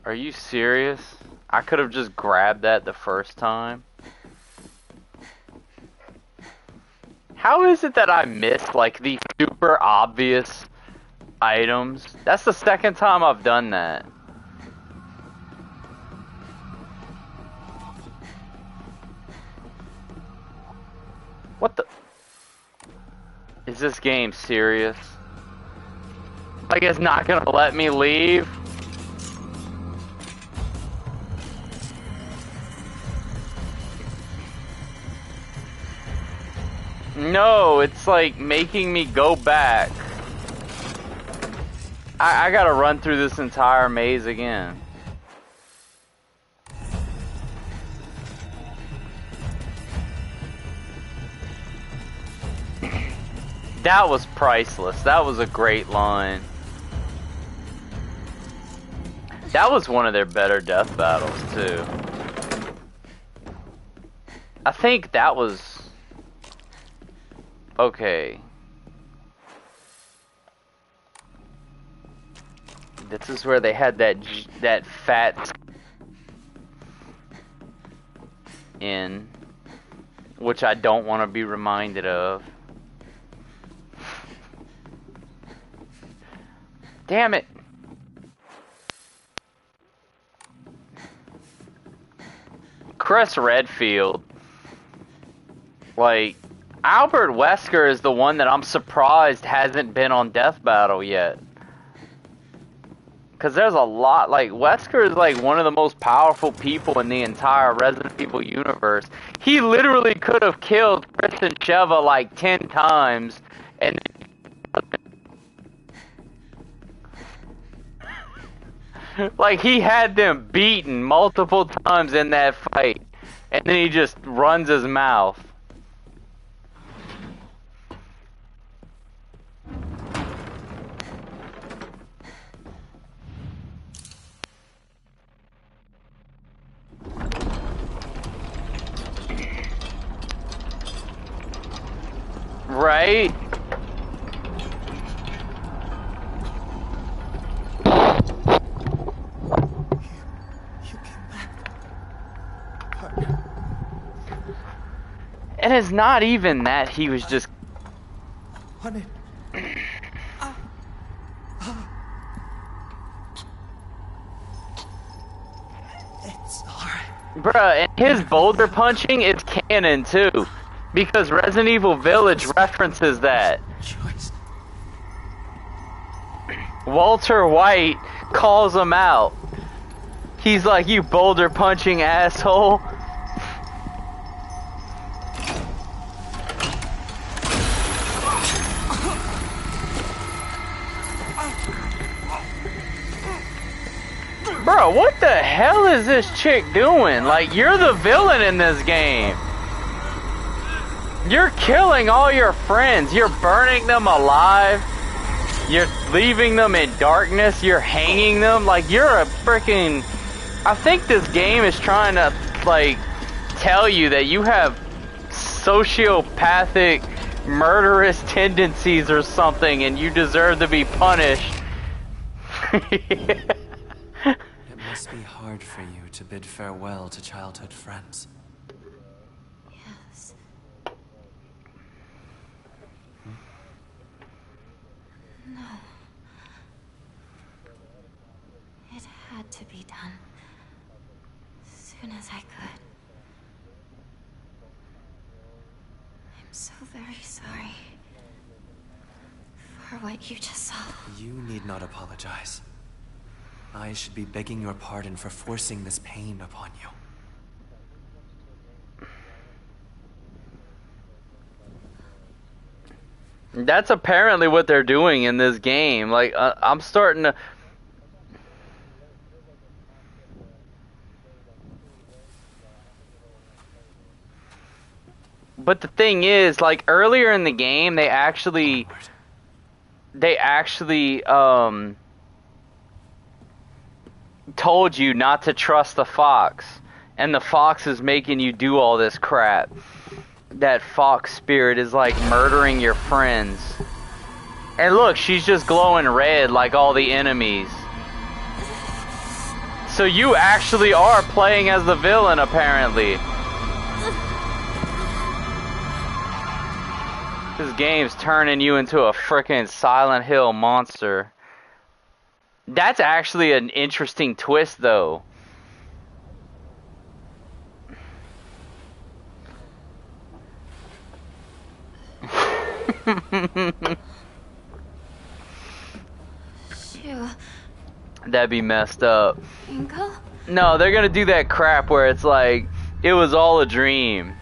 Are you serious? I could have just grabbed that the first time. How is it that I missed like the super obvious items? That's the second time I've done that. What the? Is this game serious? Like it's not gonna let me leave? No, it's like making me go back. I gotta run through this entire maze again. That was priceless. That was a great line. That was one of their better death battles, too. I think that was... Okay. This is where they had that fat... in. Which I don't want to be reminded of. Damn it! Chris Redfield. Like, Albert Wesker is the one that I'm surprised hasn't been on Death Battle yet. Cause there's a lot, like, Wesker is like one of the most powerful people in the entire Resident Evil universe. He literally could have killed Kristen Sheva like 10 times and like, he had them beaten multiple times in that fight, and then he just runs his mouth. Right? not even that he was just... Honey. It's alright. Bruh, and his boulder punching is canon too. Because Resident Evil Village references that. Choice. Walter White calls him out. He's like, you boulder punching asshole. Bro, what the hell is this chick doing? Like, you're the villain in this game. You're killing all your friends. You're burning them alive. You're leaving them in darkness. You're hanging them. Like, you're a freaking... I think this game is trying to, like, tell you that you have sociopathic, murderous tendencies or something, and you deserve to be punished. It must be hard for you to bid farewell to childhood friends. Yes. No. It had to be done. As soon as I could. I'm so very sorry for what you just saw. You need not apologize. I should be begging your pardon for forcing this pain upon you. That's apparently what they're doing in this game. Like, I'm starting to... But the thing is, like, earlier in the game, they actually told you not to trust the fox. And the fox is making you do all this crap. That fox spirit is, like, murdering your friends. And look, she's just glowing red like all the enemies. So you actually are playing as the villain, apparently. This game's turning you into a frickin' Silent Hill monster. That's actually an interesting twist, though. Shoo. That'd be messed up. Rinko? No, they're gonna do that crap where it's like, it was all a dream.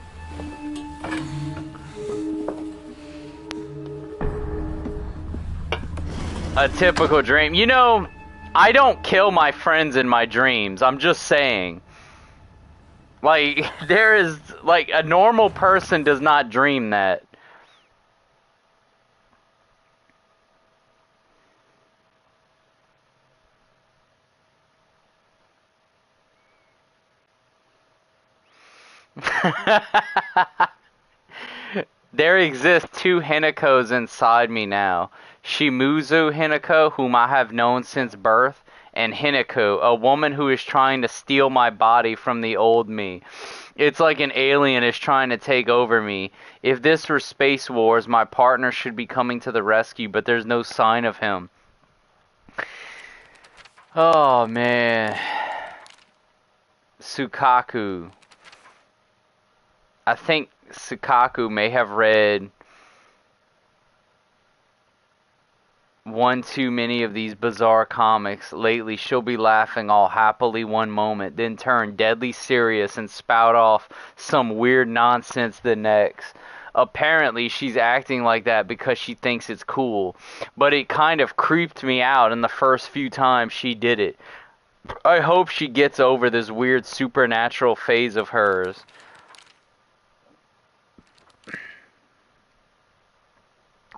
A typical dream. You know, I don't kill my friends in my dreams. I'm just saying. Like, there is, like, a normal person does not dream that. There exist two Hinekos inside me now. Shimuzu Hineko, whom I have known since birth, and Hineko, a woman who is trying to steal my body from the old me. It's like an alien is trying to take over me. If this were Space Wars, my partner should be coming to the rescue, but there's no sign of him. Oh, man. Sukaku. I think Sukaku may have read one too many of these bizarre comics lately. She'll be laughing all happily one moment, then turn deadly serious and spout off some weird nonsense the next. Apparently she's acting like that because she thinks it's cool, but it kind of creeped me out in the first few times she did it. I hope she gets over this weird supernatural phase of hers.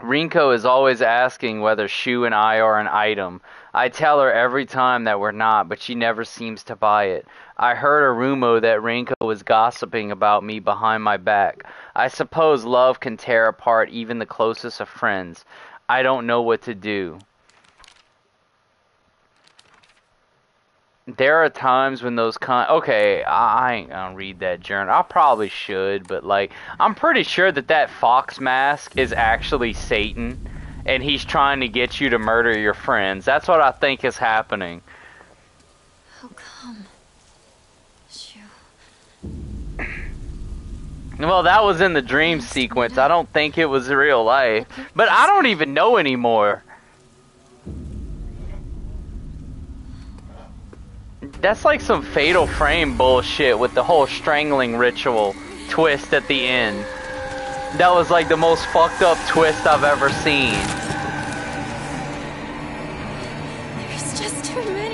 Rinko is always asking whether Shu and I are an item. I tell her every time that we're not, but she never seems to buy it. I heard a rumor that Rinko was gossiping about me behind my back. I suppose love can tear apart even the closest of friends. I don't know what to do. there are times when those okay, I ain't gonna read that journal. I probably should, but like, I'm pretty sure that fox mask is actually Satan, and he's trying to get you to murder your friends. That's what I think is happening. How come? Shoo. Well, that was in the dream sequence. I don't think it was real life. But I don't even know anymore. That's like some Fatal Frame bullshit with the whole strangling ritual twist at the end. That was like the most fucked up twist I've ever seen. There's just too many.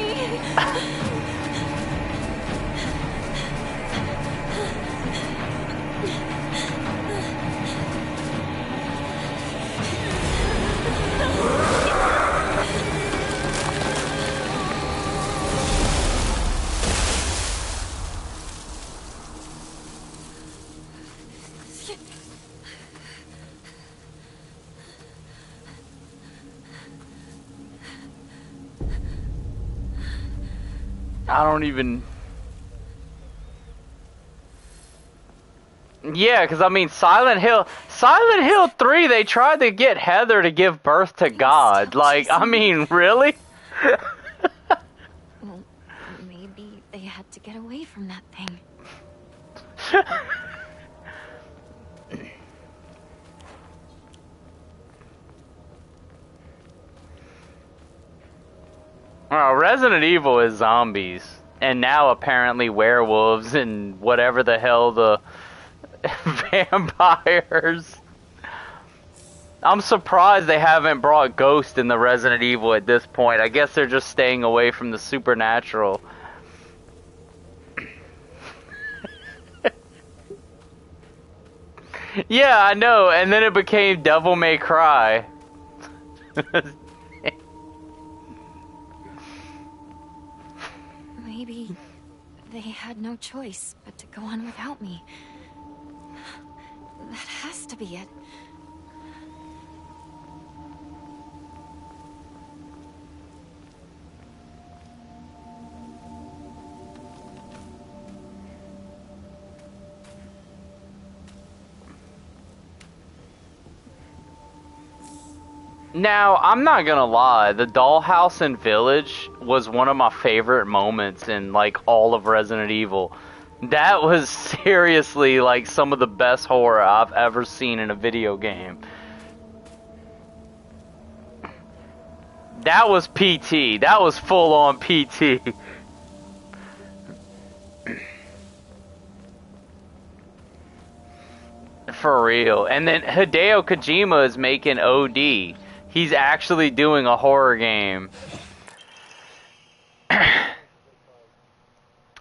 I don't even... Yeah, because I mean, Silent Hill 3, they tried to get Heather to give birth to God. Like, I mean, really? Well, maybe they had to get away from that thing. Resident Evil is zombies. And now apparently werewolves and whatever the hell the vampires. I'm surprised they haven't brought Ghost in the Resident Evil at this point. I guess they're just staying away from the supernatural. Yeah, I know. And then it became Devil May Cry. Maybe they had no choice but to go on without me. That has to be it. Now, I'm not gonna lie, the dollhouse in Village was one of my favorite moments in, like, all of Resident Evil. That was seriously, like, some of the best horror I've ever seen in a video game. That was PT. That was full-on PT. For real. And then Hideo Kojima is making OD. He's actually doing a horror game.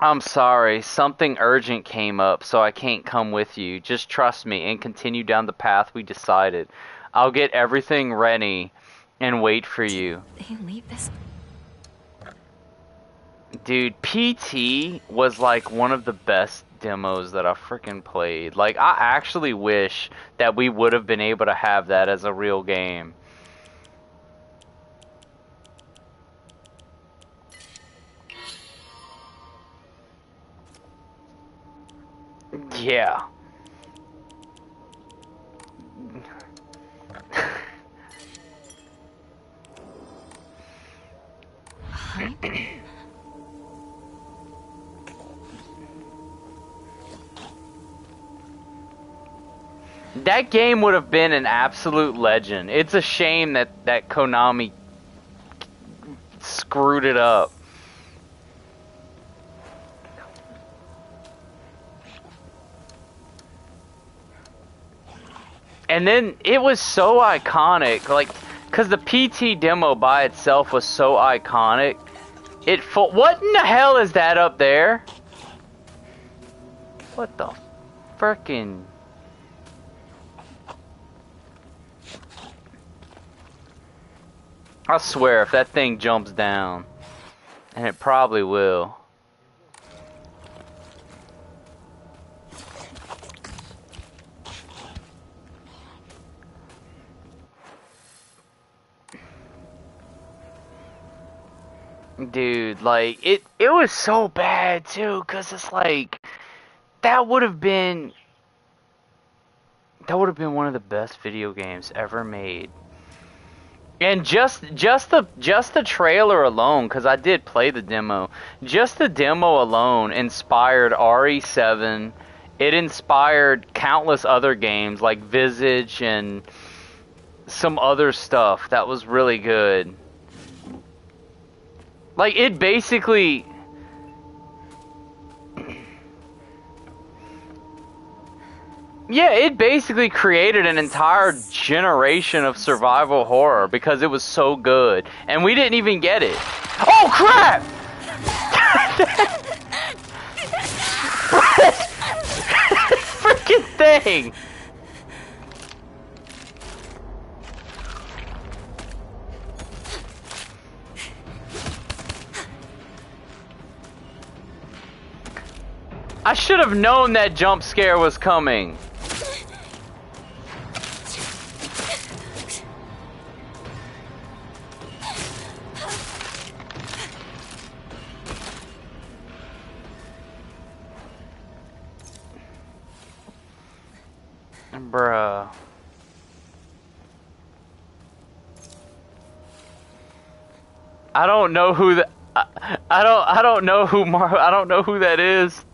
I'm sorry, something urgent came up, so I can't come with you. Just trust me and continue down the path we decided. I'll get everything ready and wait for you. They leave this. Dude, PT was like one of the best demos that I freaking played. Like, I actually wish that we would have been able to have that as a real game. Yeah. That game would have been an absolute legend. It's a shame that Konami screwed it up. And then it was so iconic, like, because the PT demo by itself was so iconic. What in the hell is that up there? What the frickin'... I swear, if that thing jumps down, and it probably will. Dude, like, it was so bad, too, because it's like, that would have been one of the best video games ever made. And just the trailer alone, because I did play the demo, just the demo alone inspired RE7. It inspired countless other games like Visage and some other stuff that was really good. Like, it basically... Yeah, it basically created an entire generation of survival horror because it was so good. And we didn't even get it. Oh, crap! Freaking thing! I should have known that jump scare was coming. Bruh. I don't know who that. I don't know who I don't know who that is.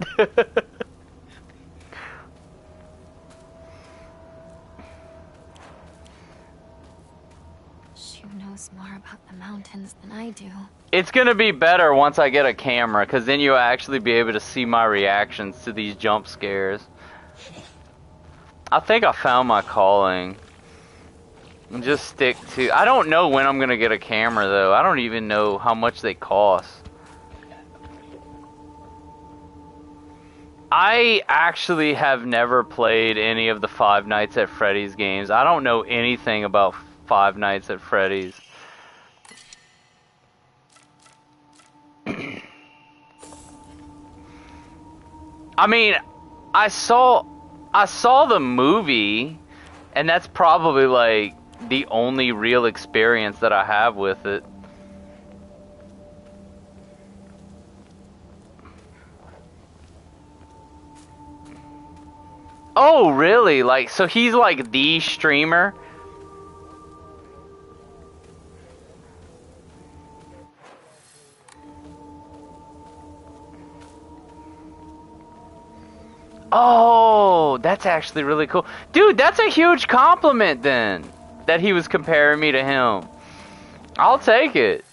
She knows more about the mountains than I do. It's gonna be better once I get a camera, because then you'll actually be able to see my reactions to these jump scares. I think I found my calling. Just stick to... I don't know when I'm gonna get a camera, though. I don't even know how much they cost. I actually have never played any of the Five Nights at Freddy's games. I don't know anything about Five Nights at Freddy's. I mean, I saw the movie, and that's probably like the only real experience that I have with it. Oh, really? Like, so he's like the streamer? Oh, that's actually really cool. Dude, that's a huge compliment then, that he was comparing me to him. I'll take it.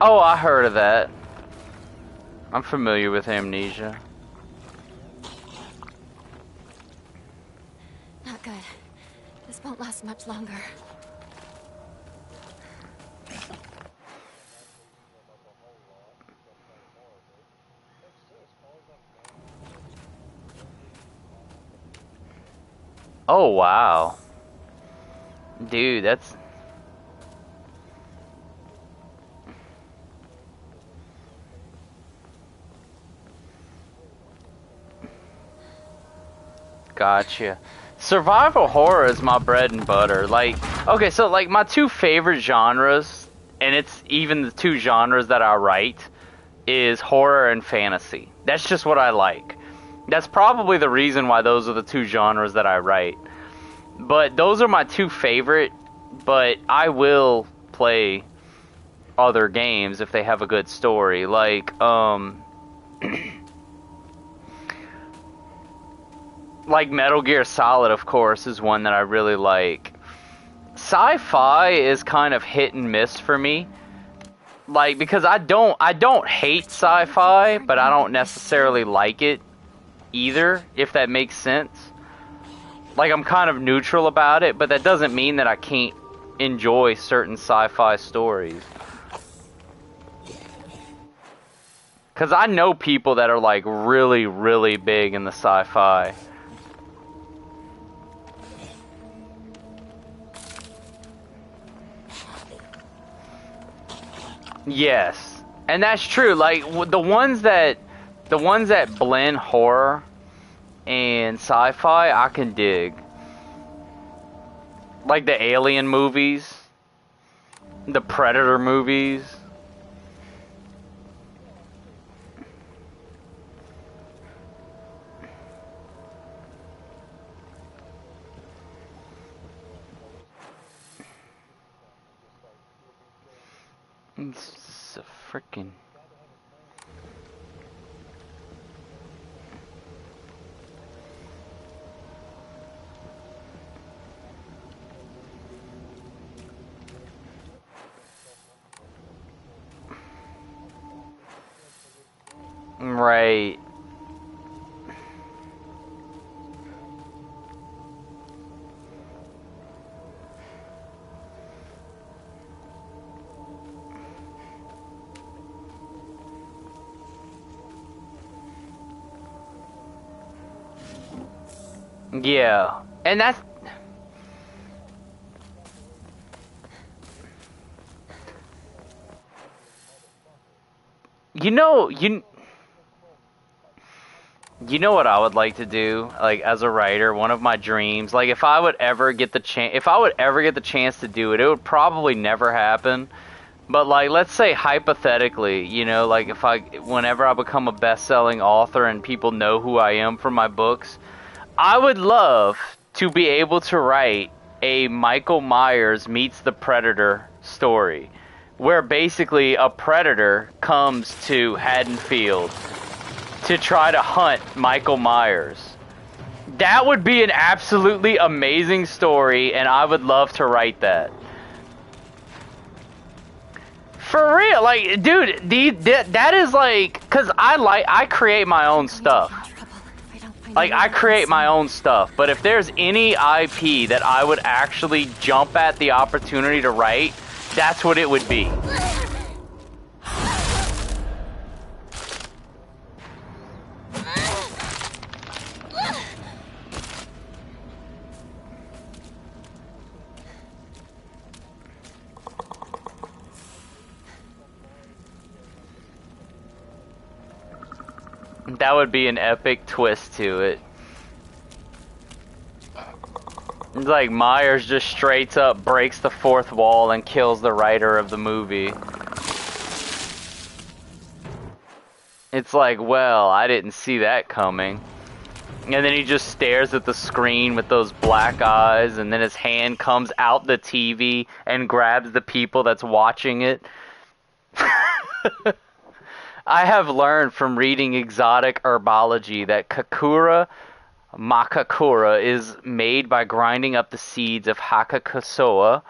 Oh, I heard of that. I'm familiar with Amnesia. Not good. This won't last much longer. Oh, wow. Dude, that's... Gotcha. Survival horror is my bread and butter. Like, okay, so like my two favorite genres, and it's even the two genres that I write, is horror and fantasy. That's just what I like. That's probably the reason why those are the two genres that I write. But those are my two favorite, but I will play other games if they have a good story. Like, Like Metal Gear Solid, of course, is one that I really like. Sci-fi is kind of hit and miss for me. Like, because I don't hate sci-fi, but I don't necessarily like it either, if that makes sense. Like, I'm kind of neutral about it, but that doesn't mean that I can't enjoy certain sci-fi stories. Because I know people that are, like, really, really big in the sci-fi. Yes, and that's true. Like the ones that blend horror and sci-fi, I can dig. Like the Alien movies, the Predator movies. It's a freaking. Right. Yeah, and that's you know what I would like to do, like as a writer, one of my dreams, like if I would ever get the chance to do it, it would probably never happen. But like let's say hypothetically, you know, like whenever I become a best-selling author and people know who I am from my books, I would love to be able to write a Michael Myers meets the Predator story, where basically a predator comes to Haddonfield to try to hunt Michael Myers. That would be an absolutely amazing story, and I would love to write that. For real, like, dude, that is like, cause I create my own stuff. Like, I create my own stuff, but if there's any IP that I would actually jump at the opportunity to write, that's what it would be. That would be an epic twist to it. It's like Myers just straight up breaks the fourth wall and kills the writer of the movie. It's like, well, I didn't see that coming. And then he just stares at the screen with those black eyes, and then his hand comes out the TV and grabs the people that's watching it. I have learned from reading exotic herbology that Kakura Makakura is made by grinding up the seeds of Hakakusoa,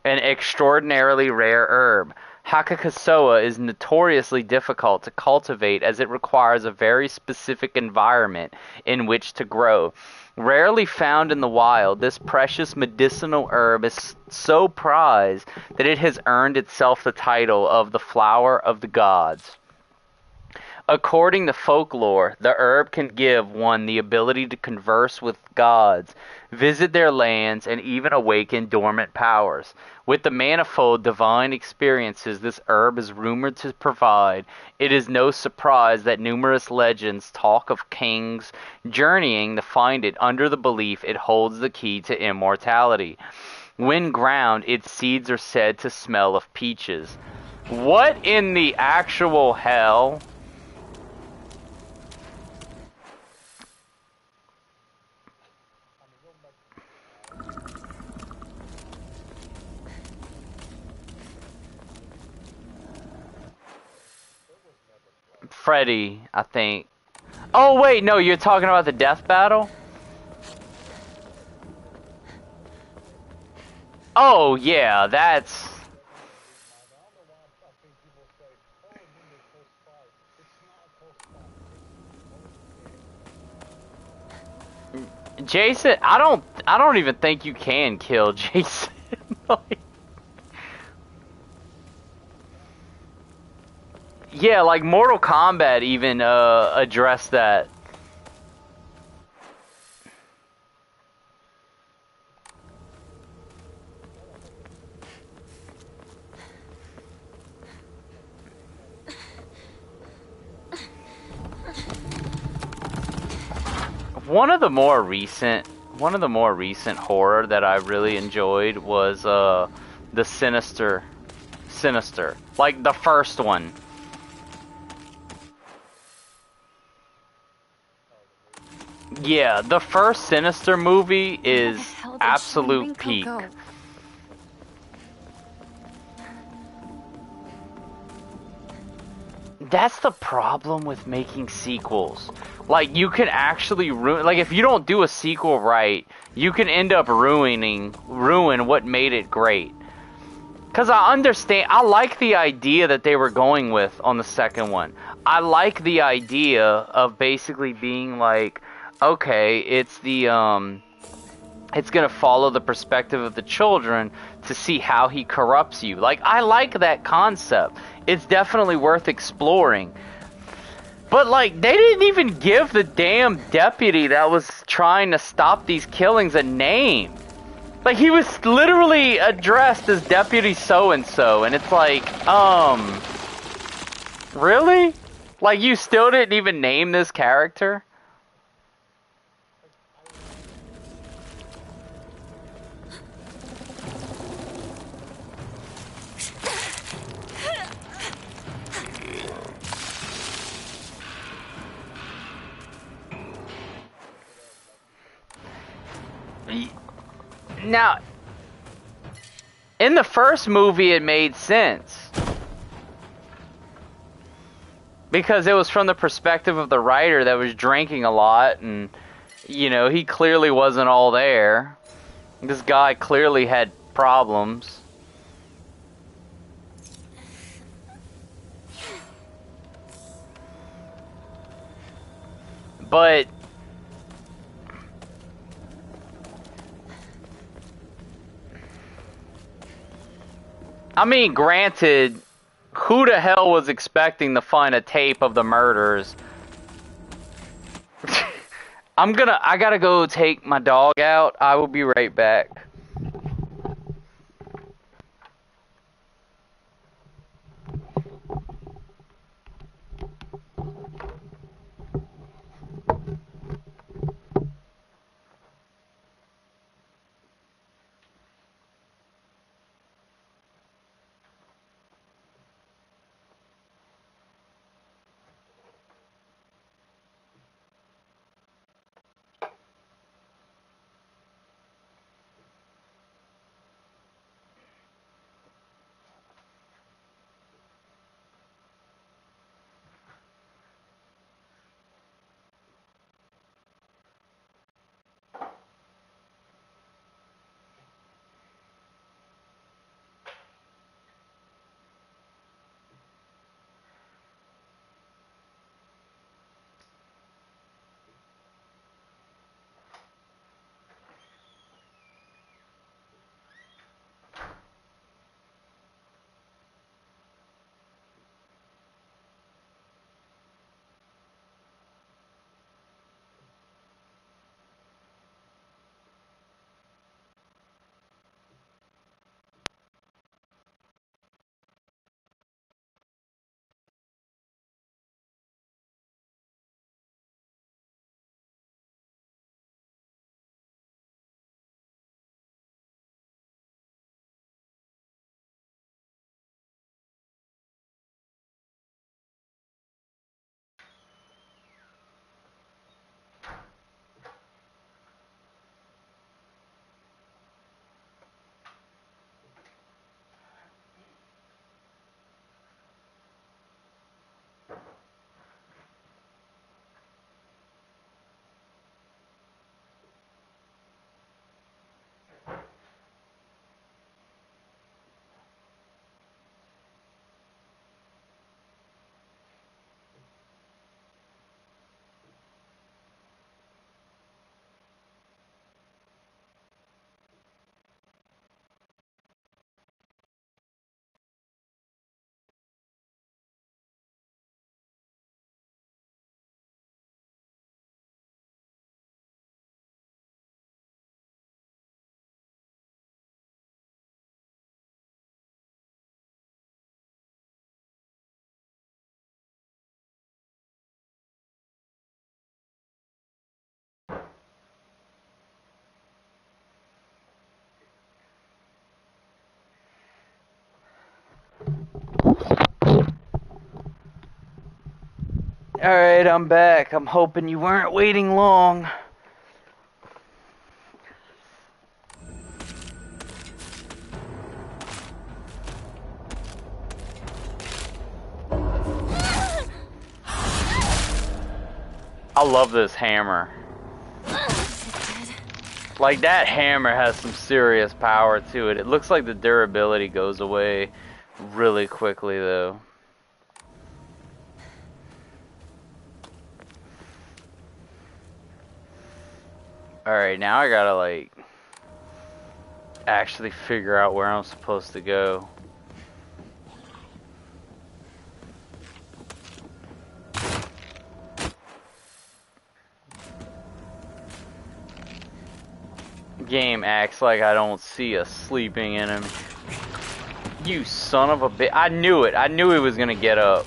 an extraordinarily rare herb. Hakakusoa is notoriously difficult to cultivate as it requires a very specific environment in which to grow. Rarely found in the wild, this precious medicinal herb is so prized that it has earned itself the title of the flower of the gods. According to folklore, the herb can give one the ability to converse with gods, visit their lands, and even awaken dormant powers. With the manifold divine experiences this herb is rumored to provide, it is no surprise that numerous legends talk of kings journeying to find it under the belief it holds the key to immortality. When ground, its seeds are said to smell of peaches. What in the actual hell? Freddy, I think. Oh wait, no, you're talking about the death battle? Oh yeah, that's Jason. I don't even think you can kill Jason. Like, yeah, like Mortal Kombat even addressed that. One of the more recent horror that I really enjoyed was the Sinister, like the first one. Yeah, the first Sinister movie is Where the hell did absolute Shinrinko peak. go? That's the problem with making sequels. Like, you can actually ruin, like, if you don't do a sequel right, you can end up ruin what made it great. Because I like the idea that they were going with on the second one. I like the idea of basically being like, okay, it's gonna follow the perspective of the children to see how he corrupts you. Like, I like that concept. It's definitely worth exploring. But, like, they didn't even give the damn deputy that was trying to stop these killings a name. Like, he was literally addressed as Deputy So-and-so, and it's like, really? Like, you still didn't even name this character? Now, in the first movie, it made sense. Because it was from the perspective of the writer that was drinking a lot, and, you know, he clearly wasn't all there. This guy clearly had problems. But I mean, granted, who the hell was expecting to find a tape of the murders? I gotta go take my dog out. I will be right back. Alright, I'm back. I'm hoping you weren't waiting long. I love this hammer. Like, that hammer has some serious power to it. It looks like the durability goes away really quickly, though. Alright, now I gotta, like, actually figure out where I'm supposed to go. Game acts like I don't see a sleeping enemy. You son of a bitch. I knew it. I knew he was gonna get up.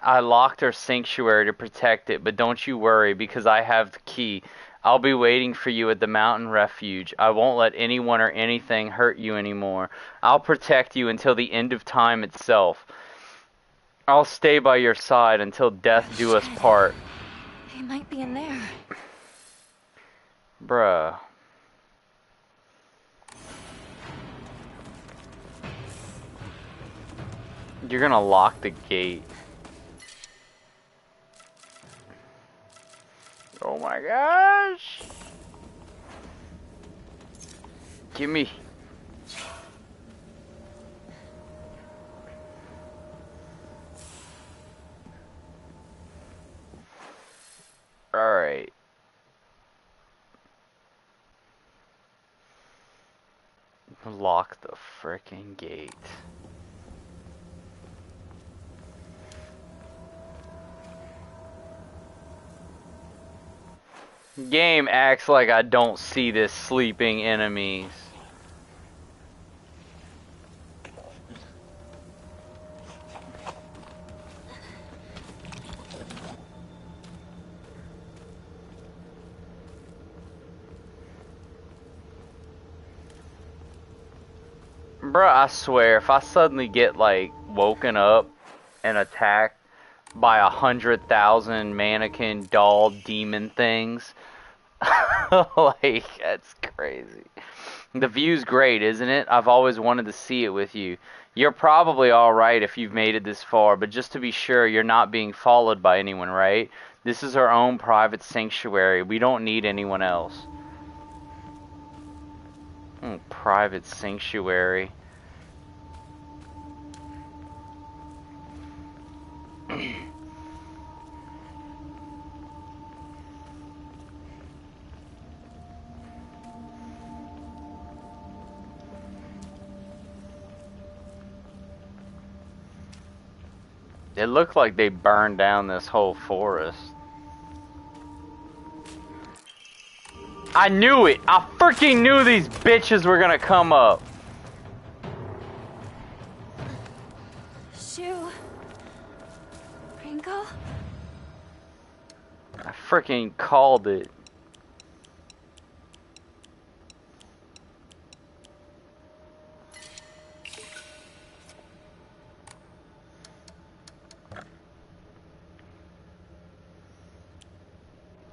I locked our sanctuary to protect it, but don't you worry because I have the key. I'll be waiting for you at the mountain refuge. I won't let anyone or anything hurt you anymore. I'll protect you until the end of time itself. I'll stay by your side until death do us part. He might be in there. Bruh. You're gonna lock the gate. Oh my gosh. Gimme. Alright. Lock the frickin' gate. Game acts like I don't see this sleeping enemies. Bruh, I swear, if I suddenly get, like, woken up and attacked by 100,000 mannequin doll demon things, like, that's crazy. The view's great, isn't it? I've always wanted to see it with you. You're probably alright if you've made it this far, but just to be sure, you're not being followed by anyone, right? This is our own private sanctuary. We don't need anyone else. Private sanctuary. It looked like they burned down this whole forest. I knew it! I freaking knew these bitches were gonna come up! Shu. Ringo? I freaking called it.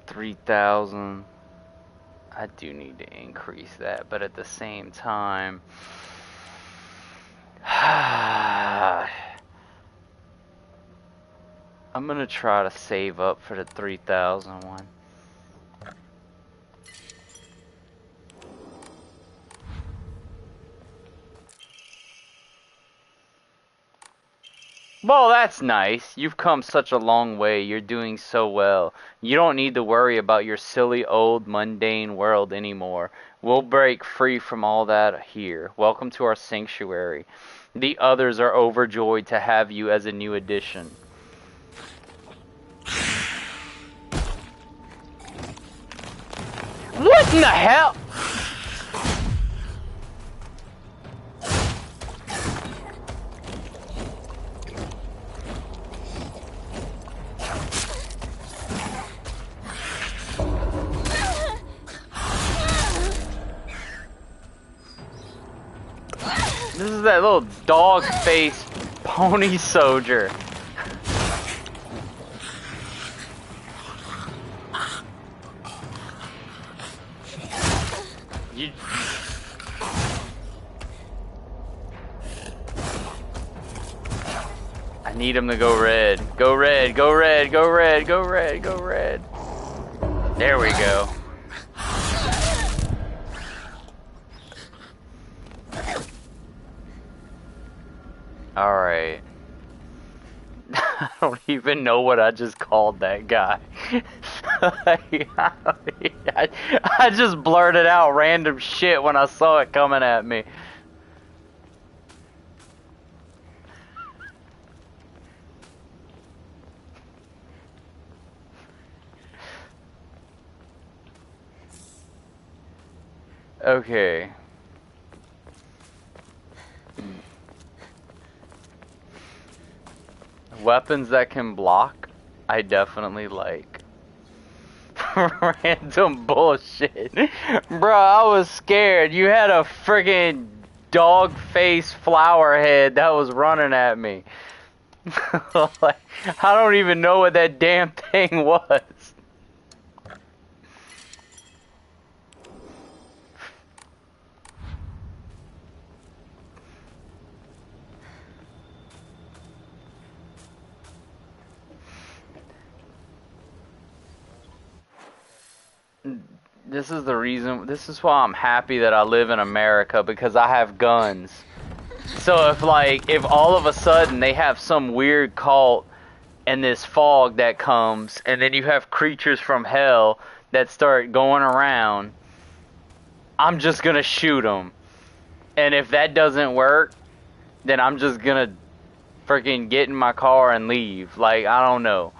$3,000. I do need to increase that, but at the same time, I'm gonna try to save up for the 3,000 one. Well, that's nice. You've come such a long way. You're doing so well. You don't need to worry about your silly old mundane world anymore. We'll break free from all that here. Welcome to our sanctuary. The others are overjoyed to have you as a new addition. What in the hell? This is that little dog face Pony Soldier. You... I need him to go red. Go red, go red, go red, go red, go red. There we go. Alright. I don't even know what I just called that guy. I just blurted out random shit when I saw it coming at me. Okay. Weapons that can block, I definitely like. Random bullshit. Bruh, I was scared. You had a friggin' dog face flower head that was running at me. Like, I don't even know what that damn thing was. This is the reason, this is why I'm happy that I live in America, because I have guns. So if all of a sudden they have some weird cult and this fog that comes, and then you have creatures from hell that start going around, I'm just gonna shoot them. And if that doesn't work, then I'm just gonna freaking get in my car and leave. Like, I don't know.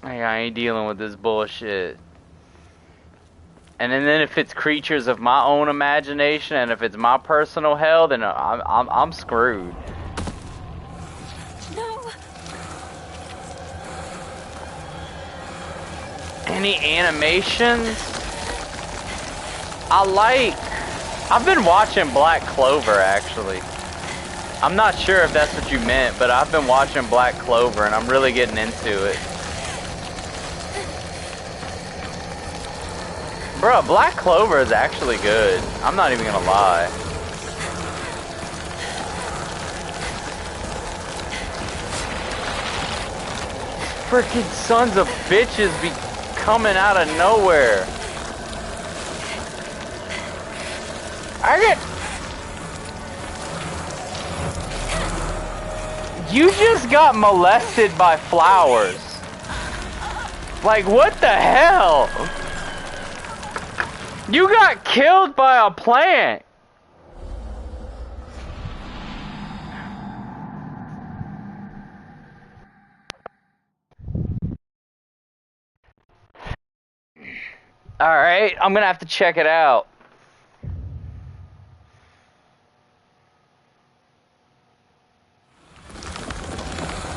Like, I ain't dealing with this bullshit. And then if it's creatures of my own imagination, and if it's my personal hell, then I'm screwed. No. Any animations? I've been watching Black Clover, actually. I'm not sure if that's what you meant, but I've been watching Black Clover, and I'm really getting into it. Bro, Black Clover is actually good. I'm not even gonna lie. Freaking sons of bitches be coming out of nowhere. You just got molested by flowers. Like, what the hell? You got killed by a plant. Alright, I'm gonna have to check it out.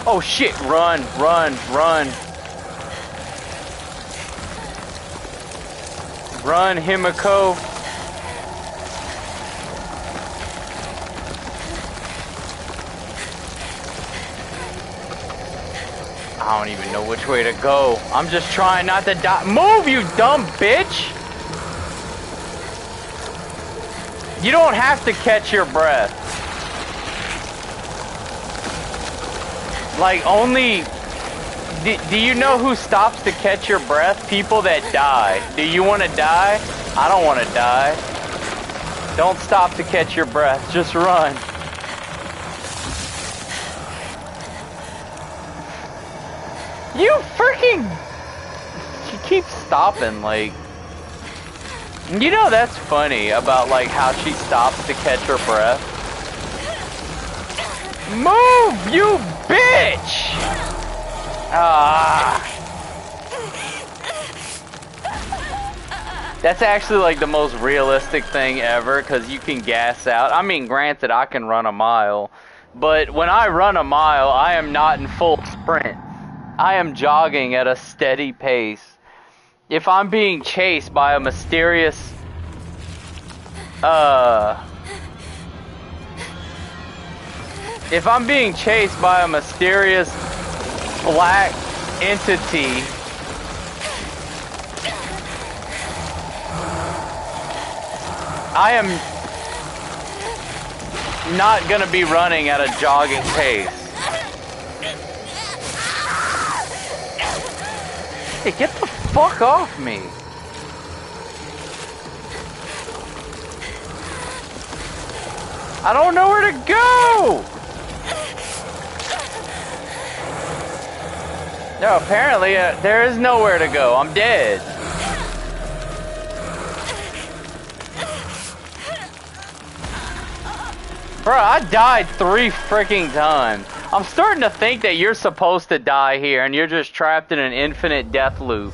Oh shit, run, run, run. Run, Himiko. I don't even know which way to go. I'm just trying not to die. Move, you dumb bitch! You don't have to catch your breath. Like, only... Do you know who stops to catch your breath? People that die. Do you want to die? I don't want to die. Don't stop to catch your breath. Just run. You freaking... She keeps stopping, like... You know that's funny about, like, how she stops to catch her breath? Move, you bitch! Ah. That's actually like the most realistic thing ever, because you can gas out. I mean, granted, I can run a mile, but when I run a mile, I am not in full sprint. I am jogging at a steady pace. If I'm being chased by a mysterious, If I'm being chased by a mysterious black entity, I am not gonna be running at a jogging pace. Hey, get the fuck off me. I don't know where to go! No, apparently there is nowhere to go. I'm dead. Bro, I died 3 freaking times. I'm starting to think that you're supposed to die here and you're just trapped in an infinite death loop.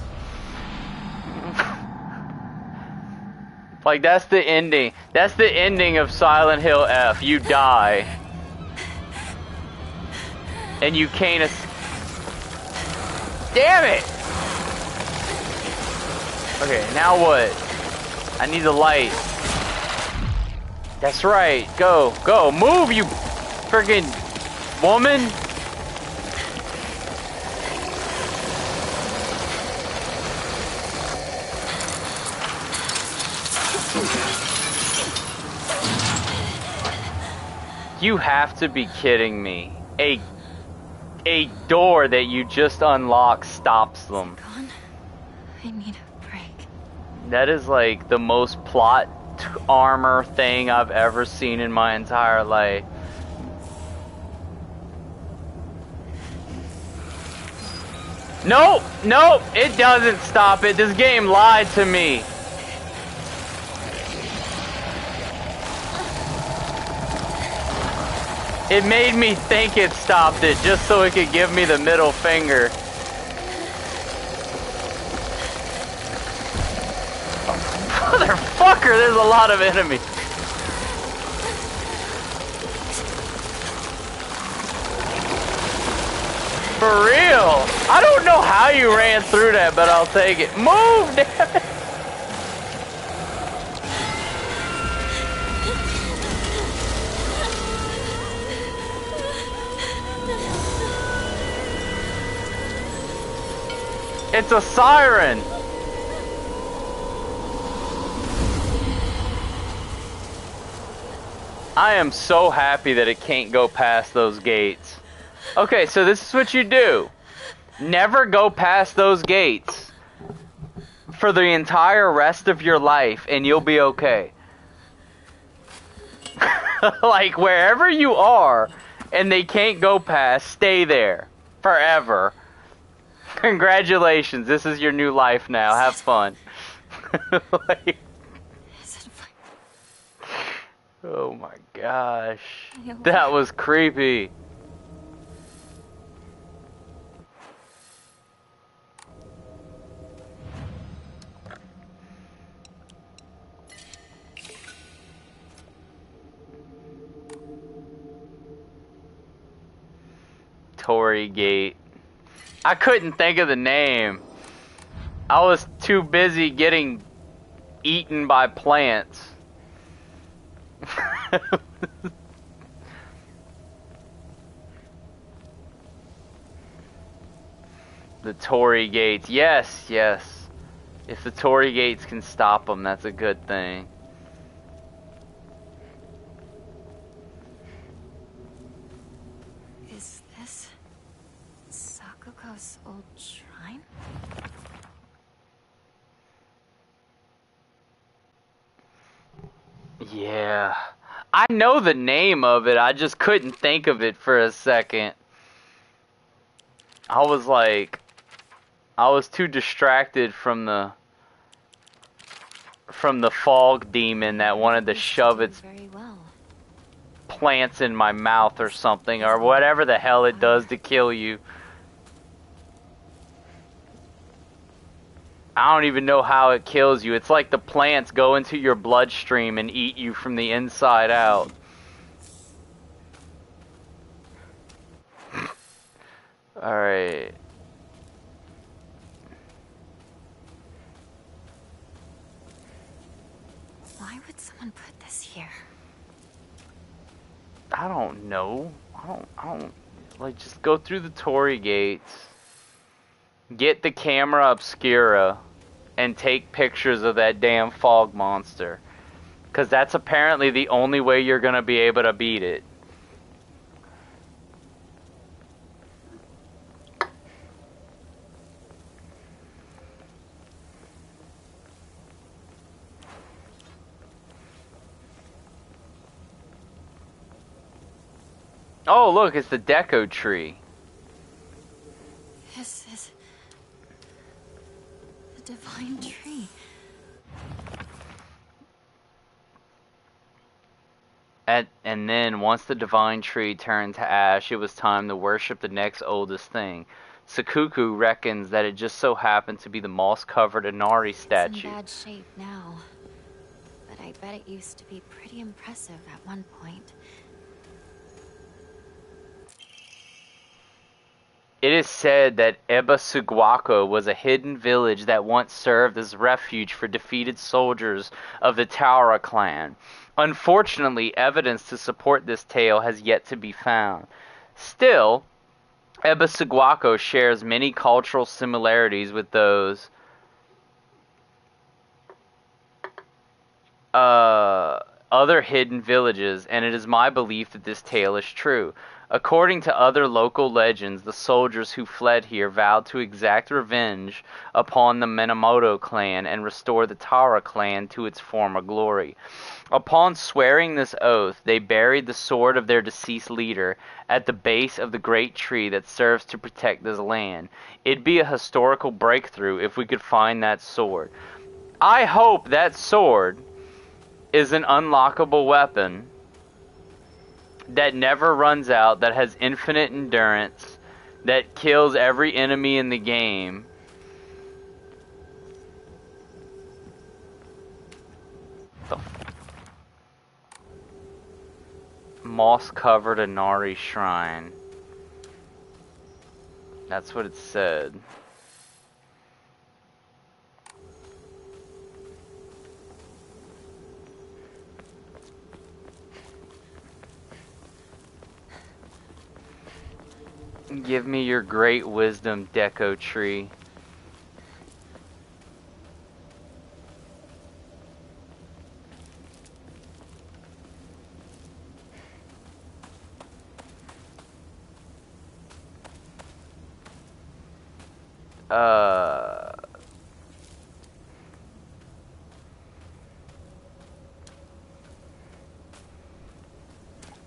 Like, that's the ending. That's the ending of Silent Hill F. You die. And you can't Damn it! Okay, now what? I need the light. That's right. Go. Go. Move, you friggin' woman. You have to be kidding me. A door that you just unlocked stops them. Gone? I need a break. That is like the most plot armor thing I've ever seen in my entire life. Nope, nope, it doesn't stop it. This game lied to me. It made me think it stopped it just so it could give me the middle finger. Motherfucker, there's a lot of enemies. For real. I don't know how you ran through that, but I'll take it. Move, damn it. It's a siren. I am so happy that it can't go past those gates. Okay, so this is what you do. Never go past those gates for the entire rest of your life and you'll be okay. Like, wherever you are and they can't go past, stay there forever. Congratulations, this is your new life now. Have fun. Like, oh my gosh. That was creepy. Torii Gate. I couldn't think of the name. I was too busy getting eaten by plants. The Torii Gates. Yes, yes. If the Torii Gates can stop them, that's a good thing. Is this Sakuga's old shrine? Yeah. I know the name of it, I just couldn't think of it for a second. I was like, I was too distracted from the fog demon that wanted to shove its plants in my mouth or something, or whatever the hell it does to kill you. I don't even know how it kills you. It's like the plants go into your bloodstream and eat you from the inside out. Alright. Why would someone put this here? I don't know. I don't, like, just go through the Torii gates, get the camera obscura, and take pictures of that damn fog monster. Because that's apparently the only way you're going to be able to beat it. Oh, look, it's the Deco tree. This is the divine tree. And then, once the divine tree turned to ash, it was time to worship the next oldest thing. Sakuku reckons that it just so happened to be the moss-covered Inari statue. It's in bad shape now, but I bet it used to be pretty impressive at one point. It is said that Eba Suguako was a hidden village that once served as refuge for defeated soldiers of the Taura clan. Unfortunately, evidence to support this tale has yet to be found. Still, Eba Suguako shares many cultural similarities with those other hidden villages, and it is my belief that this tale is true. According to other local legends, the soldiers who fled here vowed to exact revenge upon the Minamoto clan and restore the Taura clan to its former glory. Upon swearing this oath, they buried the sword of their deceased leader at the base of the great tree that serves to protect this land. It'd be a historical breakthrough if we could find that sword. I hope that sword is an unlockable weapon that never runs out, that has infinite endurance, that kills every enemy in the game. The moss-covered Inari shrine. That's what it said. Give me your great wisdom, Deco tree.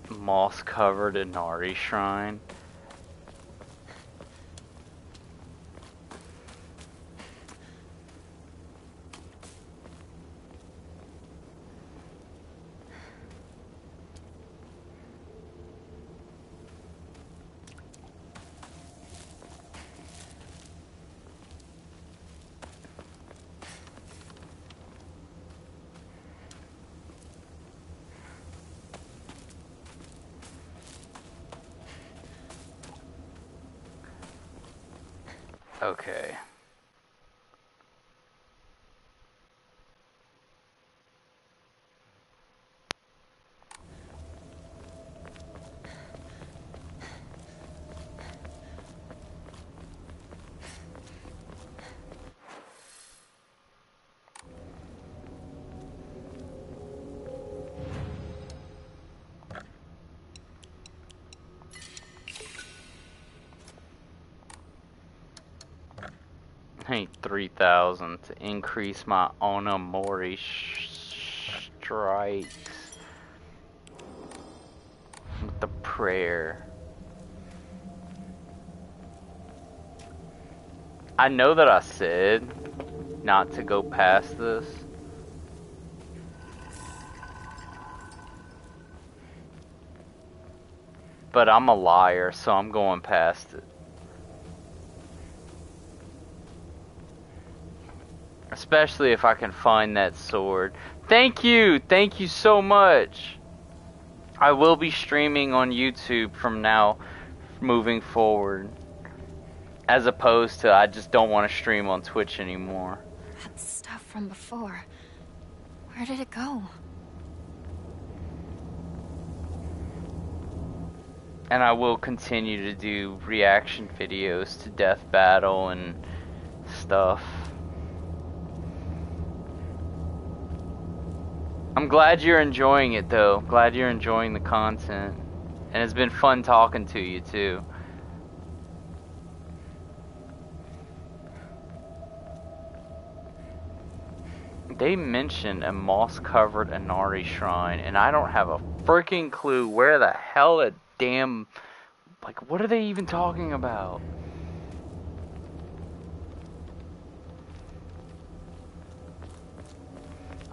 Moss-covered Inari shrine. Okay. I need 3,000 to increase my Onamori strikes with the prayer. I know that I said not to go past this. But I'm a liar, so I'm going past it. Especially if I can find that sword. Thank you so much. I will be streaming on YouTube from now moving forward. As opposed to I just don't want to stream on Twitch anymore. That stuff from before. Where did it go? And I will continue to do reaction videos to Death Battle and stuff. I'm glad you're enjoying it though. Glad you're enjoying the content. And it's been fun talking to you too. They mentioned a moss-covered Inari shrine, and I don't have a freaking clue where the hell a damn... Like, what are they even talking about?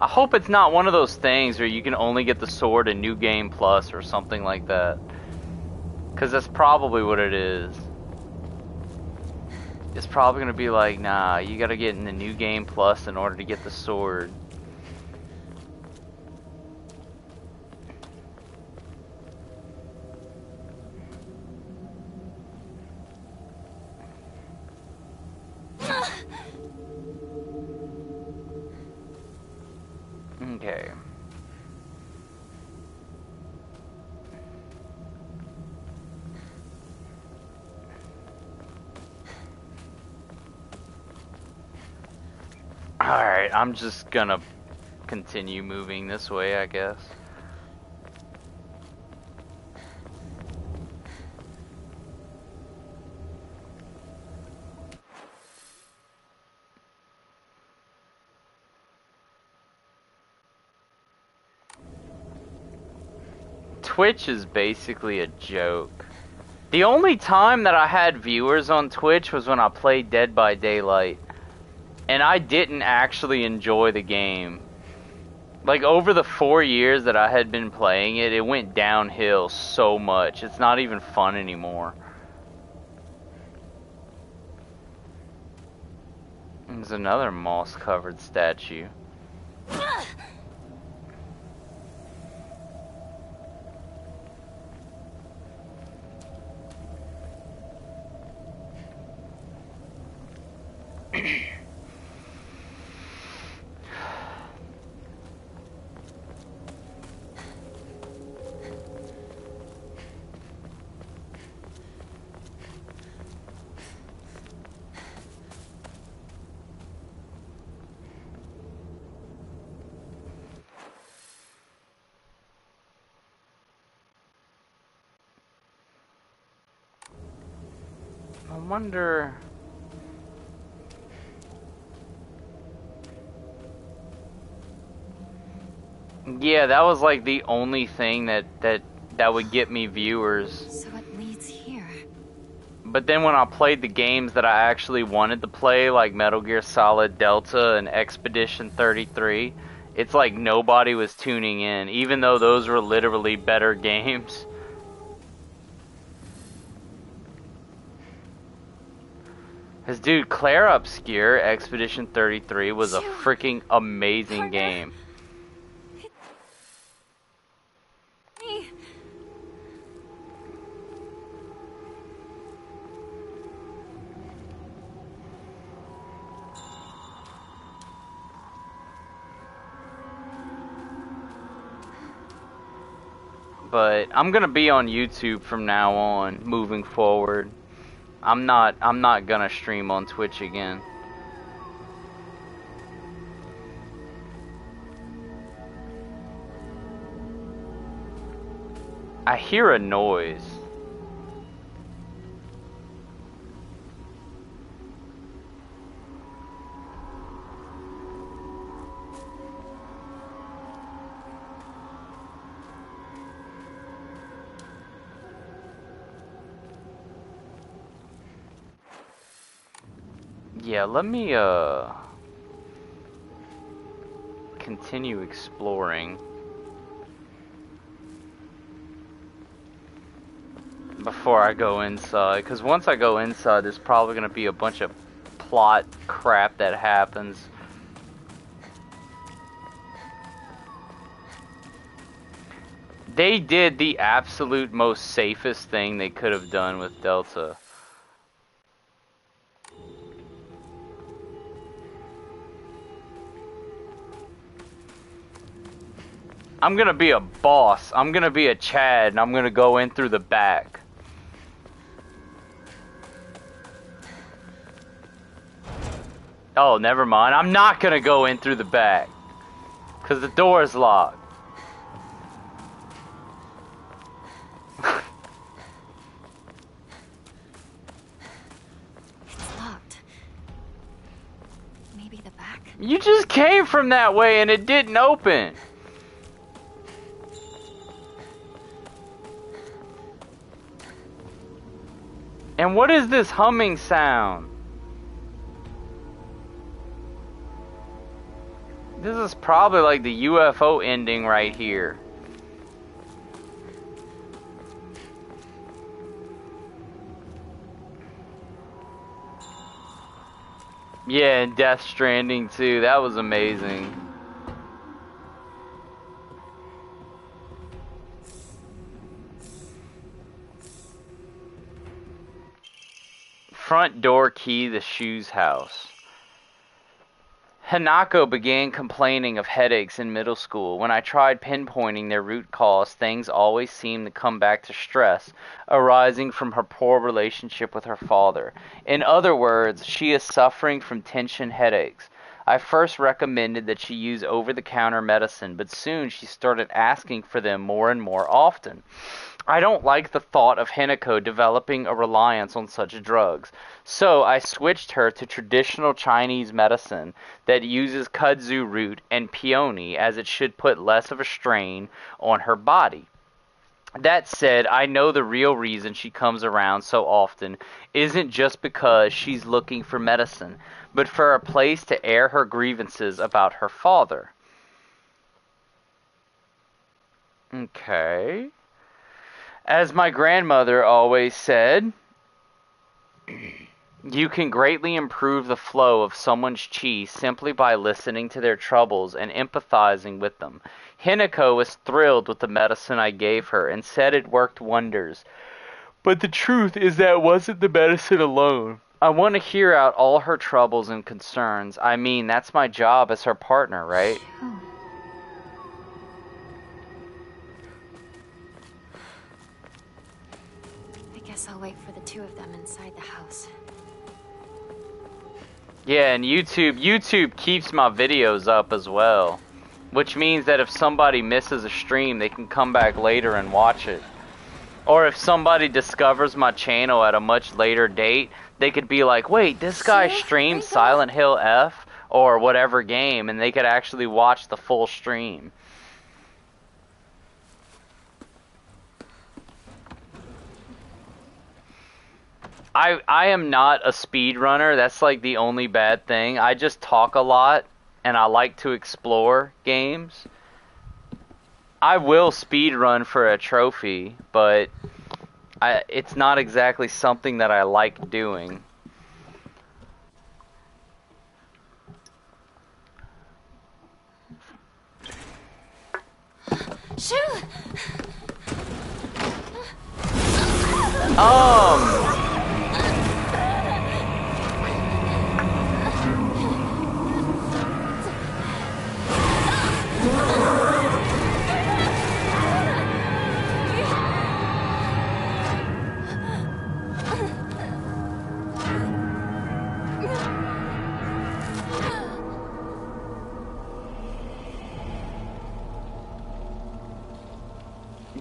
I hope it's not one of those things where you can only get the sword in New Game Plus or something like that. Because that's probably what it is. It's probably going to be like, nah, you got to get in the New Game Plus in order to get the sword. Okay. Alright, I'm just gonna continue moving this way, I guess. Twitch is basically a joke. The only time that I had viewers on Twitch was when I played Dead by Daylight. And I didn't actually enjoy the game. Like, over the 4 years that I had been playing it, it went downhill so much. It's not even fun anymore. There's another moss-covered statue. I wonder... Yeah, that was like the only thing that would get me viewers. So it leads here. But then when I played the games that I actually wanted to play, like Metal Gear Solid Delta and Expedition 33, it's like nobody was tuning in, even though those were literally better games. Cause dude, Claire Obscure Expedition 33 was a freaking amazing game. Me. But I'm gonna be on YouTube from now on, moving forward. I'm not gonna stream on Twitch again. I hear a noise. Yeah, let me continue exploring before I go inside, because once I go inside there's probably going to be a bunch of plot crap that happens. They did the absolute most safest thing they could have done with Delta. I'm gonna be a boss. I'm gonna be a Chad, and I'm gonna go in through the back. Oh, never mind. I'm not gonna go in through the back. Because the door is locked. It's locked. Maybe the back? You just came from that way and it didn't open. And what is this humming sound? This is probably like the UFO ending right here. Yeah, and Death Stranding too. That was amazing. Front door key, the Shoes house. Hanako began complaining of headaches in middle school. When I tried pinpointing their root cause, things always seemed to come back to stress arising from her poor relationship with her father. In other words, she is suffering from tension headaches. I first recommended that she use over-the-counter medicine, but soon she started asking for them more and more often. I don't like the thought of Hinako developing a reliance on such drugs, so I switched her to traditional Chinese medicine that uses kudzu root and peony, as it should put less of a strain on her body. That said, I know the real reason she comes around so often isn't just because she's looking for medicine, but for a place to air her grievances about her father. Okay. As my grandmother always said, you can greatly improve the flow of someone's chi simply by listening to their troubles and empathizing with them. Hinako was thrilled with the medicine I gave her and said it worked wonders. But the truth is that it wasn't the medicine alone. I want to hear out all her troubles and concerns. I mean, that's my job as her partner, right? Oh. I guess I'll wait for the two of them inside the house. Yeah, and YouTube keeps my videos up as well. Which means that if somebody misses a stream, they can come back later and watch it. Or if somebody discovers my channel at a much later date, they could be like, wait, this guy streamed Silent Hill F or whatever game, and they could actually watch the full stream. I am not a speedrunner. That's like the only bad thing. I just talk a lot, and I like to explore games. I will speedrun for a trophy, but it's not exactly something that I like doing. Shoot!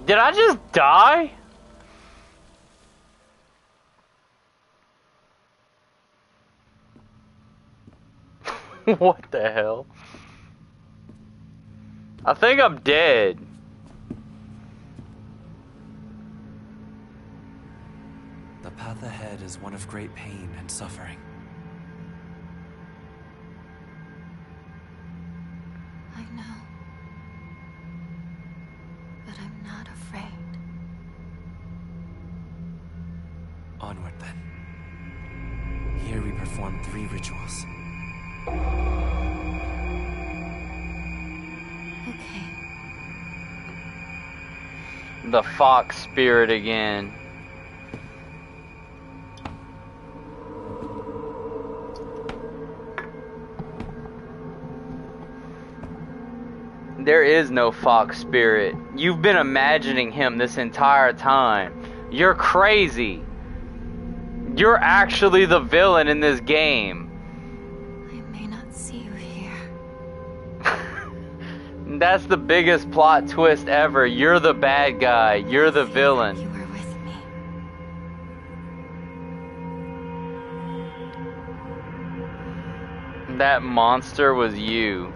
Did I just die? What the hell? I think I'm dead. The path ahead is one of great pain and suffering. I know. But I'm not afraid. Onward then. Here we perform 3 rituals. Okay. The fox spirit again. There is no fox spirit. You've been imagining him this entire time. You're crazy. You're actually the villain in this game. I That's the biggest plot twist ever. You're the bad guy. You're the villain. You were with me. That monster was you.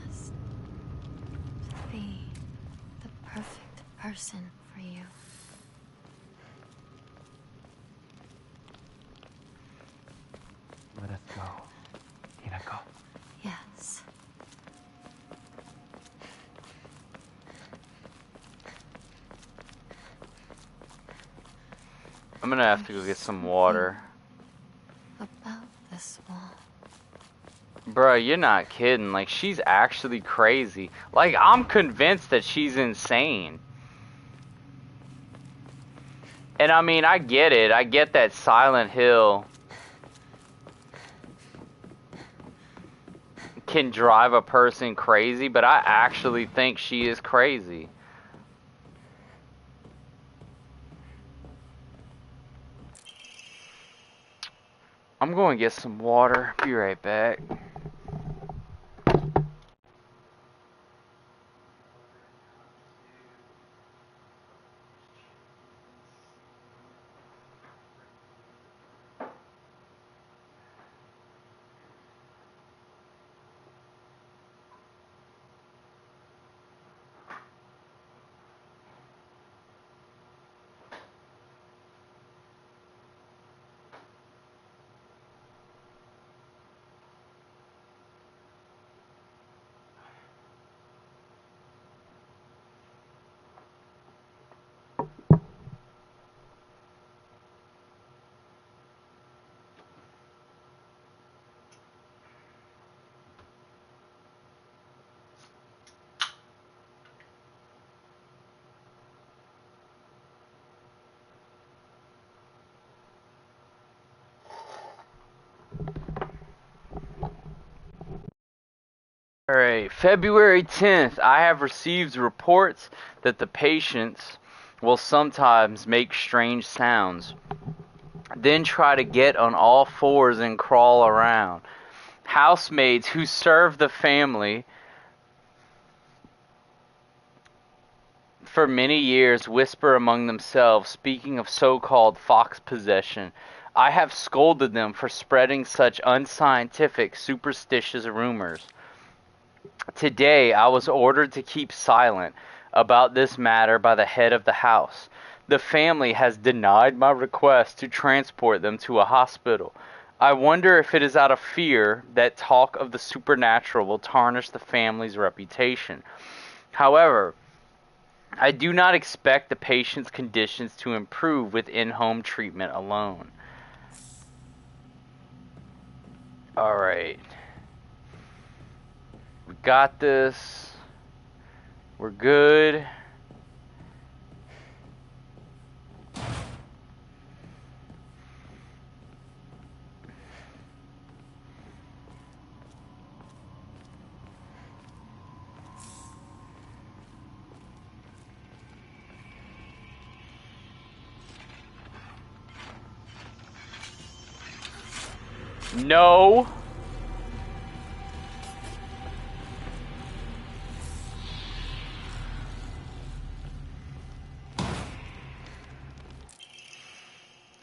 Must be the perfect person for you. Let us go. Hinako. Yes. I'm gonna have to go get some water. About this wall. Bruh, you're not kidding. Like, she's actually crazy. Like, I'm convinced that she's insane. And I mean, I get it. I get that Silent Hill can drive a person crazy, but I actually think she is crazy. I'm going to get some water. Be right back. Alright, February 10th, I have received reports that the patients will sometimes make strange sounds, then try to get on all fours and crawl around. Housemaids who serve the family for many years whisper among themselves, speaking of so-called fox possession. I have scolded them for spreading such unscientific, superstitious rumors. Today, I was ordered to keep silent about this matter by the head of the house. The family has denied my request to transport them to a hospital. I wonder if it is out of fear that talk of the supernatural will tarnish the family's reputation. However, I do not expect the patient's conditions to improve with in-home treatment alone. Alright. We got this. We're good. No.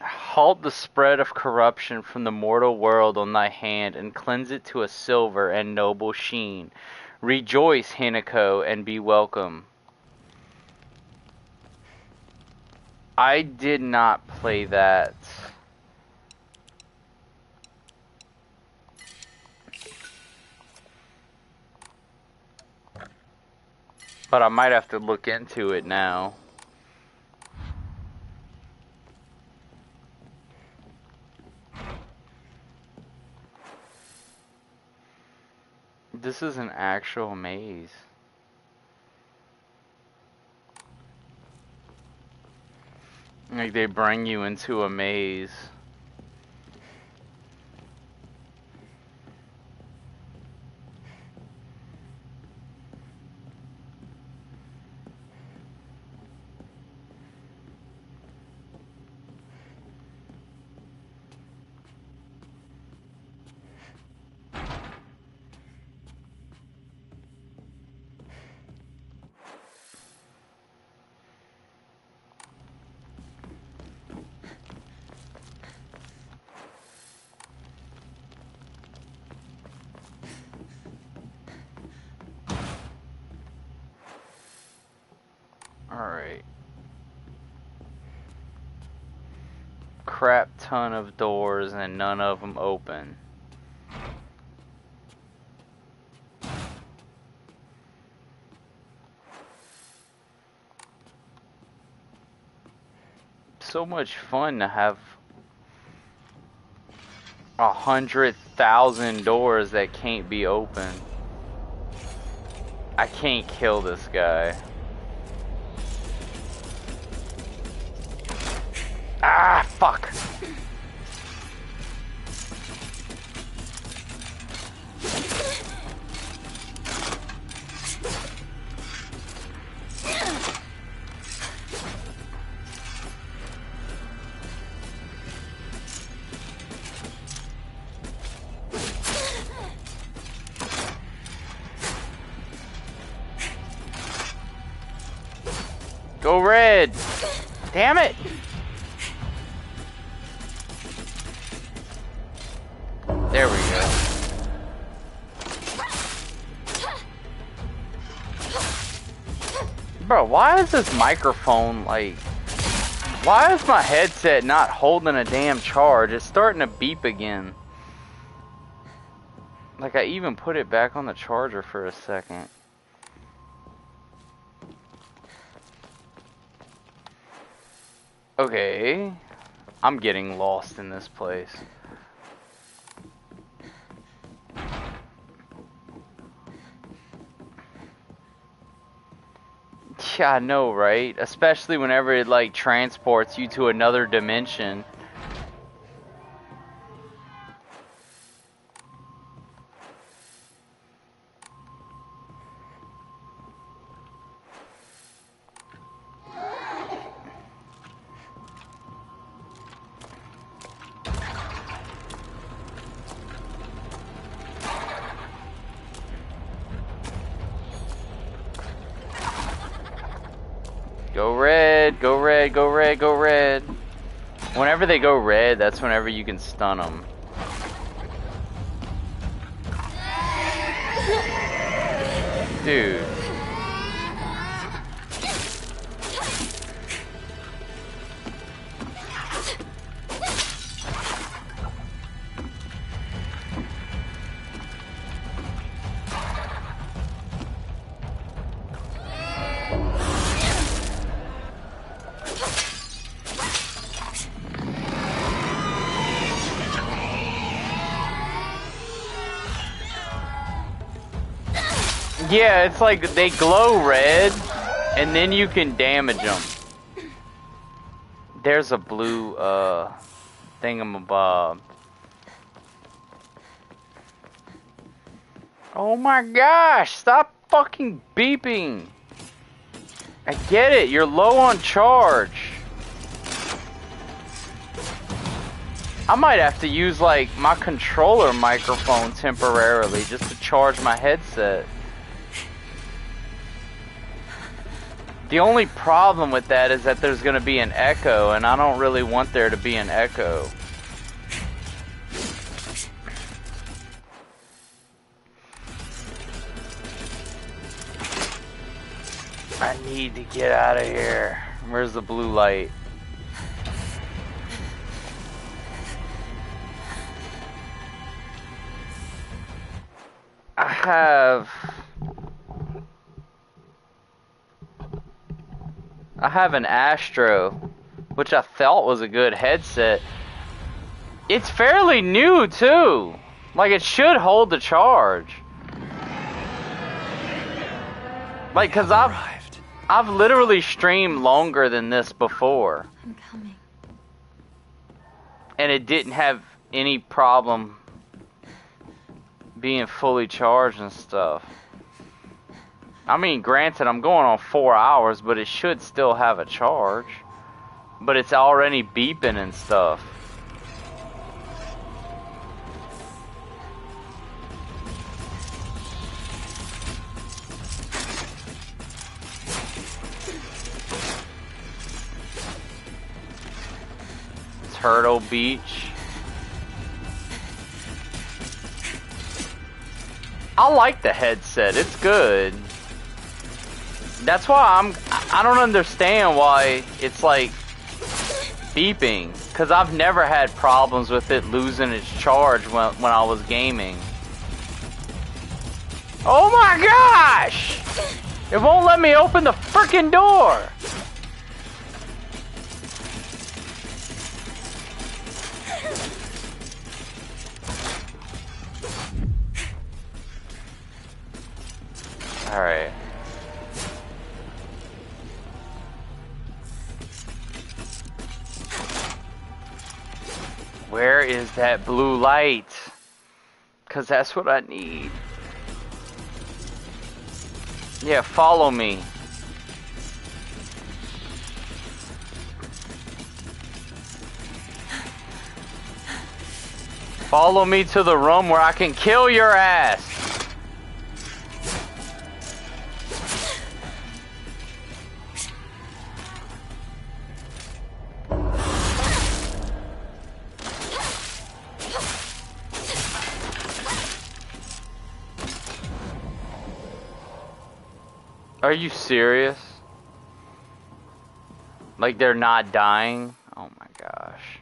Halt the spread of corruption from the mortal world on thy hand, and cleanse it to a silver and noble sheen. Rejoice, Hinako, and be welcome. I did not play that. But I might have to look into it now. This is an actual maze. Like, they bring you into a maze. Alright. Crap ton of doors and none of them open. So much fun to have 100,000 doors that can't be opened. I can't kill this guy. Ah, fuck. Go red! Damn it! There we go. Bro, why is this microphone like... Why is my headset not holding a damn charge? It's starting to beep again. Like I even put it back on the charger for a second. Okay, I'm getting lost in this place. Yeah, I know, right? Especially whenever it like transports you to another dimension. Go red, go red, go red, go red. Whenever they go red, that's whenever you can stun them. Dude. Yeah, it's like they glow red, and then you can damage them. There's a blue, thingamabob. Oh my gosh, stop fucking beeping. I get it, you're low on charge. I might have to use, like, my controller microphone temporarily just to charge my headset. The only problem with that is that there's gonna be an echo, and I don't really want there to be an echo. I need to get out of here. Where's the blue light? I have an Astro, which I thought was a good headset. It's fairly new too. Like it should hold the charge. Like, cause I've literally streamed longer than this before. I'm coming. And it didn't have any problem being fully charged and stuff. I mean, granted, I'm going on 4 hours, but it should still have a charge. But it's already beeping and stuff. Turtle Beach. I like the headset, it's good. That's why I don't understand why it's like beeping, because I've never had problems with it losing its charge when I was gaming. Oh my gosh! It won't let me open the freaking door! Alright. Where is that blue light? Because that's what I need. Yeah, follow me. Follow me to the room where I can kill your ass. Are you serious? Like they're not dying? Oh my gosh.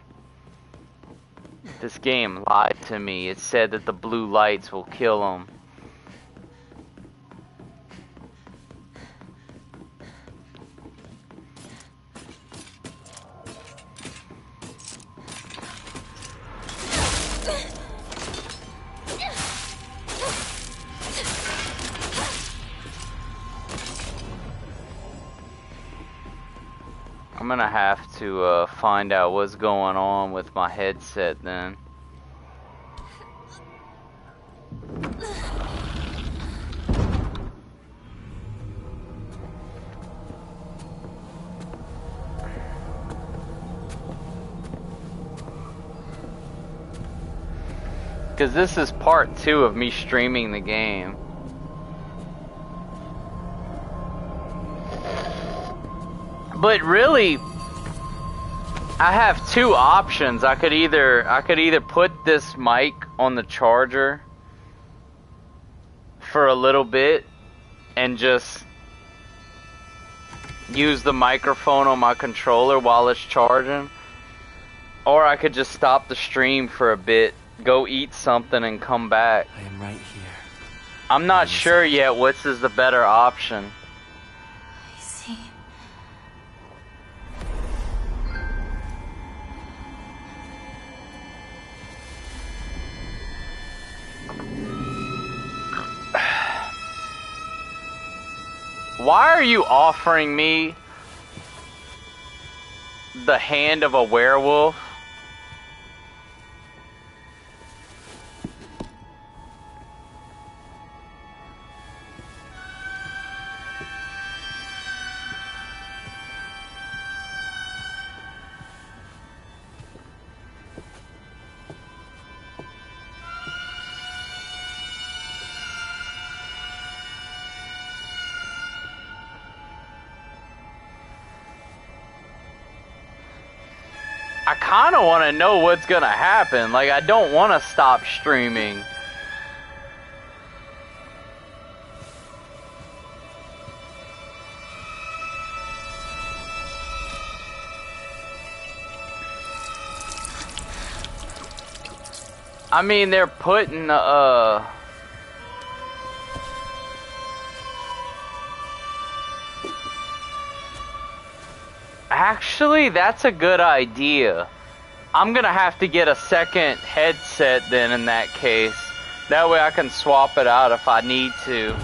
This game lied to me. It said that the blue lights will kill them. I'm gonna have to find out what's going on with my headset then. Because this is part 2 of me streaming the game. But really, I have 2 options. I could either put this mic on the charger for a little bit and just use the microphone on my controller while it's charging, or I could just stop the stream for a bit, go eat something and come back. I am right here. I'm not sure yet which is the better option. I see. Why are you offering me the hand of a werewolf? I kind of want to know what's gonna happen. Like, I don't want to stop streaming. I mean, they're putting Actually, that's a good idea. I'm gonna have to get a second headset then in that case. That way I can swap it out if I need to.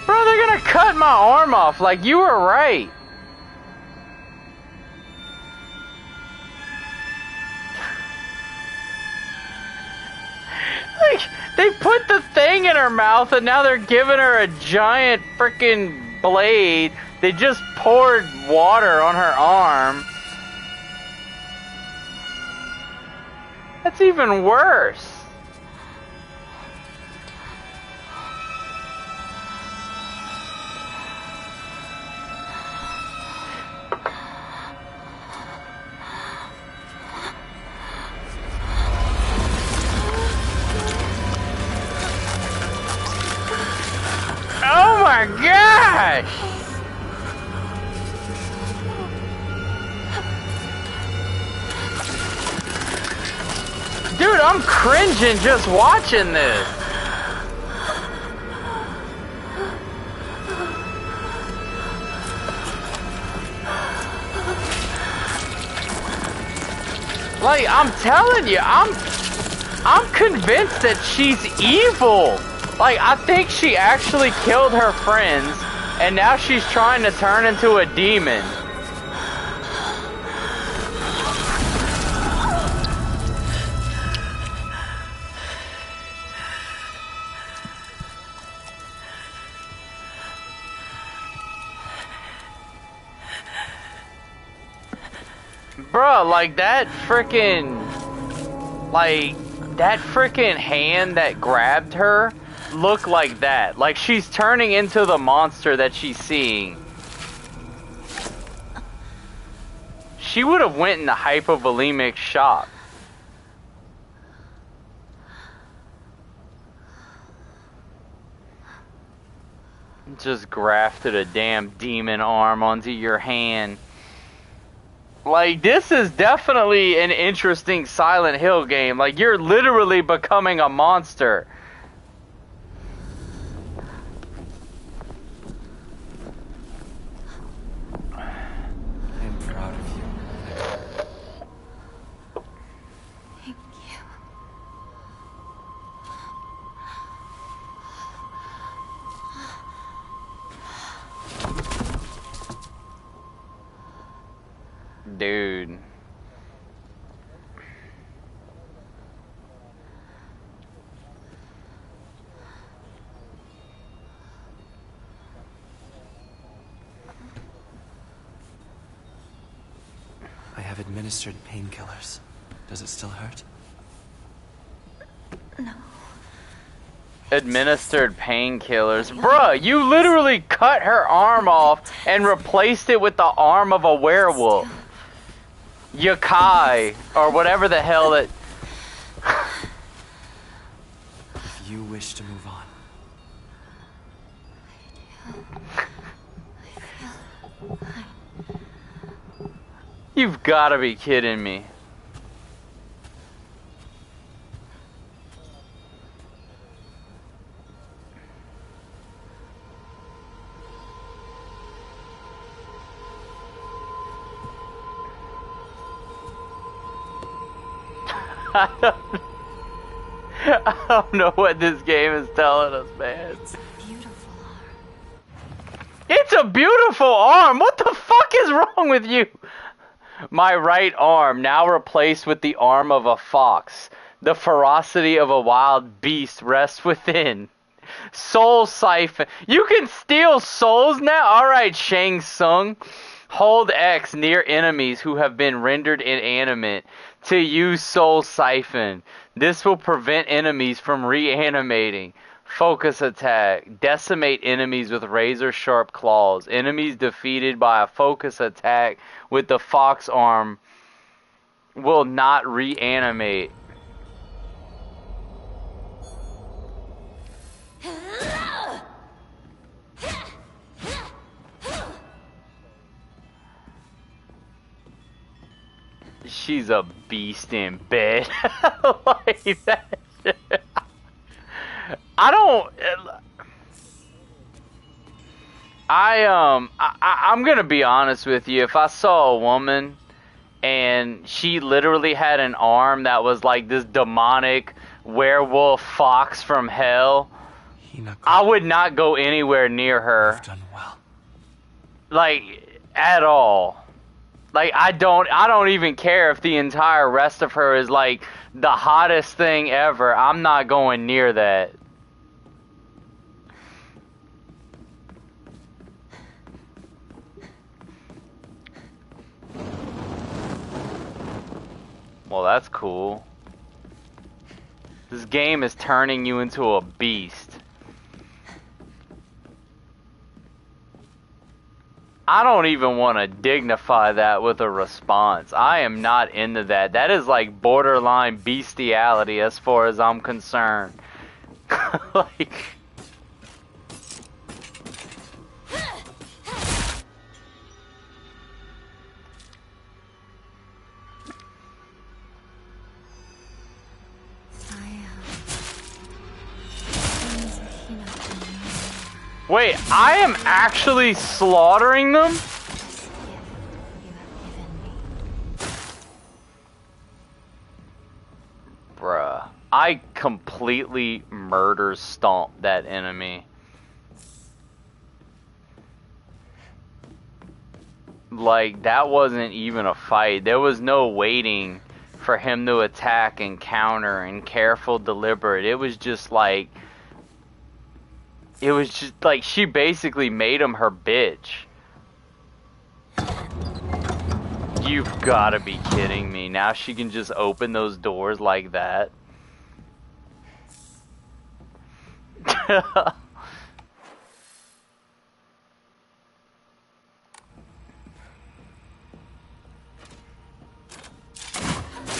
Bro, they're gonna cut my arm off. Like, you were right. Like, they put the thing in her mouth and now they're giving her a giant freaking blade. They just poured water on her arm. That's even worse. gosh! Dude, I'm cringing just watching this. Like, I'm telling you, I'm convinced that she's evil. Like, I think she actually killed her friends, and now she's trying to turn into a demon. Bruh, like that freaking hand that grabbed her looked like that. Like she's turning into the monster that she's seeing. She would have went into hypovolemic shock. Just grafted a damn demon arm onto your hand. Like, this is definitely an interesting Silent Hill game. Like, you're literally becoming a monster. I'm proud of you. Thank you. Dude. I have administered painkillers. Does it still hurt? No. Administered painkillers. Bruh, you literally cut her arm off and replaced it with the arm of a werewolf. Yokai, or whatever the hell that... If you wish to move on. You've gotta be kidding me. I don't know what this game is telling us, man. It's a beautiful arm. It's a beautiful arm! What the fuck is wrong with you? My right arm, now replaced with the arm of a fox. The ferocity of a wild beast rests within. Soul siphon. You can steal souls now? Alright, Shang Tsung. Hold X near enemies who have been rendered inanimate to use soul siphon. This will prevent enemies from reanimating. Focus attack. Decimate enemies with razor sharp claws. Enemies defeated by a focus attack with the fox arm will not reanimate. She's a beast in bed. Like that shit. I'm gonna be honest with you. If I saw a woman and she literally had an arm that was like this demonic werewolf fox from hell, I would not go anywhere near her. You've done well. Like, at all. Like, I don't even care if the entire rest of her is like the hottest thing ever. I'm not going near that. Well, that's cool. This game is turning you into a beast. I don't even want to dignify that with a response. I am not into that. That is like borderline bestiality as far as I'm concerned. Like... Wait, I am actually slaughtering them? You have given me. Bruh. I completely murder-stomped that enemy. Like, that wasn't even a fight. There was no waiting for him to attack and counter and careful, deliberate. It was just like... It was just like she basically made him her bitch. You've gotta be kidding me. Now she can just open those doors like that.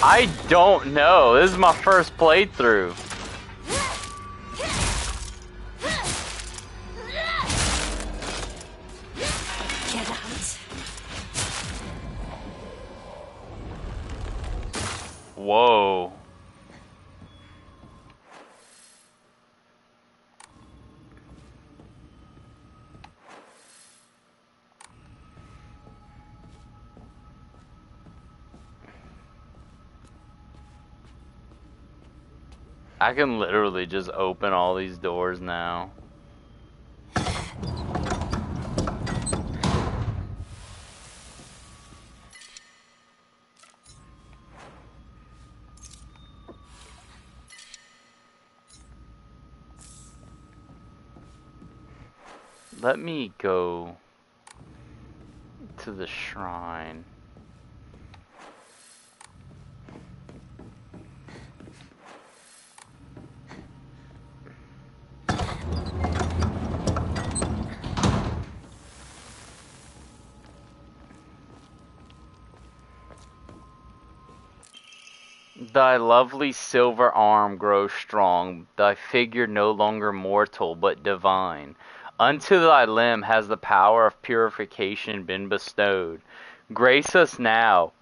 I don't know. This is my first playthrough. Get out. Whoa. I can literally just open all these doors now. Let me go to the shrine. Thy lovely silver arm grows strong, thy figure no longer mortal but divine. Unto thy limb has the power of purification been bestowed. Grace us now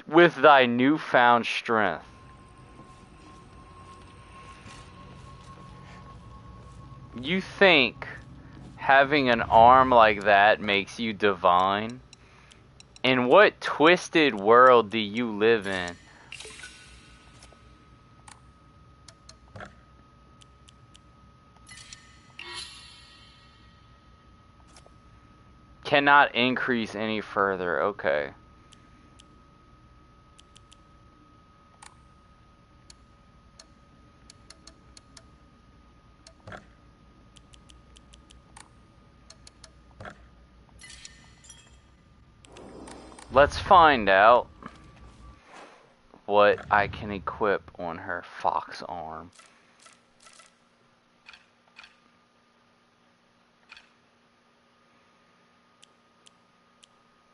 with thy newfound strength. You think having an arm like that makes you divine? In what twisted world do you live in? Cannot increase any further. Okay. Let's find out what I can equip on her fox arm.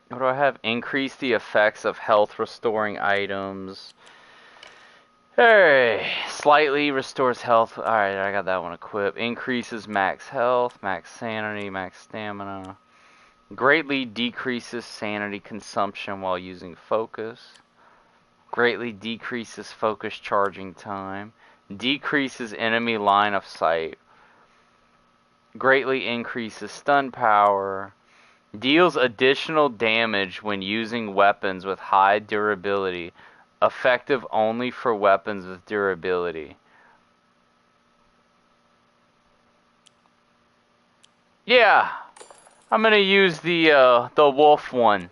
What do I have? Increase the effects of health restoring items. Hey, slightly restores health. Alright, I got that one equipped. Increases max health, max sanity, max stamina. Greatly decreases sanity consumption while using focus. Greatly decreases focus charging time. Decreases enemy line of sight. Greatly increases stun power. Deals additional damage when using weapons with high durability. Effective only for weapons with durability. Yeah, I'm gonna use the wolf one,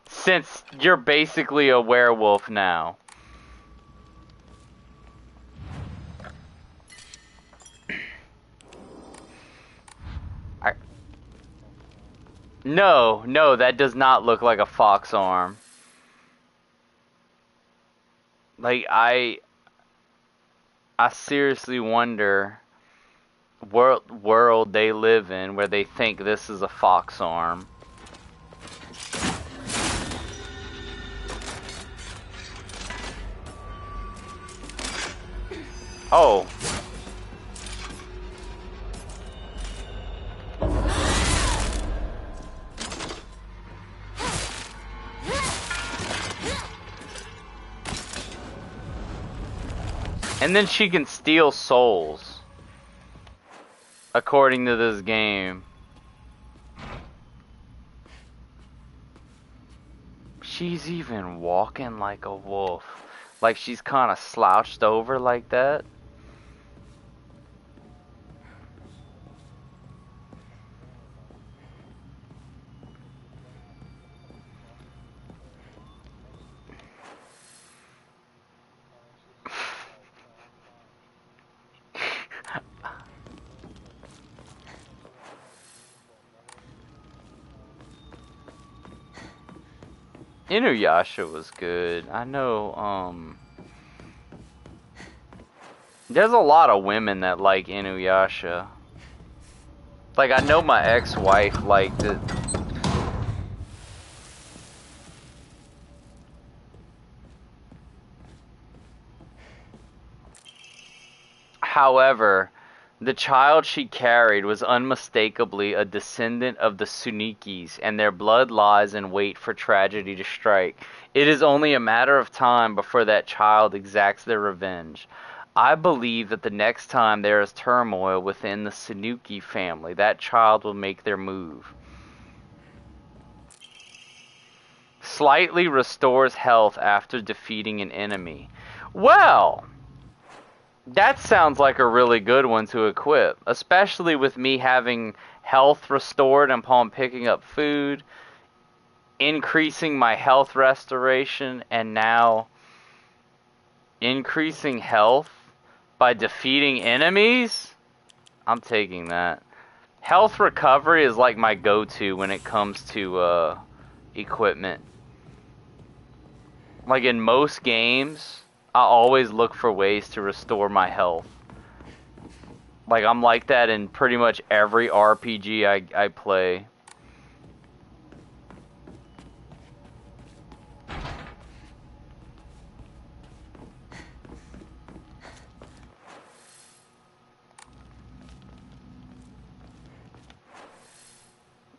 since you're basically a werewolf now. No, that does not look like a fox arm. Like, I seriously wonder what world they live in where they think this is a fox arm. Oh. And then she can steal souls, according to this game. she's even walking like a wolf. Like she's kind of slouched over like that. Inuyasha was good. I know, there's a lot of women that like Inuyasha. Like, I know my ex-wife liked it. However, the child she carried was unmistakably a descendant of the Tsunikis, and their blood lies in wait for tragedy to strike. It is only a matter of time before that child exacts their revenge. I believe that the next time there is turmoil within the Tsunuki family, that child will make their move. Slightly restores health after defeating an enemy. Well, that sounds like a really good one to equip, especially with me having health restored upon picking up food, increasing my health restoration, and now increasing health by defeating enemies. I'm taking that. Health recovery is like my go-to when it comes to equipment. Like in most games, I always look for ways to restore my health. Like, I'm like that in pretty much every RPG I play.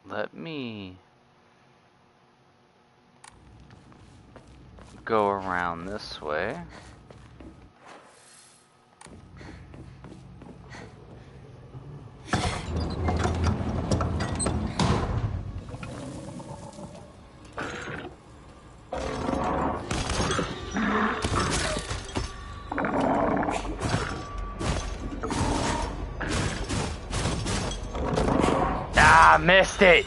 Let me go around this way. Ah, missed it!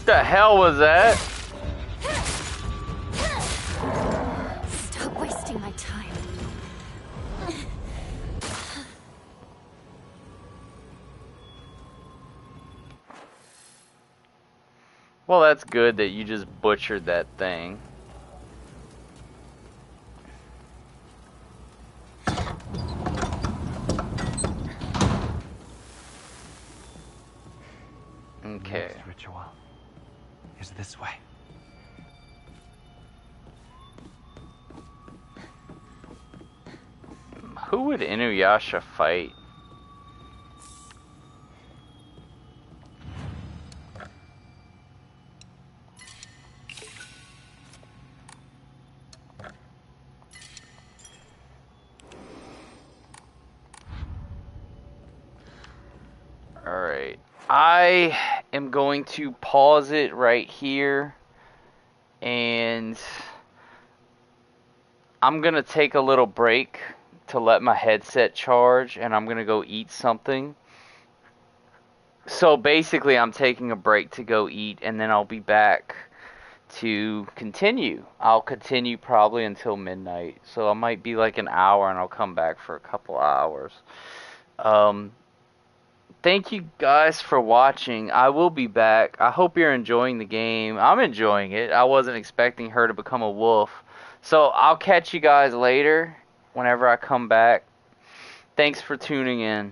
The hell was that? Stop wasting my time. Well, that's good that you just butchered that thing. Okay. Next ritual is this way. Who would Inuyasha fight? Alright. I am going to pause it right here, and I'm going to take a little break to let my headset charge, and I'm going to go eat something. So basically, I'm taking a break to go eat, and then I'll be back to continue. I'll continue probably until midnight, so I might be like an hour, and I'll come back for a couple hours. Thank you guys for watching. I will be back. I hope you're enjoying the game. I'm enjoying it. I wasn't expecting her to become a wolf. So I'll catch you guys later whenever I come back. Thanks for tuning in.